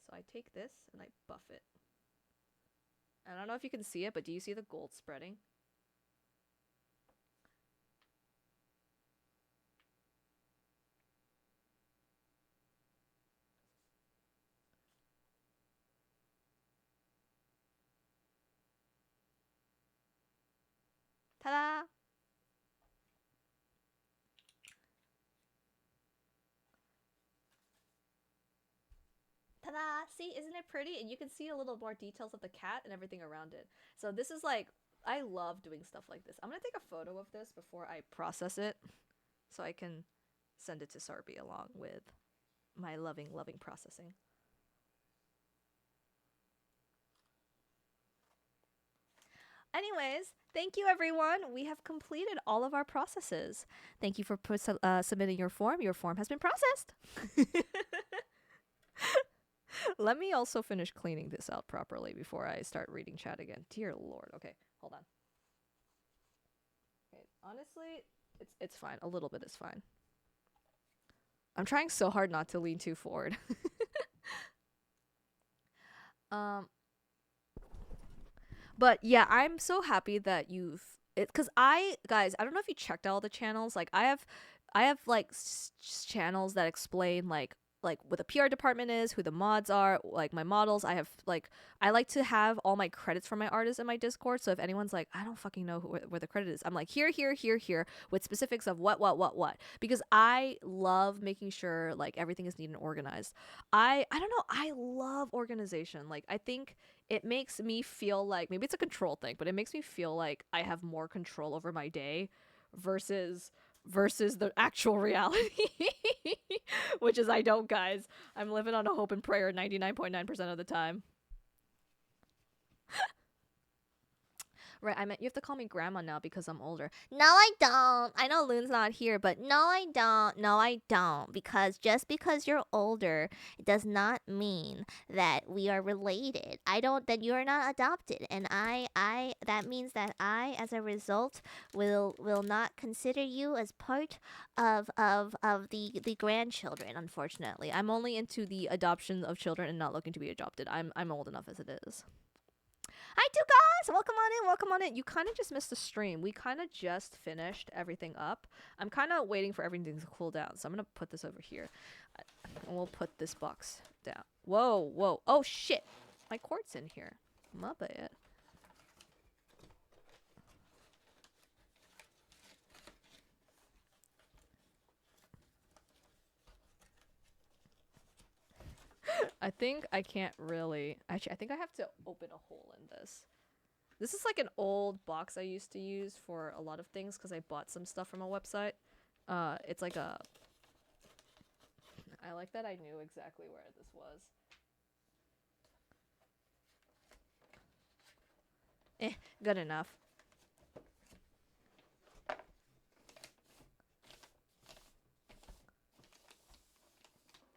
So I take this and I buff it. I don't know if you can see it, but do you see the gold spreading? Ta-da! Ta-da! See, isn't it pretty? And you can see a little more details of the cat and everything around it. So this is like, I love doing stuff like this. I'm gonna take a photo of this before I process it so I can send it to Sarby along with my loving processing. Anyways, thank you everyone. We have completed all of our processes. Thank you for submitting your form. Your form has been processed. Let me also finish cleaning this out properly before I start reading chat again. Dear Lord. Okay, hold on. Okay, honestly, it's fine. A little bit is fine. I'm trying so hard not to lean too forward. But yeah, I'm so happy that you've it, because guys, I don't know if you checked out all the channels. Like I have like channels that explain like what the PR department is, who the mods are, like my models. I like to have all my credits for my artists in my Discord. So if anyone's like, I don't fucking know where the credit is, I'm like here with specifics of what, because I love making sure like everything is neat and organized. I don't know, I love organization. Like I think it makes me feel like, maybe it's a control thing, but it makes me feel like I have more control over my day versus the actual reality. Which is I don't, guys. I'm living on a hope and prayer 99.9% of the time. Right, I meant you have to call me grandma now because I'm older. No, I don't. I know Loon's not here, but no, I don't. No, I don't. Because just because you're older, it does not mean that we are related. That you're not adopted. And that means that I, as a result, will not consider you as part of the grandchildren, unfortunately. I'm only into the adoption of children and not looking to be adopted. I'm old enough as it is. Hi, two guys! Welcome on in. You kind of just missed the stream. We kind of just finished everything up. I'm kind of waiting for everything to cool down, so I'm going to put this over here. And we'll put this box down. Whoa. Oh, shit. My cord's in here. My bad. I think I can't really. Actually, I think I have to open a hole in this. This is like an old box I used to use for a lot of things because I bought some stuff from a website. It's like a. I like that I knew exactly where this was. Good enough.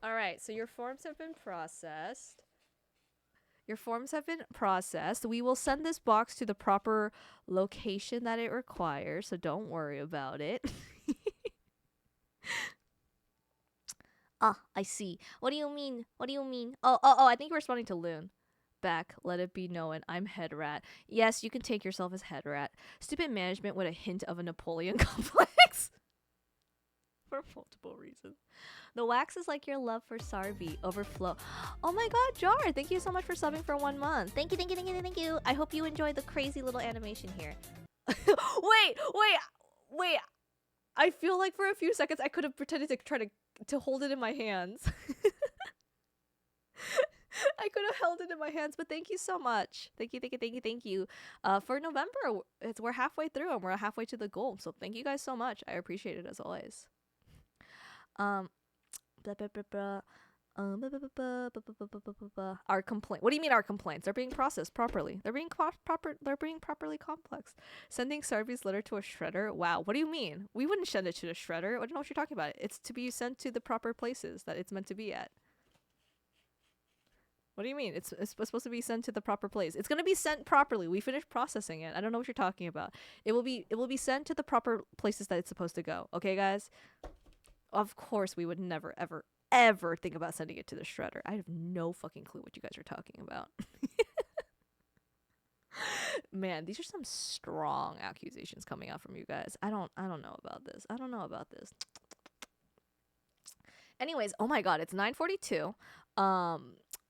Alright, so your forms have been processed. Your forms have been processed. We will send this box to the proper location that it requires, so don't worry about it. Ah, I see. What do you mean? What do you mean? Oh, I think you're responding to Loon. Back, let it be known, I'm head rat. Yes, you can take yourself as head rat. Stupid management with a hint of a Napoleon complex. For multiple reasons. The wax is like your love for Sarvi. Overflow. Oh my god, Jar, thank you so much for subbing for 1 month. Thank you, thank you, thank you, thank you. I hope you enjoyed the crazy little animation here. Wait. I feel like for a few seconds I could have pretended to try to hold it in my hands. I could have held it in my hands, but thank you so much. Thank you. For November, we're halfway through and we're halfway to the goal. So thank you guys so much. I appreciate it as always. Our complaint. What do you mean our complaints? They're being processed properly. They're being properly complex. Sending Sarvi's letter to a shredder. Wow. What do you mean? We wouldn't send it to the shredder. I don't know what you're talking about. It's to be sent to the proper places that it's meant to be at. What do you mean? It's supposed to be sent to the proper place. It's gonna be sent properly. We finished processing it. I don't know what you're talking about. It will be sent to the proper places that it's supposed to go. Okay, guys? Of course, we would never, ever think about sending it to the shredder. I have no fucking clue what you guys are talking about. Man, these are some strong accusations coming out from you guys. I don't know about this. I don't know about this. Anyways, oh my god, it's 9:42.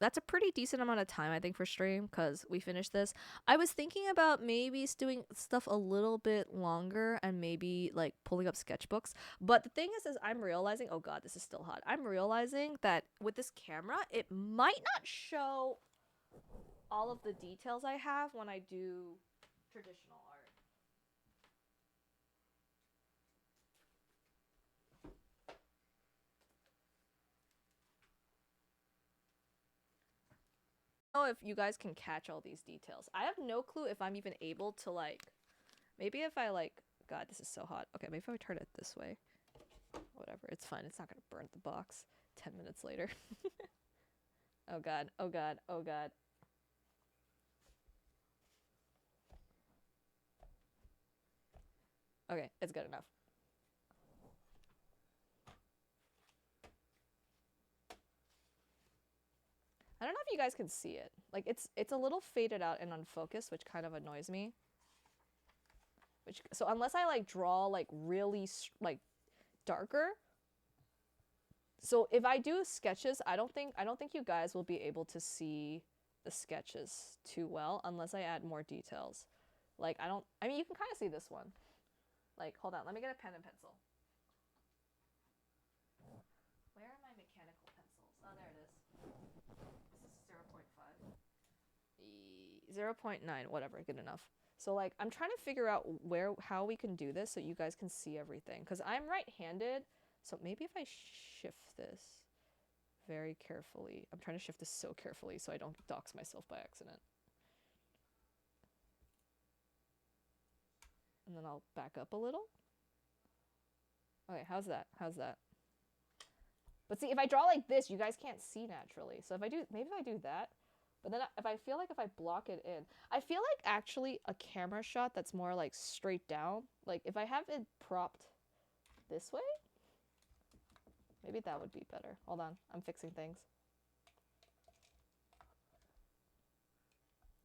That's a pretty decent amount of time, I think, for stream, because we finished this. I was thinking about maybe doing stuff a little bit longer and maybe, like, pulling up sketchbooks. But the thing is I'm realizing, oh god, this is still hot. I'm realizing that with this camera, it might not show all of the details I have when I do traditional art. Know if you guys can catch all these details. I have no clue if I'm even able to, like, maybe if I, like, god, this is so hot. Okay, maybe if I turn it this way. Whatever, it's fine. It's not gonna burn the box 10 minutes later. Oh god. Okay, it's good enough. I don't know if you guys can see it. Like, it's a little faded out and unfocused, which kind of annoys me. So unless I, like, draw, like, really, like, darker. So if I do sketches, I don't think you guys will be able to see the sketches too well unless I add more details. Like, I mean, you can kind of see this one. Like, hold on, let me get a pen and pencil. Where are my mechanical pencils? Oh, there it is. This is 0.5. 0.9, whatever, good enough. So, like, I'm trying to figure out how we can do this so you guys can see everything. Because I'm right-handed, so maybe if I shift this very carefully. I'm trying to shift this so carefully so I don't dox myself by accident. And then I'll back up a little. Okay, how's that? But see, if I draw like this, you guys can't see naturally. So maybe if I do that, but then if I feel like if I block it in, I feel like actually a camera shot that's more like straight down, like if I have it propped this way, maybe that would be better. Hold on, I'm fixing things.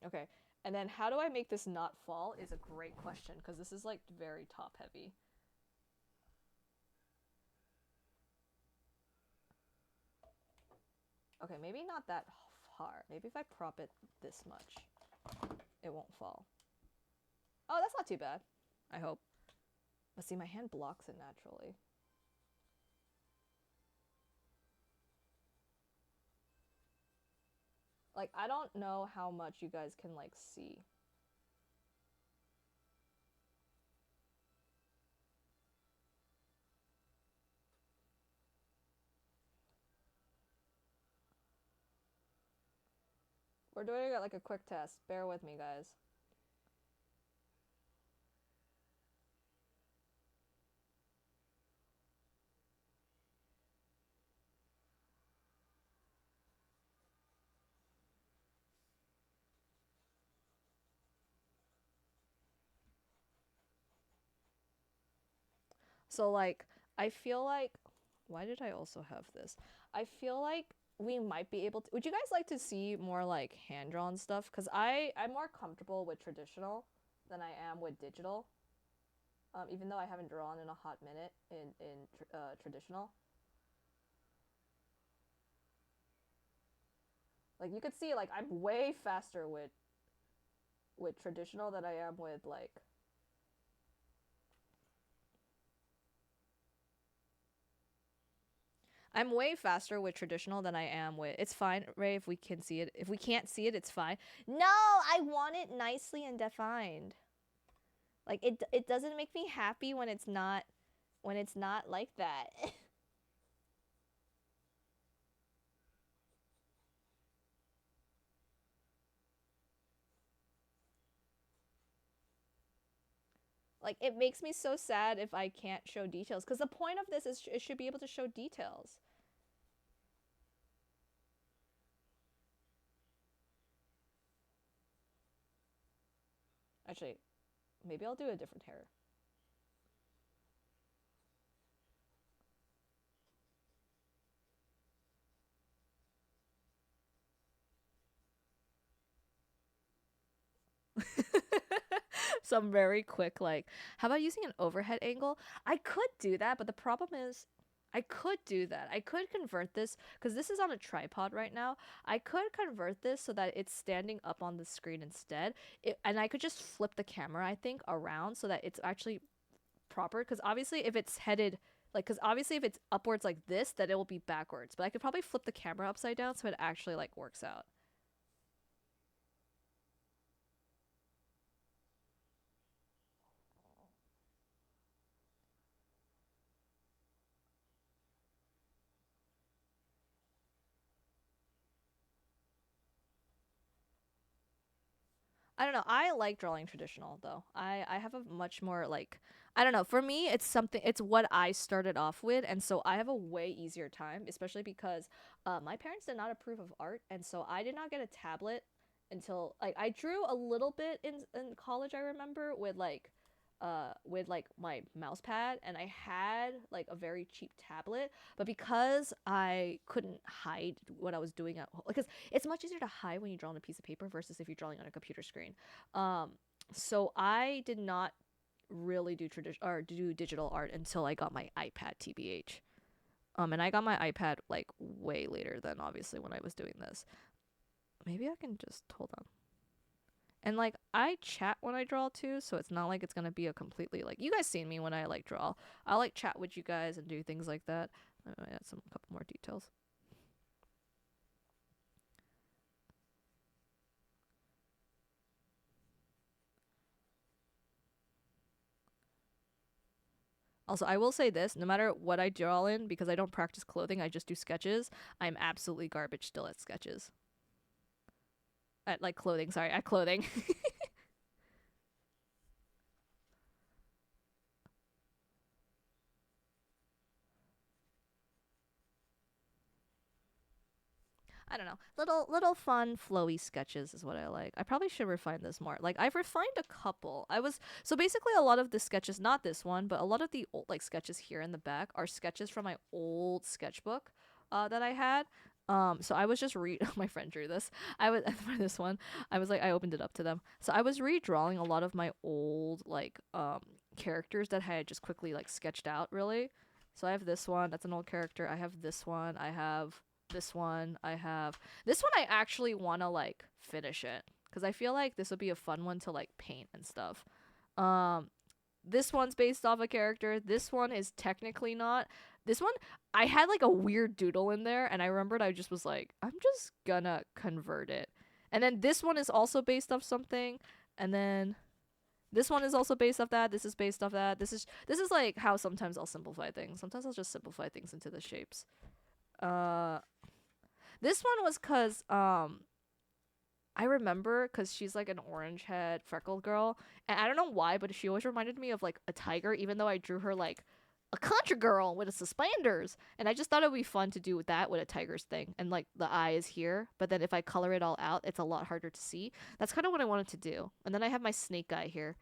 Okay, and then how do I make this not fall is a great question, because this is like very top heavy. Okay, maybe not that far. Maybe if I prop it this much, it won't fall. Oh, that's not too bad, I hope. But see, my hand blocks it naturally. Like, I don't know how much you guys can, like, see. We're doing like a quick test. Bear with me, guys. So, like, I feel like. Why did I also have this? I feel like we might be able to. Would you guys like to see more, like, hand drawn stuff? Because I'm more comfortable with traditional than I am with digital. Even though I haven't drawn in a hot minute in traditional. Like, you could see, like, I'm way faster with traditional than I am with, like. I'm way faster with traditional than I am with. It's fine, Ray, if we can see it. If we can't see it, it's fine. No, I want it nicely and defined. Like, it doesn't make me happy when it's not like that. Like, it makes me so sad if I can't show details, because the point of this is it should be able to show details. Actually, maybe I'll do a different hair. Some very quick, like, how about using an overhead angle? I could do that, but the problem is I could do that. I could convert this because this is on a tripod right now. I could convert this so that it's standing up on the screen instead. And I could just flip the camera, I think, around so that it's actually proper. Because obviously, if it's headed because obviously if it's upwards like this, then it will be backwards. But I could probably flip the camera upside down so it actually like works out. I don't know. I like drawing traditional though. I have a much more like I don't know. For me, it's something. It's what I started off with, and so I have a way easier time, especially because my parents did not approve of art, and so I did not get a tablet until like I drew a little bit in college. I remember with like my mouse pad, and I had like a very cheap tablet, but because I couldn't hide what I was doing at because it's much easier to hide when you draw on a piece of paper versus if you're drawing on a computer screen. um so I did not really do tradition or do digital art until I got my iPad, tbh. And I got my iPad like way later than obviously when I was doing this. Maybe I can just hold on. And like I chat when I draw too, so it's not like it's gonna be a completely like you guys seen me when I like draw. I like chat with you guys and do things like that. Let me add some couple more details. Also, I will say this: no matter what I draw in, because I don't practice clothing, I just do sketches. I'm absolutely garbage still at sketches. At like clothing, sorry, at clothing. I don't know. Little fun flowy sketches is what I like. I probably should refine this more. Like I've refined a couple. I was so basically a lot of the sketches, not this one, but a lot of the old like sketches here in the back are sketches from my old sketchbook that I had. So I was just my friend drew this. I was for this one. I was like I opened it up to them. So I was redrawing a lot of my old like characters that I had just quickly like sketched out really. So I have this one, that's an old character. I have this one. I have this one. I have this one. I actually want to like finish it because I feel like this would be a fun one to like paint and stuff. Um, this one's based off a character. This one is technically not. This one, I had like a weird doodle in there, and I remembered I just was like, I'm just gonna convert it. And then this one is also based off something, and then this one is also based off that. This is based off that. This is like how sometimes I'll simplify things. Sometimes I'll just simplify things into the shapes. Uh, this one was cause I remember because she's like an orange head freckled girl, and I don't know why, but she always reminded me of like a tiger, even though I drew her like a country girl with suspenders, and I just thought it would be fun to do with that with a tiger's thing, and like the eye is here, but then if I color it all out, it's a lot harder to see. That's kind of what I wanted to do, and then I have my snake guy here.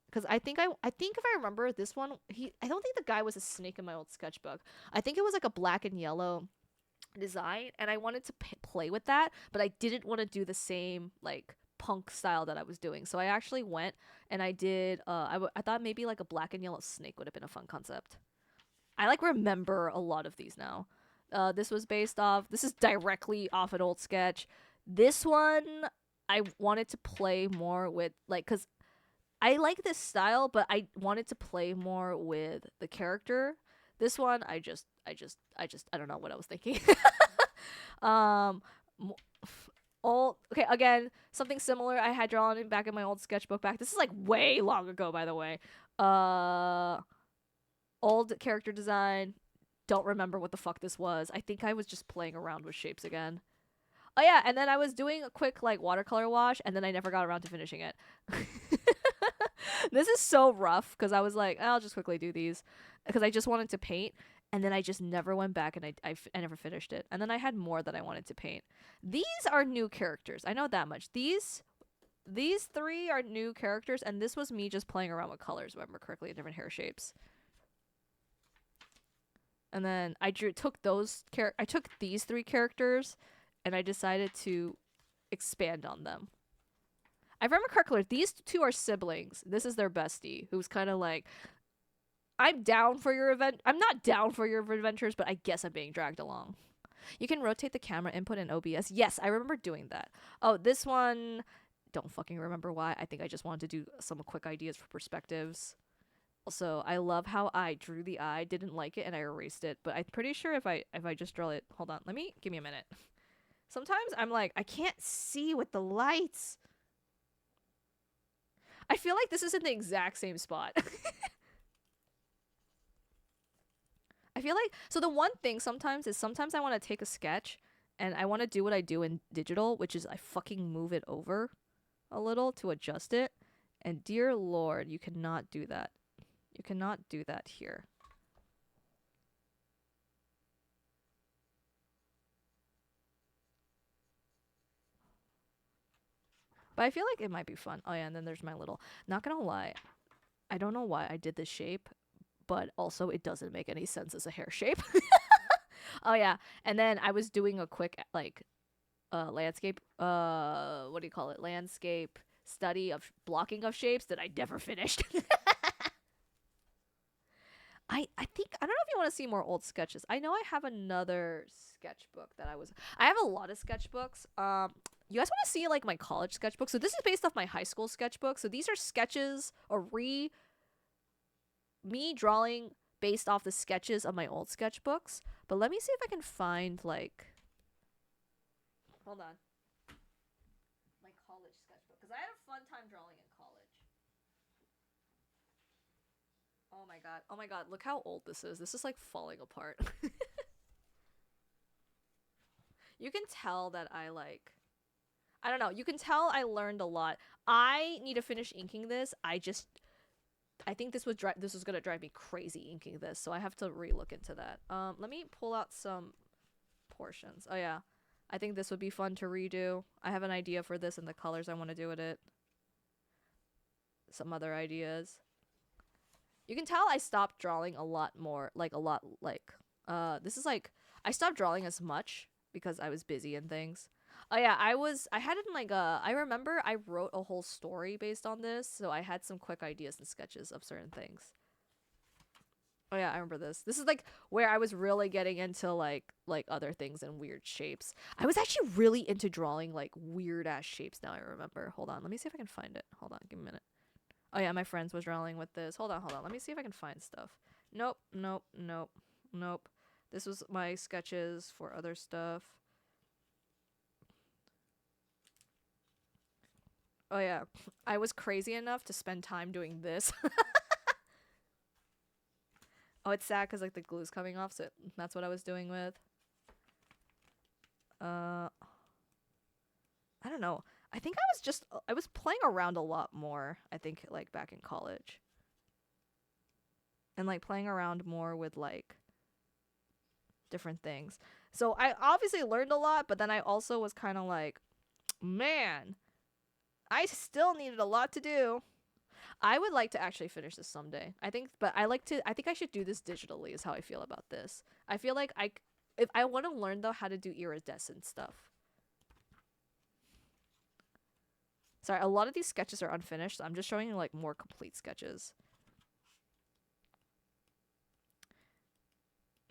Because I think if I remember this one, I don't think the guy was a snake in my old sketchbook. I think it was like a black and yellow design, and I wanted to play with that, but I didn't want to do the same like punk style that I was doing. So I actually went and I did. I thought maybe like a black and yellow snake would have been a fun concept. I like remember a lot of these now. This was based off. This is directly off an old sketch. This one I wanted to play more with like because I like this style, but I wanted to play more with the character. This one, I don't know what I was thinking. um, old. Okay, again, something similar I had drawn back in my old sketchbook. This is like way long ago, by the way. Uh, old character design. Don't remember what the fuck this was. I think I was just playing around with shapes again. Oh yeah, and then I was doing a quick like watercolor wash, and then I never got around to finishing it. This is so rough because I was like, I'll just quickly do these because I just wanted to paint, and then I just never went back and I never finished it. And then I had more that I wanted to paint. These are new characters. I know that much. These three are new characters, and this was me just playing around with colors, if I remember correctly, in different hair shapes. And then I took these three characters, and I decided to expand on them. I remember correctly, these two are siblings. This is their bestie, who's kind of like, I'm down for your event. I'm not down for your adventures, but I guess I'm being dragged along. You can rotate the camera input in OBS. Yes, I remember doing that. Oh, this one, don't fucking remember why. I think I just wanted to do some quick ideas for perspectives. Also, I love how I drew the eye, didn't like it, and I erased it. But I'm pretty sure if I just draw it, hold on, give me a minute. Sometimes I'm like, I can't see with the lights. I feel like this is in the exact same spot. I feel like, so the one thing sometimes I want to take a sketch and I want to do what I do in digital, which is I fucking move it over a little to adjust it. And dear Lord, you cannot do that. You cannot do that here. But I feel like it might be fun. Oh yeah, and then there's my little, not gonna lie, I don't know why I did this shape, but also it doesn't make any sense as a hair shape. Oh yeah, and then I was doing a quick like landscape what do you call it? Landscape study of blocking of shapes that I never finished. I think I don't know if you want to see more old sketches. I know I have another sketchbook that I have a lot of sketchbooks. You guys want to see like my college sketchbook? So this is based off my high school sketchbook. So these are sketches or me drawing based off the sketches of my old sketchbooks. But let me see if I can find like, hold on, my college sketchbook, because I had a fun time drawing in college. Oh my god, look how old this is. This is like falling apart. You can tell that I don't know, you can tell I learned a lot. I need to finish inking this. I think this was gonna drive me crazy inking this, so I have to relook into that. Let me pull out some portions. Oh yeah, I think this would be fun to redo. I have an idea for this and the colors I want to do with it. Some other ideas. You can tell I stopped drawing a lot more, this is like, I stopped drawing as much because I was busy and things. Oh yeah, I had it in like I remember I wrote a whole story based on this, so I had some quick ideas and sketches of certain things. Oh yeah, I remember this. This is like where I was really getting into like other things and weird shapes. I was actually really into drawing like weird ass shapes now I remember. Hold on, let me see if I can find it. Hold on, give me a minute. Oh yeah, my friends was drawing with this. Hold on. Let me see if I can find stuff. Nope. Nope. This was my sketches for other stuff. Oh yeah, I was crazy enough to spend time doing this. Oh, it's sad because like the glue's coming off, so that's what I was doing with. I don't know. I think I was playing around a lot more, I think, like back in college. And like playing around more with like different things. So I obviously learned a lot, but then I also was kind of like, man, I still needed a lot to do. I would like to actually finish this someday. I think I should do this digitally is how I feel about this. I feel like if I want to learn though how to do iridescent stuff. Sorry, a lot of these sketches are unfinished. So I'm just showing you like more complete sketches.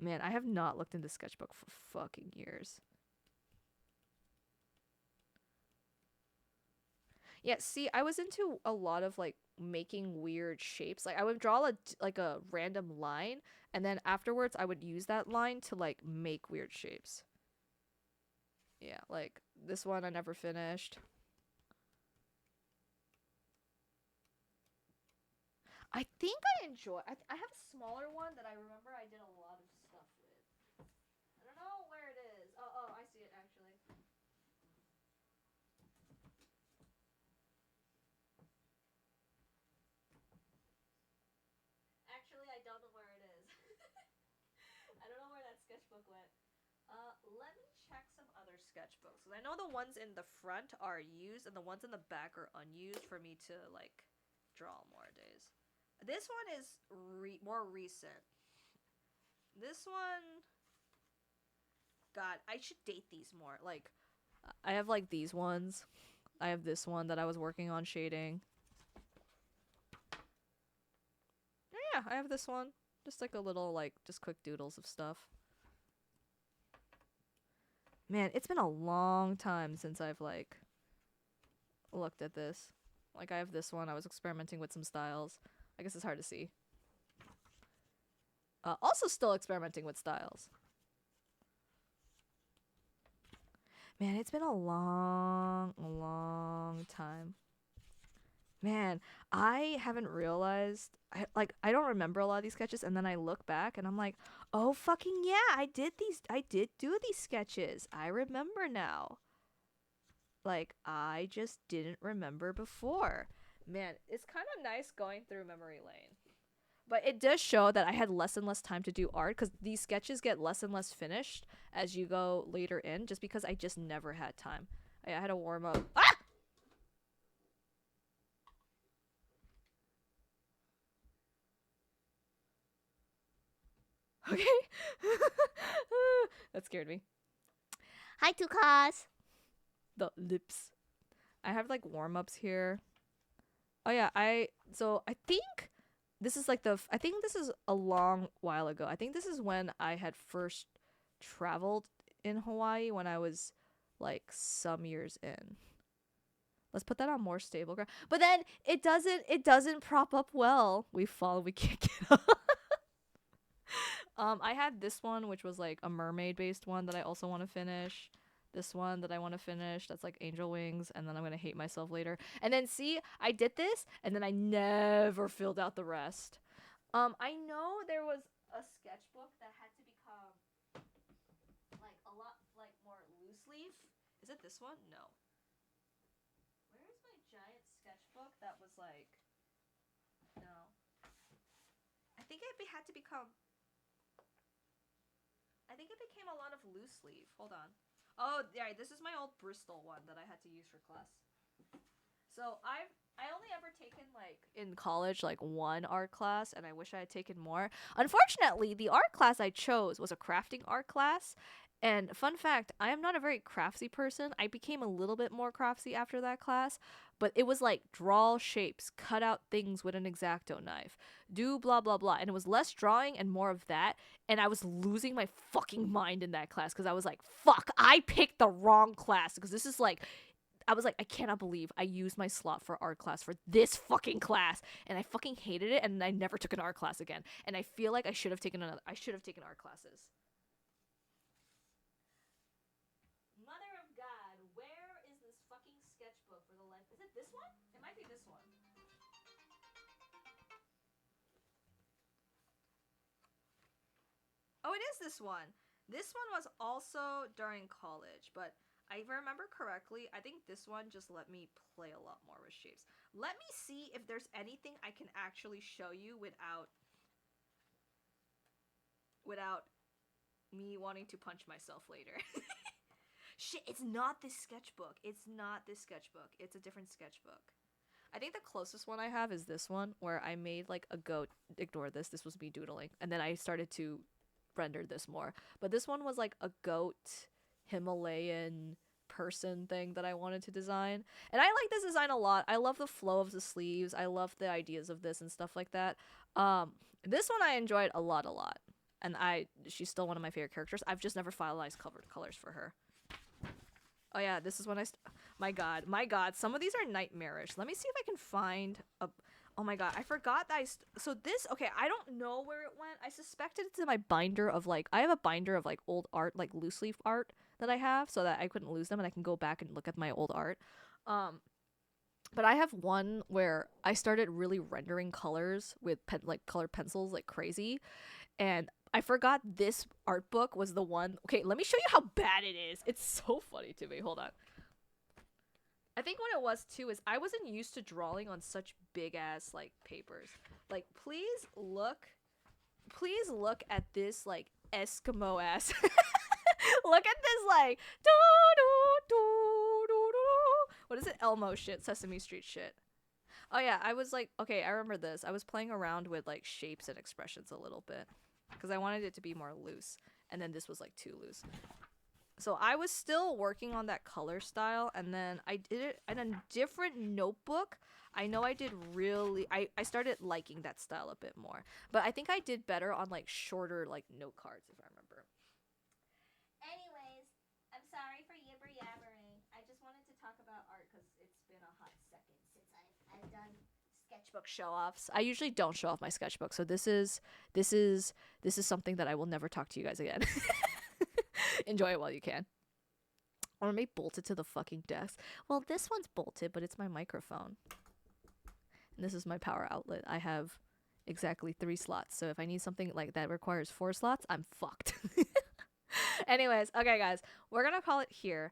Man, I have not looked into sketchbook for fucking years. Yeah, see, I was into a lot of like making weird shapes. Like I would draw a random line, and then afterwards I would use that line to like make weird shapes. Yeah, like this one I never finished. I think I enjoy. I have a smaller one that I remember I did a lot of stuff with. I don't know where it is. Oh, I see it actually. Actually, I don't know where it is. I don't know where that sketchbook went. Let me check some other sketchbooks. Because I know the ones in the front are used and the ones in the back are unused for me to, like, draw more days. This one is more recent. This one... God, I should date these more. Like, I have, like, these ones. I have this one that I was working on shading. Yeah, I have this one. Just like a little, like, just quick doodles of stuff. Man, it's been a long time since I've, like, looked at this. Like, I have this one. I was experimenting with some styles. I guess it's hard to see. Also still experimenting with styles. Man, it's been a long time. Man, I haven't realized I don't remember a lot of these sketches, and then I look back and I'm like, oh fucking yeah, I did do these sketches. I remember now. Like I just didn't remember before. Man, it's kind of nice going through memory lane. But it does show that I had less and less time to do art because these sketches get less and less finished as you go later in, just because I just never had time. I had to warm up. Ah! Okay. That scared me. Hi, Tukas. The lips. I have like warm-ups here. Oh yeah, I think this is like I think this is a long while ago. I think this is when I had first traveled in Hawaii when I was like some years in. Let's put that on more stable ground. But then it doesn't prop up well. We fall, we can't get up. I had this one, which was like a mermaid based one that I also want to finish. This one that I want to finish, that's like angel wings, and then I'm gonna hate myself later. And then see, I did this, and then I never filled out the rest. I know there was a sketchbook that had to become like a lot like more loose leaf. Is it this one? No. Where is my giant sketchbook that was like? No. I think it had to become. I think it became a lot of loose leaf. Hold on. Oh, yeah, this is my old Bristol one that I had to use for class. So I only ever taken like in college like one art class, and I wish I had taken more. Unfortunately, the art class I chose was a crafting art class. And fun fact, I am not a very craftsy person. I became a little bit more craftsy after that class, but it was like draw shapes, cut out things with an X-Acto knife, do blah blah blah, and it was less drawing and more of that. And I was losing my fucking mind in that class because I was like, fuck, I picked the wrong class because this is like I was like, I cannot believe I used my slot for art class for this fucking class, and I fucking hated it, and I never took an art class again. And I feel like I should have taken art classes. Mother of God, where is this fucking sketchbook for the life? Is it this one? It might be this one. Oh, it is this one. This one was also during college, but if I remember correctly, I think this one just let me play a lot more with shapes. Let me see if there's anything I can actually show you without me wanting to punch myself later. Shit, it's not this sketchbook. It's a different sketchbook. I think the closest one I have is this one, where I made like a goat. Ignore this. This was me doodling. And then I started to render this more. But this one was like a goat Himalayan person thing that I wanted to design. And I like this design a lot. I love the flow of the sleeves. I love the ideas of this and stuff like that. This one I enjoyed a lot. And she's still one of my favorite characters. I've just never finalized colors for her. Oh yeah, this is when my god, some of these are nightmarish. Let me see if I can find a. Oh my god, I forgot that so this, okay, I don't know where it went. I suspected it's in my binder of like, I have a binder of like old art, like loose leaf art that I have, so that I couldn't lose them and I can go back and look at my old art. But I have one where I started really rendering colors with colored pencils like crazy, and I forgot this art book was the one. Okay, let me show you how bad it is. It's so funny to me. Hold on. I think what it was too is I wasn't used to drawing on such big ass like papers. Like please look at this like Eskimo ass. Look at this like what is it? Elmo shit, Sesame Street shit. Oh yeah, I was like, okay, I remember this. I was playing around with like shapes and expressions a little bit because I wanted it to be more loose, and then this was like too loose. So I was still working on that color style, and then I did it in a different notebook. I know I did really, I started liking that style a bit more, but I think I did better on like shorter like note cards, if I remember. Anyways, I'm sorry for yibber yabbering. I just wanted to talk about art because it's been a hot second since I've done sketchbook show offs. I usually don't show off my sketchbook, so this is something that I will never talk to you guys again. Enjoy it while you can. Or maybe bolt it to the fucking desk. Well, this one's bolted, but it's my microphone. And this is my power outlet. I have exactly 3 slots, so if I need something like that requires 4 slots, I'm fucked. Anyways, okay guys, we're gonna call it here.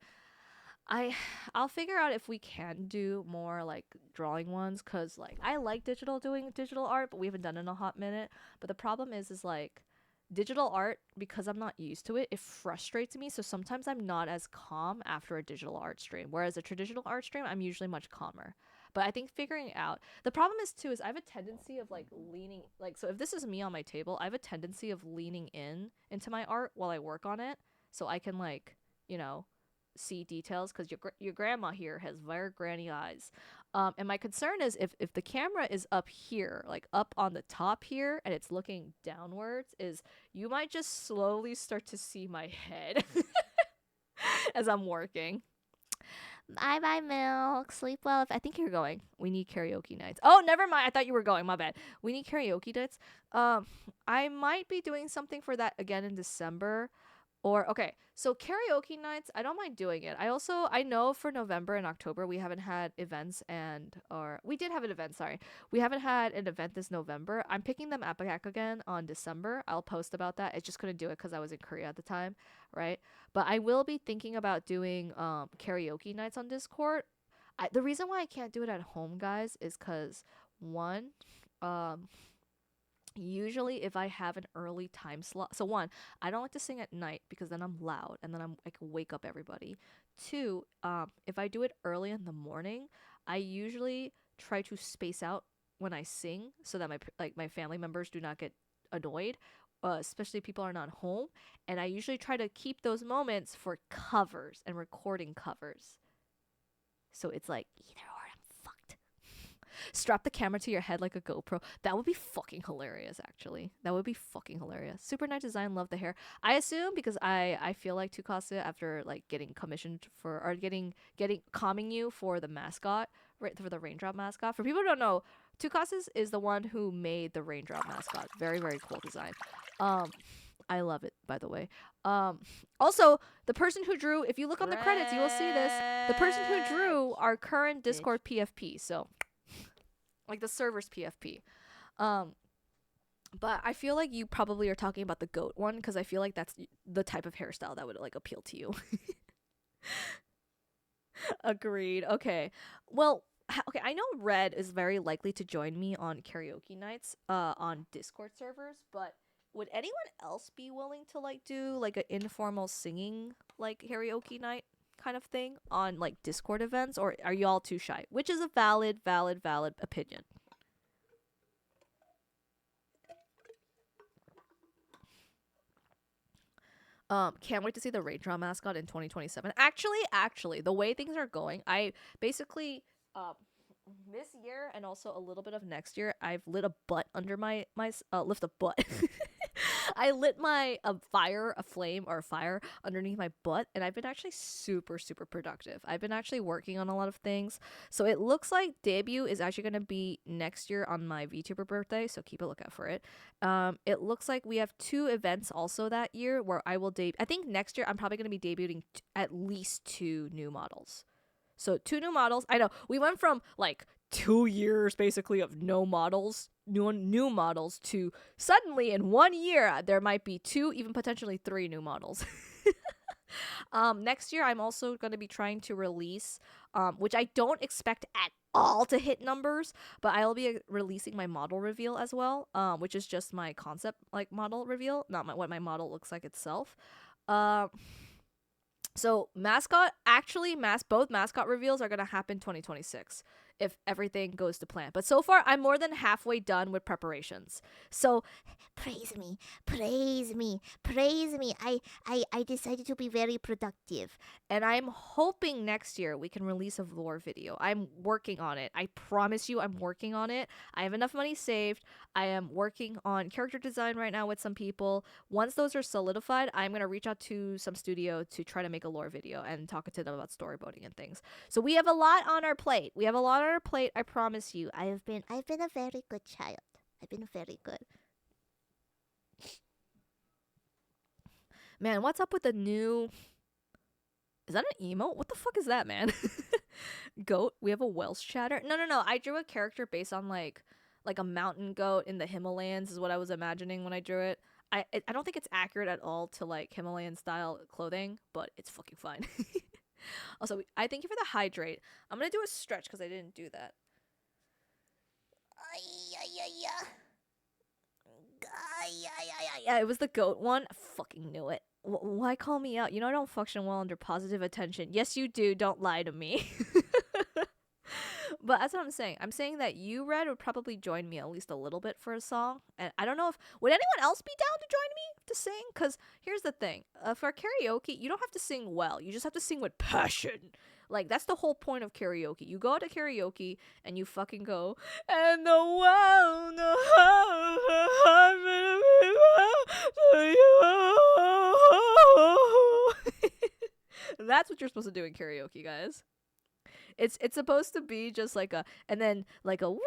I'll figure out if we can do more like drawing ones, cause like I like doing digital art, but we haven't done it in a hot minute. But the problem is like digital art, because I'm not used to it, it frustrates me. So sometimes I'm not as calm after a digital art stream, whereas a traditional art stream I'm usually much calmer. But I think figuring out the problem is too is I have a tendency of like leaning, like, so if this is me on my table, I have a tendency of leaning into my art while I work on it, so I can like, you know, see details, because your grandma here has very granny eyes. And my concern is if the camera is up here, like up on the top here, and it's looking downwards, is you might just slowly start to see my head as I'm working. Bye bye, Milk. Sleep well. I think you're going. We need karaoke nights. Oh, never mind. I thought you were going. My bad. We need karaoke nights. I might be doing something for that again in December. Or, okay, so karaoke nights, I don't mind doing it. I know for November and October we haven't had events, we did have an event, sorry. We haven't had an event this November. I'm picking them up back again on December. I'll post about that. I just couldn't do it because I was in Korea at the time, right? But I will be thinking about doing karaoke nights on Discord. The reason why I can't do it at home, guys, is because, one, usually if I have an early time slot, so one, I don't like to sing at night because then I'm loud and then I can wake up everybody. Two, if I do it early in the morning, I usually try to space out when I sing so that my family members do not get annoyed, especially if people are not home. And I usually try to keep those moments for covers and recording covers. So it's like either or, I'm fucked. strap the camera to your head like a GoPro. That would be fucking hilarious, actually. That would be fucking hilarious. Super nice design, love the hair. I assume because I feel like Tukasa, after like getting commissioned for, or getting calming you for the mascot, right, for the raindrop mascot. For people who don't know, Tukasa is the one who made the raindrop mascot. Very, very cool design. I love it, by the way. Also, the person who drew, if you look on the credits, you will see this. The person who drew our current Discord PFP, so like the server's PFP. But I feel like you probably are talking about the goat one, because I feel like that's the type of hairstyle that would like appeal to you. Agreed. Okay. Well, okay, I know Red is very likely to join me on karaoke nights on Discord servers, but would anyone else be willing to like do like an informal singing like karaoke night kind of thing on like Discord events, or are you all too shy? Which is a valid opinion. Can't wait to see the Raindrop mascot in 2027. Actually, the way things are going, I basically this year and also a little bit of next year, I've lit a butt under my lift a butt. I lit a flame or a fire underneath my butt, and I've been actually super productive. I've been actually working on a lot of things. So it looks like debut is actually going to be next year on my VTuber birthday, so keep a lookout for it. It looks like we have 2 events also that year where I will I think next year I'm probably going to be debuting at least 2 new models. So 2 new models. I know we went from like 2 years basically of no models, new models, to suddenly in 1 year there might be 2, even potentially 3 new models. Next year I'm also going to be trying to release, which I don't expect at all to hit numbers, but I'll be releasing my model reveal as well, which is just my concept like model reveal, not what my model looks like itself. So both mascot reveals are gonna happen 2026 if everything goes to plan. But so far, I'm more than halfway done with preparations. So Praise me, praise me, praise me. I decided to be very productive. and I'm hoping next year we can release a lore video. I'm working on it. I promise you, I'm working on it. I have enough money saved. I am working on character design right now with some people. Once those are solidified, I'm gonna reach out to some studio to try to make a lore video and talk to them about storyboarding and things. So we have a lot on our plate. I promise you. I've been a very good child. I've been very good. Man, what's up with the new... Is that an emote? What the fuck is that, man? Goat? We have a Welsh chatter? No. I drew a character based on like a mountain goat in the Himalayas is what I was imagining when I drew it. I don't think it's accurate at all to like Himalayan style clothing, but it's fucking fine. Also, I thank you for the hydrate. I'm gonna do a stretch because I didn't do that. Yeah, it was the goat one. I fucking knew it. Why call me out? You know I don't function well under positive attention. Yes, you do. Don't lie to me. But that's what I'm saying. I'm saying that you, Red, would probably join me at least a little bit for a song. And I don't know if... Would anyone else be down to join me to sing? Because here's the thing. For karaoke, you don't have to sing well. You just have to sing with passion. Like, that's the whole point of karaoke. You go to karaoke and you fucking go, and the world knows that's what you're supposed to do in karaoke, guys. It's supposed to be just like a, and then like a woo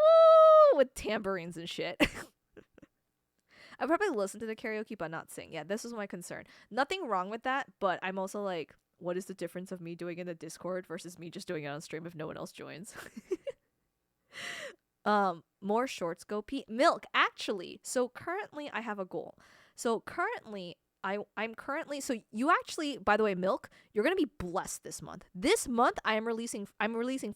with tambourines and shit. I probably listen to the karaoke but not sing. Yeah, this is my concern. Nothing wrong with that, but I'm also like, what is the difference of me doing it in the Discord versus me just doing it on stream if no one else joins? More shorts go milk actually. So currently I have a goal. So currently I'm currently, so you actually, by the way, Milk, you're gonna be blessed this month. This month I'm releasing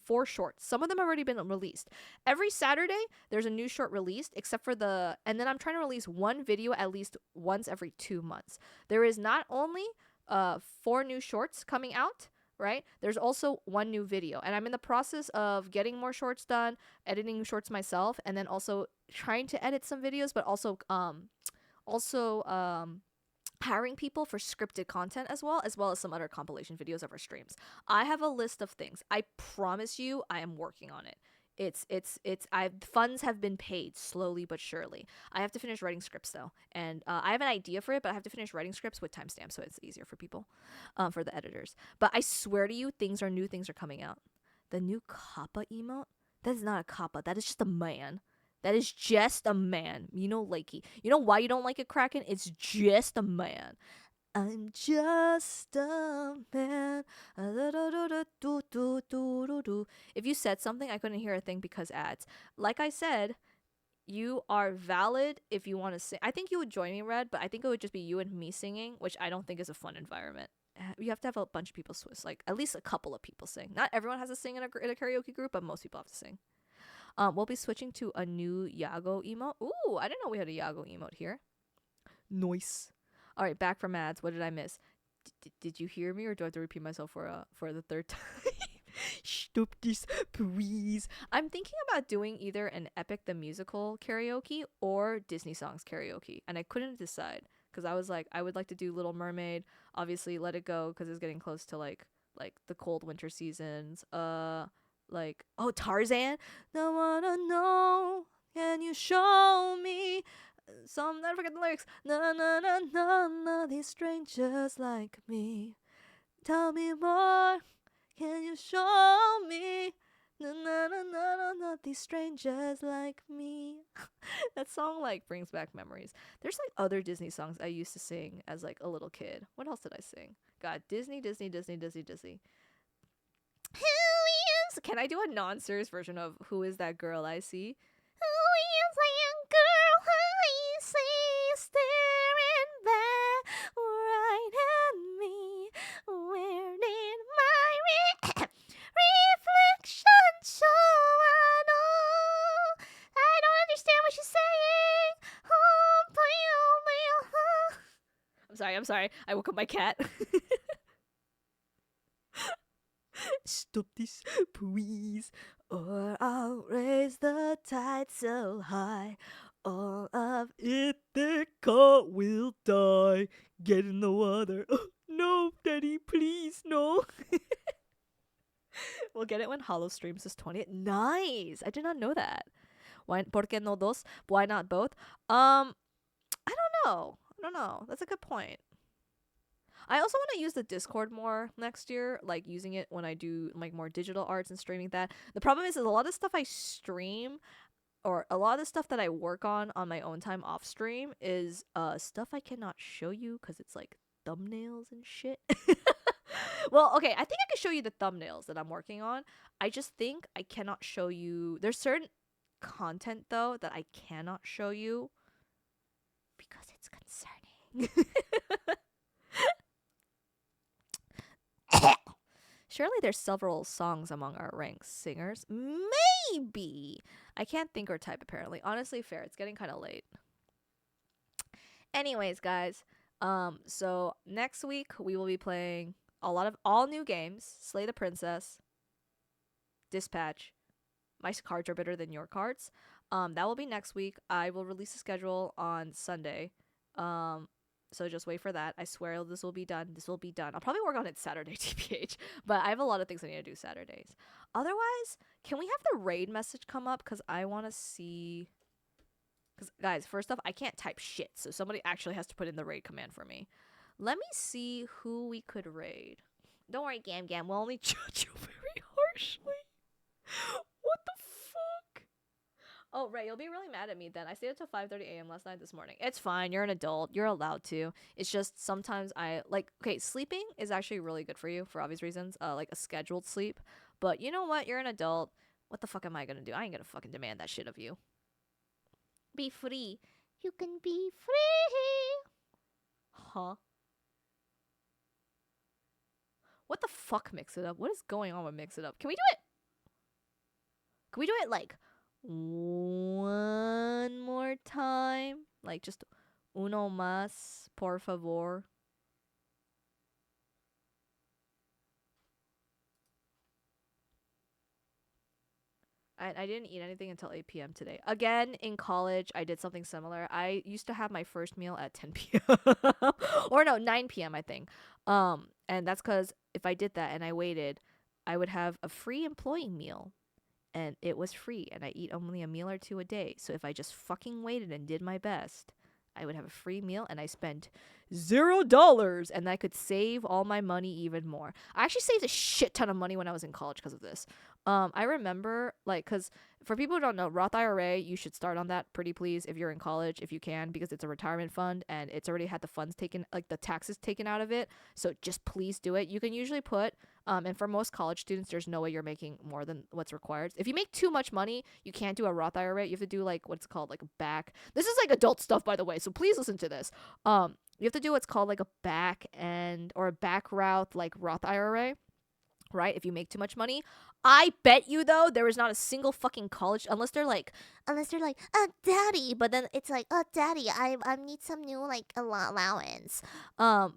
4 shorts. Some of them have already been released. Every Saturday there's a new short released, except for and then I'm trying to release one video at least once every 2 months. There is not only 4 new shorts coming out, right? There's also 1 new video, and I'm in the process of getting more shorts done, editing shorts myself, and then also trying to edit some videos, but also hiring people for scripted content as well as some other compilation videos of our streams. I have a list of things. I promise you I am working on it. funds have been paid slowly but surely. I have to finish writing scripts though, and I have an idea for it, but I have to finish writing scripts with timestamps so it's easier for people, for the editors. But I swear to you, things are coming out. The new kappa emote, that is not a kappa, that is just a man. That is just a man. You know, Lakey. You know why you don't like it, Kraken? It's just a man. I'm just a man. If you said something, I couldn't hear a thing because ads. Like I said, you are valid if you want to sing. I think you would join me, Red, but I think it would just be you and me singing, which I don't think is a fun environment. You have to have a bunch of people Swiss, like at least a couple of people sing. Not everyone has to sing in a karaoke group, but most people have to sing. We'll be switching to a new Yago emote. Ooh, I didn't know we had a Yago emote here. Nice. All right, back from ads. What did I miss? Did you hear me, or do I have to repeat myself for the third time? Stop this, please. I'm thinking about doing either an Epic the Musical karaoke or Disney songs karaoke, and I couldn't decide because I was like, I would like to do Little Mermaid, obviously Let It Go because it's getting close to like the cold winter seasons. Like, oh, Tarzan. Don't wanna know. Can you show me? Some, never forget the lyrics. Na na na na na. These strangers like me. Tell me more. Can you show me? Na na na na na na. These strangers like me. That song like brings back memories. There's like other Disney songs I used to sing as like a little kid. What else did I sing? God, Disney. Can I do a non-serious version of Who Is That Girl I See? Who is that girl I see staring back right at me? Where did my reflection show? I know I don't understand what she's saying. I'm sorry. I woke up my cat. Stop this, please, or I'll raise the tide so high. All of Ithaca will die. Get in the water. Oh, no, Daddy, please, no. We'll get it when Hollow streams this 20th. Nice. I did not know that. Why? ¿Por qué no dos? Why not both? I don't know. That's a good point. I also want to use the Discord more next year, like using it when I do like more digital arts and streaming that. The problem is a lot of stuff I stream, or a lot of the stuff that I work on my own time off stream is stuff I cannot show you because it's like thumbnails and shit. Well, okay, I think I can show you the thumbnails that I'm working on. I just think I cannot show you. There's certain content though that I cannot show you because it's concerning. Surely there's several songs among our ranked singers. Maybe. I can't think or type apparently. Honestly, fair. It's getting kind of late. Anyways, guys. So next week we will be playing a lot of all new games. Slay the Princess, Dispatch. My cards are better than your cards. That will be next week. I will release a schedule on Sunday. So just wait for that. I swear this will be done. I'll probably work on it Saturday, TBH. But I have a lot of things I need to do Saturdays. Otherwise, can we have the raid message come up? Because I want to see... Because, guys, first off, I can't type shit. So somebody actually has to put in the raid command for me. Let me see who we could raid. Don't worry, Gam Gam. We'll only judge you very harshly. What the fuck? Oh, right. You'll be really mad at me then. I stayed up till 5:30 a.m. last night this morning. It's fine. You're an adult. You're allowed to. It's just sometimes okay, sleeping is actually really good for you for obvious reasons. Like a scheduled sleep. But you know what? You're an adult. What the fuck am I gonna do? I ain't gonna fucking demand that shit of you. Be free. You can be free. Huh? What the fuck, Mix It Up? What is going on with Mix It Up? Can we do it? Can we do it like one more time? Like just uno más, por favor. I didn't eat anything until 8 p.m. today. Again, in college, I did something similar. I used to have my first meal at 10 p.m. Or no, 9 p.m. I think. And that's because if I did that and I waited, I would have a free employee meal. and it was free, and I eat only a meal or two a day. So if I just fucking waited and did my best, I would have a free meal, and I spent $0, and I could save all my money even more. I actually saved a shit ton of money when I was in college because of this. I remember, like, because for people who don't know, Roth IRA, you should start on that, pretty please, if you're in college, if you can, because it's a retirement fund and it's already had the funds taken, like the taxes taken out of it. So just please do it. You can usually put, and for most college students, there's no way you're making more than what's required. If you make too much money, you can't do a Roth IRA. You have to do like what's called like a back. This is like adult stuff, by the way. So please listen to this. You have to do what's called like a back end or a back route like Roth IRA, right? If you make too much money. I bet you though there is not a single fucking college unless they're like, oh daddy, but then it's like, oh daddy, I need some new like allowance. Yeah,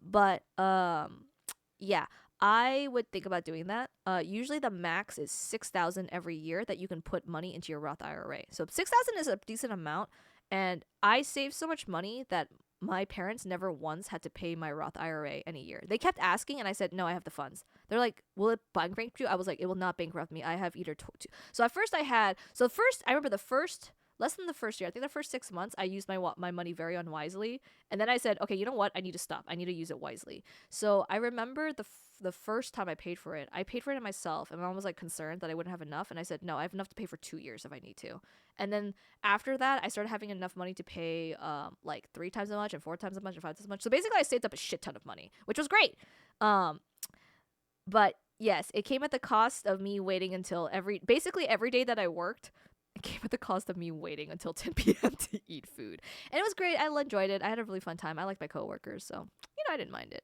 I would think about doing that. Usually the max is 6,000 every year that you can put money into your Roth IRA. So 6,000 is a decent amount, and I saved so much money that my parents never once had to pay my Roth IRA in a year. They kept asking, and I said, no, I have the funds. They're like, will it bankrupt you? I was like, it will not bankrupt me. I have either two. So at first I remember less than the first year, I think the first 6 months, I used my money very unwisely. And then I said, okay, you know what? I need to stop. I need to use it wisely. So I remember the first time I paid for it myself. And my mom was like concerned that I wouldn't have enough. And I said, no, I have enough to pay for 2 years if I need to. And then after that, I started having enough money to pay like 3 times as much and 4 times as much and 5 times as much. So basically, I saved up a shit ton of money, which was great. But yes, it came at the cost of me waiting until every day that I worked. It came at the cost of me waiting until 10 p.m. to eat food. And it was great. I enjoyed it. I had a really fun time. I liked my coworkers, so I didn't mind it.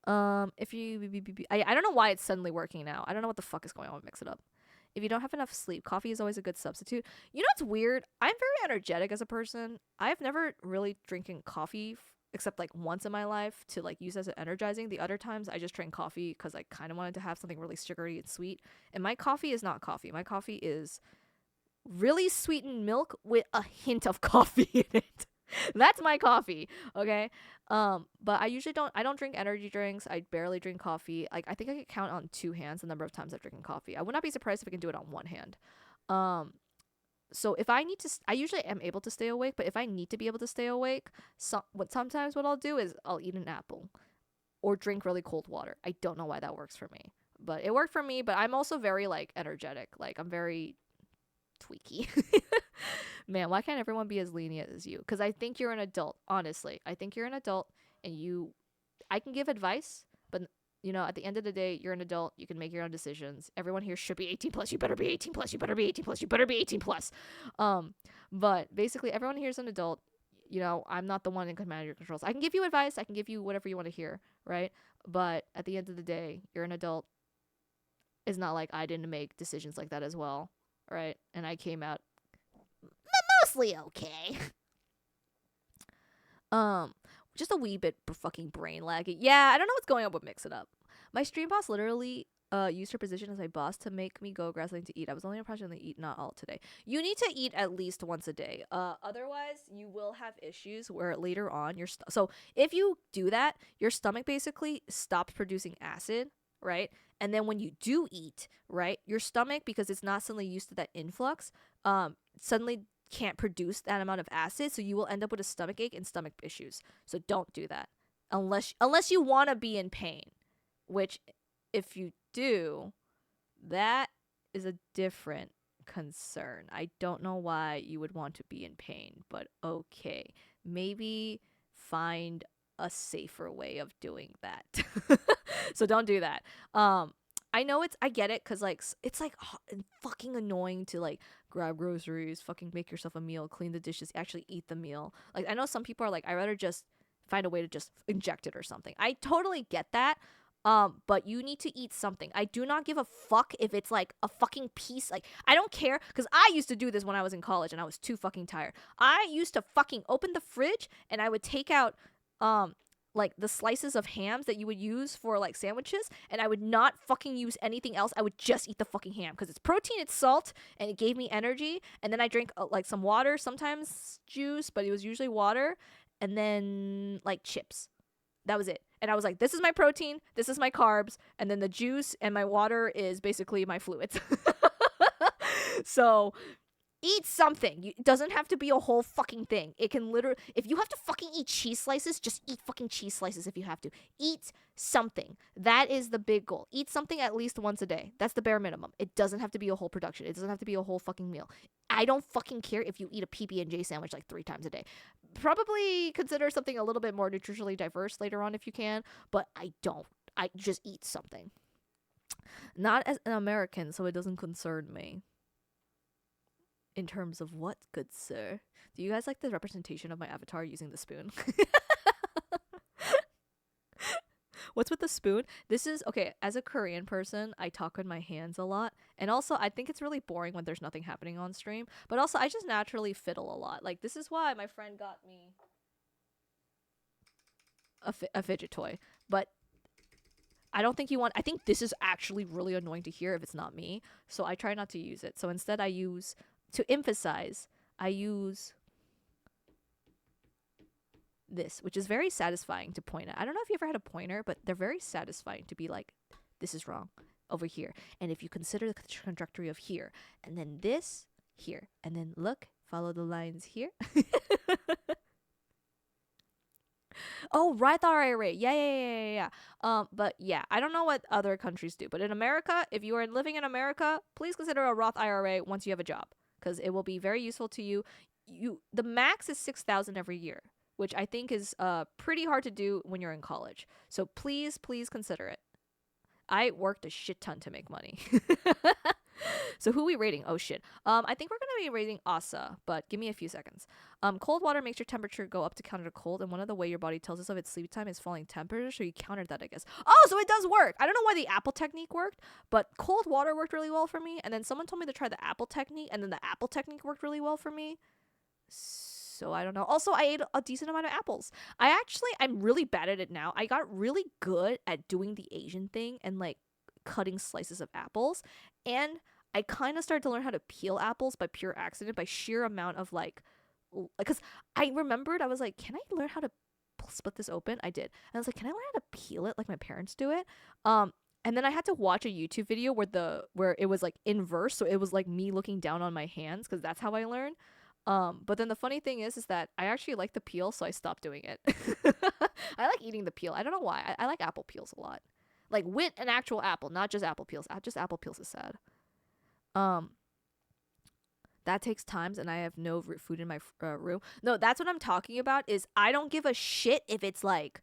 I don't know why it's suddenly working now. I don't know what the fuck is going on with Mix It Up. If you don't have enough sleep, coffee is always a good substitute. You know what's weird? I'm very energetic as a person. I've never really drinking coffee except like once in my life to like use as an energizing. The other times I just drank coffee because I kind of wanted to have something really sugary and sweet. And my coffee is not coffee. My coffee is really sweetened milk with a hint of coffee in it. That's my coffee, okay? But I don't drink energy drinks. I barely drink coffee. Like, I think I could count on 2 hands the number of times I've drinking coffee. I would not be surprised if I can do it on 1 hand. So if I need to, I usually am able to stay awake, but if I need to be able to stay awake, sometimes what I'll do is I'll eat an apple or drink really cold water. I don't know why that works for me, but it worked for me. But I'm also very like energetic. Like, I'm very tweaky. Man, why can't everyone be as lenient as you? Because I think you're an adult. Honestly, I think you're an adult, and I can give advice, but at the end of the day, you're an adult. You can make your own decisions. Everyone here should be 18 plus. You better be 18 plus. You better be 18 plus. You better be 18 plus. But basically, everyone here is an adult. I'm not the one in command of your controls. I can give you advice. I can give you whatever you want to hear, right? But at the end of the day, you're an adult. It's not like I didn't make decisions like that as well, right? And I came out mostly okay. Just a wee bit fucking brain laggy. Yeah, I don't know what's going on with Mix It Up. My stream boss literally used her position as my boss to make me go grab something to eat. I was only impressed to eat, not all today. You need to eat at least once a day. Otherwise, you will have issues where later on so if you do that, your stomach basically stops producing acid, right? And then when you do eat, right, your stomach, because it's not suddenly used to that influx, suddenly can't produce that amount of acid, so you will end up with a stomach ache and stomach issues. So don't do that unless you want to be in pain, which if you do, that is a different concern. I don't know why you would want to be in pain, but okay, maybe find a safer way of doing that. So don't do that. I know I get it, because like it's like fucking annoying to like grab groceries, fucking make yourself a meal, clean the dishes, actually eat the meal. Like, I know some people are like, I'd rather just find a way to just inject it or something. I totally get that. But you need to eat something. I do not give a fuck if it's like a fucking piece. Like, I don't care, because I used to do this when I was in college and I was too fucking tired. I used to fucking open the fridge and I would take out like the slices of hams that you would use for like sandwiches, and I would not fucking use anything else. I would just eat the fucking ham because it's protein, it's salt, and it gave me energy. And then I drank like some water, sometimes juice, but it was usually water, and then like chips. That was it. And I was like, this is my protein, this is my carbs, and then the juice and my water is basically my fluids. So eat something. It doesn't have to be a whole fucking thing. It can literally, if you have to fucking eat cheese slices, just eat fucking cheese slices if you have to. Eat something. That is the big goal. Eat something at least once a day. That's the bare minimum. It doesn't have to be a whole production. It doesn't have to be a whole fucking meal. I don't fucking care if you eat a PB&J sandwich like 3 times a day. Probably consider something a little bit more nutritionally diverse later on if you can, but I don't. I just eat something. Not as an American, so it doesn't concern me. In terms of what, good sir? Do you guys like the representation of my avatar using the spoon? What's with the spoon? This is, okay, as a Korean person, I talk with my hands a lot. And also, I think it's really boring when there's nothing happening on stream. But also, I just naturally fiddle a lot. Like, this is why my friend got me a fidget toy. But I don't think I think this is actually really annoying to hear if it's not me. So I try not to use it. So instead, to emphasize, I use this, which is very satisfying to point at. I don't know if you ever had a pointer, but they're very satisfying to be like, this is wrong over here. And if you consider the trajectory of here, and then this here, and then look, follow the lines here. Oh, Roth IRA. Yeah. But yeah, I don't know what other countries do, but in America, if you are living in America, please consider a Roth IRA once you have a job, because it will be very useful to you. The max is $6,000 every year, which I think is pretty hard to do when you're in college. So please consider it. I worked a shit ton to make money. So who are we rating? Oh shit. I think we're gonna be rating Asa, but give me a few seconds. Cold water makes your temperature go up to counter the cold, and one of the way your body tells us of its sleep time is falling temperature, so you countered that, I guess. Oh, so it does work. I don't know why the apple technique worked, but cold water worked really well for me, and then someone told me to try the apple technique, and then the apple technique worked really well for me. So I don't know. Also, I ate a decent amount of apples. I'm really bad at it now. I got really good at doing the Asian thing and like cutting slices of apples, and I kind of started to learn how to peel apples by pure accident, by sheer amount of like, because I remembered, I was like, can I learn how to split this open? I did. And I was like, can I learn how to peel it like my parents do it? And then I had to watch a YouTube video where it was like inverse, so it was like me looking down on my hands, because that's how I learned. But then the funny thing is that I actually like the peel, so I stopped doing it. I like eating the peel. I don't know why. I like apple peels a lot. Like with an actual apple, not just apple peels. Just apple peels is sad. That takes times, and I have no food in my room. No, that's what I'm talking about. Is I don't give a shit if it's like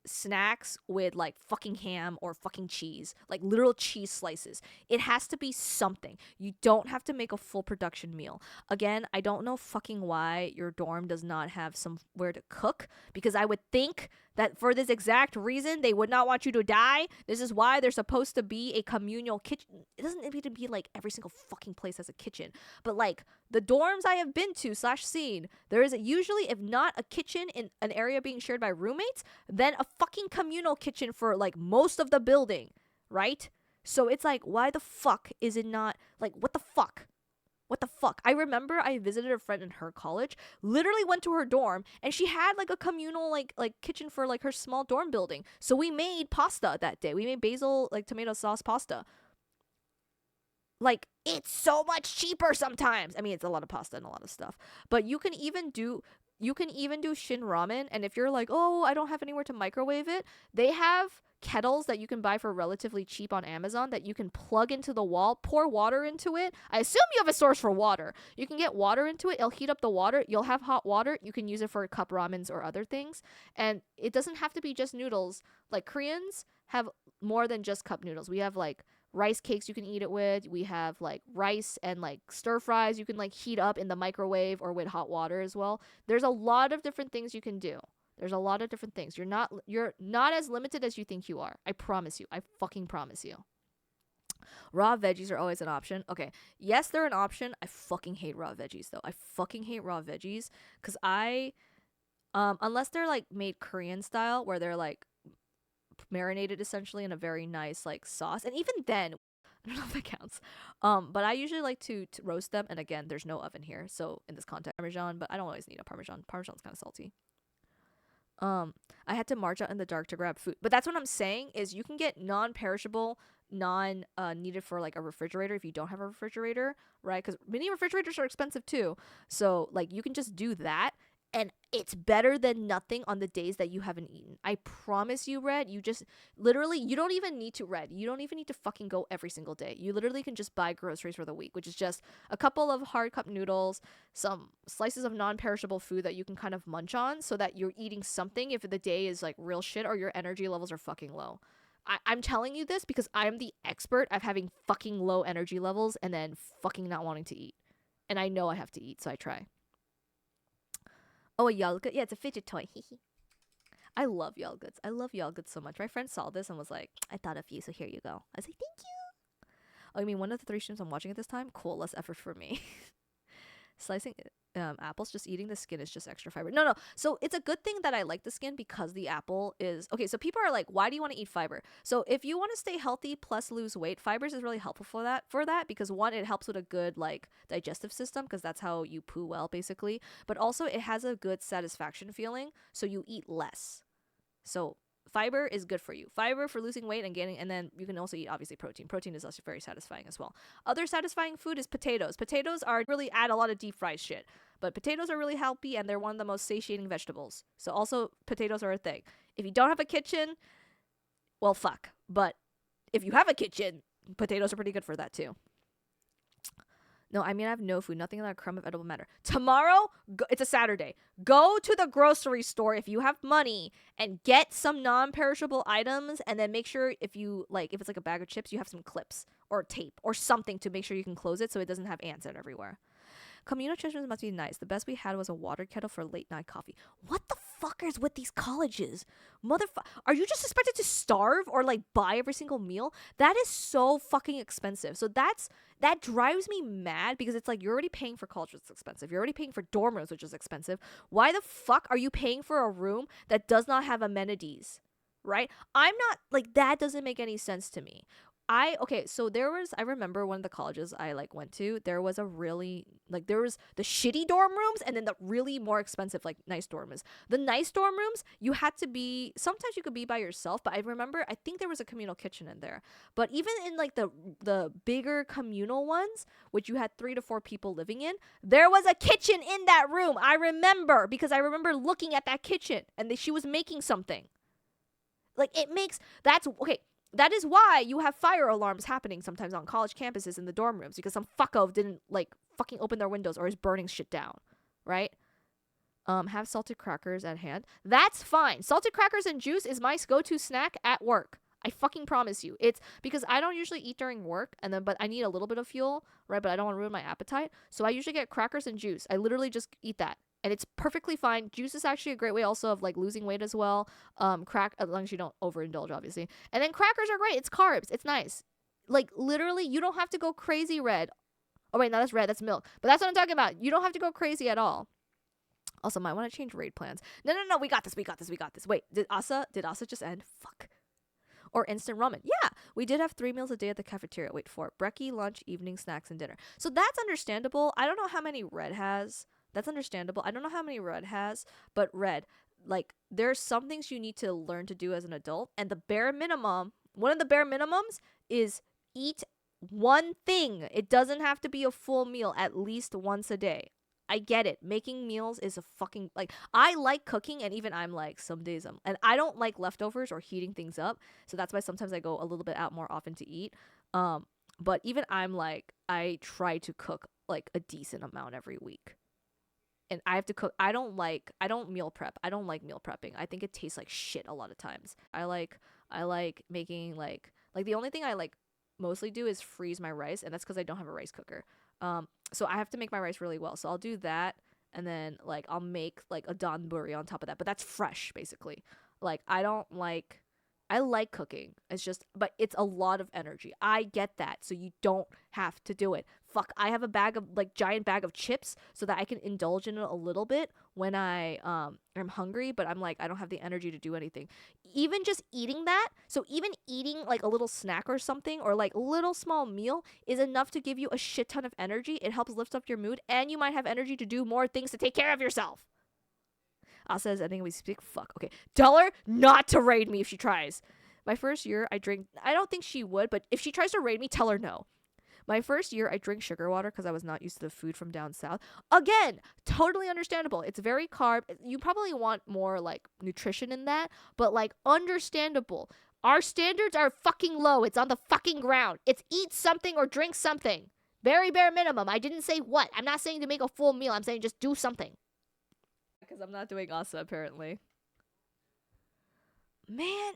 snacks with like fucking ham or fucking cheese, like literal cheese slices. It has to be something. You don't have to make a full production meal. Again, I don't know fucking why your dorm does not have somewhere to cook, because I would think that for this exact reason they would not want you to die. This is why there's supposed to be a communal kitchen. It doesn't need to be like every single fucking place has a kitchen, but like the dorms I have been to / seen, there is usually, if not a kitchen in an area being shared by roommates, then a fucking communal kitchen for like most of the building, right? So it's like, why the fuck is it not like, what the fuck? What the fuck? I remember I visited a friend in her college, literally went to her dorm, and she had like a communal like kitchen for like her small dorm building. So we made pasta that day. We made basil like tomato sauce pasta. Like, it's so much cheaper sometimes. I mean, it's a lot of pasta and a lot of stuff. But you can even do shin ramen, and if you're like, "Oh, I don't have anywhere to microwave it," they have kettles that you can buy for relatively cheap on Amazon that you can plug into the wall, pour water into it. I assume you have a source for water. You can get water into it. It'll heat up the water. You'll have hot water. You can use it for cup ramens or other things. And it doesn't have to be just noodles. Like, Koreans have more than just cup noodles. We have like rice cakes you can eat it with. We have like rice and like stir fries you can like heat up in the microwave or with hot water as well. There's a lot of different things you can do. There's a lot of different things. You're not as limited as you think you are. I promise you. I fucking promise you. Raw veggies are always an option. Okay. Yes, they're an option. I fucking hate raw veggies though. I fucking hate raw veggies cuz unless they're like made Korean style where they're like marinated essentially in a very nice like sauce, and even then I don't know if that counts. But I usually like to roast them, and again, there's no oven here, so in this context, Parmesan, but I don't always need a Parmesan. Parmesan's kind of salty. I had to march out in the dark to grab food, but that's what I'm saying is you can get non-perishable non needed for like a refrigerator if you don't have a refrigerator, right? Because mini refrigerators are expensive too. So like you can just do that, and it's better than nothing on the days that you haven't eaten. I promise you, Red. You just literally, you don't even need to, Red. You don't even need to fucking go every single day. You literally can just buy groceries for the week, which is just a couple of hard cup noodles, some slices of non-perishable food that you can kind of munch on, so that you're eating something if the day is like real shit or your energy levels are fucking low. I'm telling you this because I'm the expert at having fucking low energy levels and then fucking not wanting to eat. And I know I have to eat, so I try. Oh, a Yalgut? Yeah, it's a fidget toy. I love Yalguts. I love Yalguts so much. My friend saw this and was like, I thought of you, so here you go. I was like, thank you. Oh, you mean one of the 3 streams I'm watching at this time? Cool, less effort for me. Slicing apples, just eating the skin is just extra fiber. No. So it's a good thing that I like the skin because the apple is okay. So people are like, why do you want to eat fiber? So if you want to stay healthy plus lose weight, fibers is really helpful for that. Because one, it helps with a good like digestive system because that's how you poo well basically. But also it has a good satisfaction feeling, so you eat less. So fiber is good for you. Fiber for losing weight and gaining, and then you can also eat obviously protein. Protein is also very satisfying as well. Other satisfying food is potatoes. Potatoes are really add a lot of deep fried shit, but potatoes are really healthy and they're one of the most satiating vegetables. So also potatoes are a thing. If you don't have a kitchen, well fuck. But if you have a kitchen, potatoes are pretty good for that too. No, I mean, I have no food. Nothing in that crumb of edible matter. Tomorrow, it's a Saturday. Go to the grocery store if you have money and get some non-perishable items, and then make sure if it's like a bag of chips, you have some clips or tape or something to make sure you can close it so it doesn't have ants out everywhere. Communal transmission must be nice. The best we had was a water kettle for late night coffee. What the fuckers with these colleges? Are you just expected to starve or like buy every single meal? That is so fucking expensive. So that drives me mad because it's like you're already paying for college, which is expensive. You're already paying for dorm rooms, which is expensive. Why the fuck are you paying for a room that does not have amenities? Right? I'm not like that doesn't make any sense to me. I remember one of the colleges I like went to, there was there was the shitty dorm rooms and then the really more expensive like nice dorm rooms. The nice dorm rooms, sometimes you could be by yourself, but I think there was a communal kitchen in there. But even in like the bigger communal ones, which you had 3 to 4 people living in, there was a kitchen in that room. I remember because I remember looking at that kitchen and she was making something. Like that is why you have fire alarms happening sometimes on college campuses in the dorm rooms because some fucko didn't like fucking open their windows or is burning shit down, right? Have salted crackers at hand. That's fine. Salted crackers and juice is my go-to snack at work. I fucking promise you. It's because I don't usually eat during work but I need a little bit of fuel, right? But I don't want to ruin my appetite. So I usually get crackers and juice. I literally just eat that. And it's perfectly fine. Juice is actually a great way also of like losing weight as well. As long as you don't overindulge, obviously. And then crackers are great. It's carbs. It's nice. Like literally, you don't have to go crazy red. Oh wait, no, that's red. That's milk. But that's what I'm talking about. You don't have to go crazy at all. Also, might want to change raid plans. No. We got this. Wait, did Asa just end? Fuck. Or instant ramen. Yeah, we did have 3 meals a day at the cafeteria. Wait for it. Brekkie, lunch, evening, snacks, and dinner. So that's understandable. I don't know how many Red has. That's understandable. I don't know how many Red has, but Red, like, there's some things you need to learn to do as an adult. And one of the bare minimums is eat one thing. It doesn't have to be a full meal at least once a day. I get it. Making meals is a fucking, like, I like cooking, and even I'm like, some days and I don't like leftovers or heating things up. So that's why sometimes I go a little bit out more often to eat. But even I'm like, I try to cook like a decent amount every week. And I have to cook. I don't meal prep. I don't like meal prepping. I think it tastes like shit a lot of times. I like making like the only thing I like mostly do is freeze my rice, and that's because I don't have a rice cooker. So I have to make my rice really well. So I'll do that, and then like I'll make like a donburi on top of that. But that's fresh, basically. Like I like cooking. But it's a lot of energy. I get that. So you don't have to do it. Fuck, I have a giant bag of chips so that I can indulge in it a little bit when I am hungry, but I'm like, I don't have the energy to do anything. Even just eating that, so even eating like a little snack or something or like a little small meal is enough to give you a shit ton of energy. It helps lift up your mood, and you might have energy to do more things to take care of yourself. Asa says, I think we speak. Fuck. Okay. Tell her not to raid me if she tries. My first year, I drink. I don't think she would, but if she tries to raid me, tell her no. My first year, I drink sugar water because I was not used to the food from down south. Again, totally understandable. It's very carb. You probably want more like nutrition in that, but like understandable. Our standards are fucking low. It's on the fucking ground. It's eat something or drink something. Very bare minimum. I didn't say what. I'm not saying to make a full meal. I'm saying just do something. Because I'm not doing asa apparently. Man.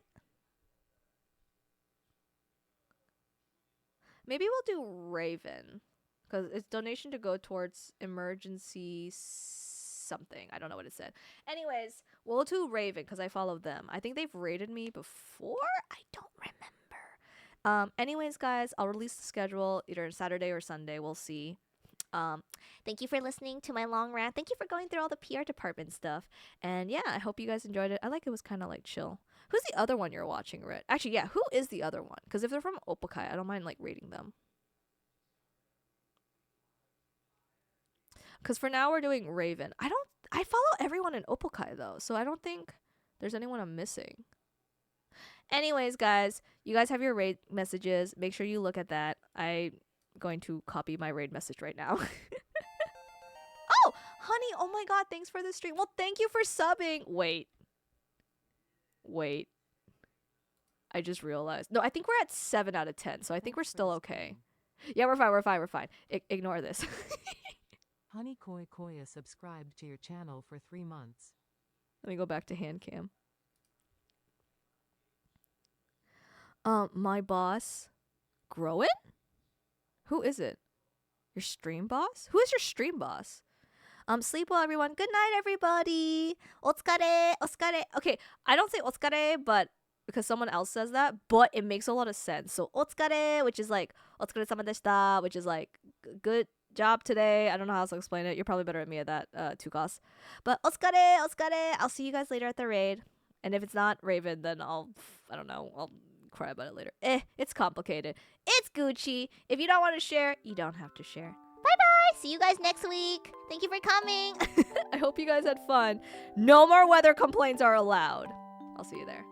Maybe we'll do Raven. Because it's donation to go towards emergency something. I don't know what it said. Anyways, we'll do Raven because I follow them. I think they've rated me before. I don't remember. Anyways, guys, I'll release the schedule either Saturday or Sunday. We'll see. Thank you for listening to my long rant. Thank you for going through all the PR department stuff. And yeah, I hope you guys enjoyed it. I like it was kind of like chill. Who's the other one you're watching, Red? Actually, yeah, who is the other one? Because if they're from Opokai, I don't mind like rating them. Because for now we're doing Raven. I follow everyone in Opokai though, so I don't think there's anyone I'm missing. Anyways, guys, you guys have your raid messages. Make sure you look at that. I'm going to copy my raid message right now. Oh, honey, oh my god, thanks for the stream. Well, thank you for subbing. Wait. I just realized. No, I think we're at 7 out of 10, so I think we're still okay. Yeah, we're fine. Ignore this. Honey Koi Koya subscribed to your channel for 3 months. Let me go back to hand cam. My boss, Grow It? Who is it? Your stream boss? Who is your stream boss? Sleep well, everyone. Good night, everybody. Otsukare, otsukare. Okay, I don't say otsukare, but because someone else says that, but it makes a lot of sense. So otsukare, which is like otsukare-sama deshita, which is like good job today. I don't know how else to explain it. You're probably better at me at that, Tukas. But otsukare, otsukare. I'll see you guys later at the raid. And if it's not Raven, then I'll cry about it later. It's complicated. It's Gucci. If you don't want to share, you don't have to share. Bye. See you guys next week. Thank you for coming. I hope you guys had fun. No more weather complaints are allowed. I'll see you there.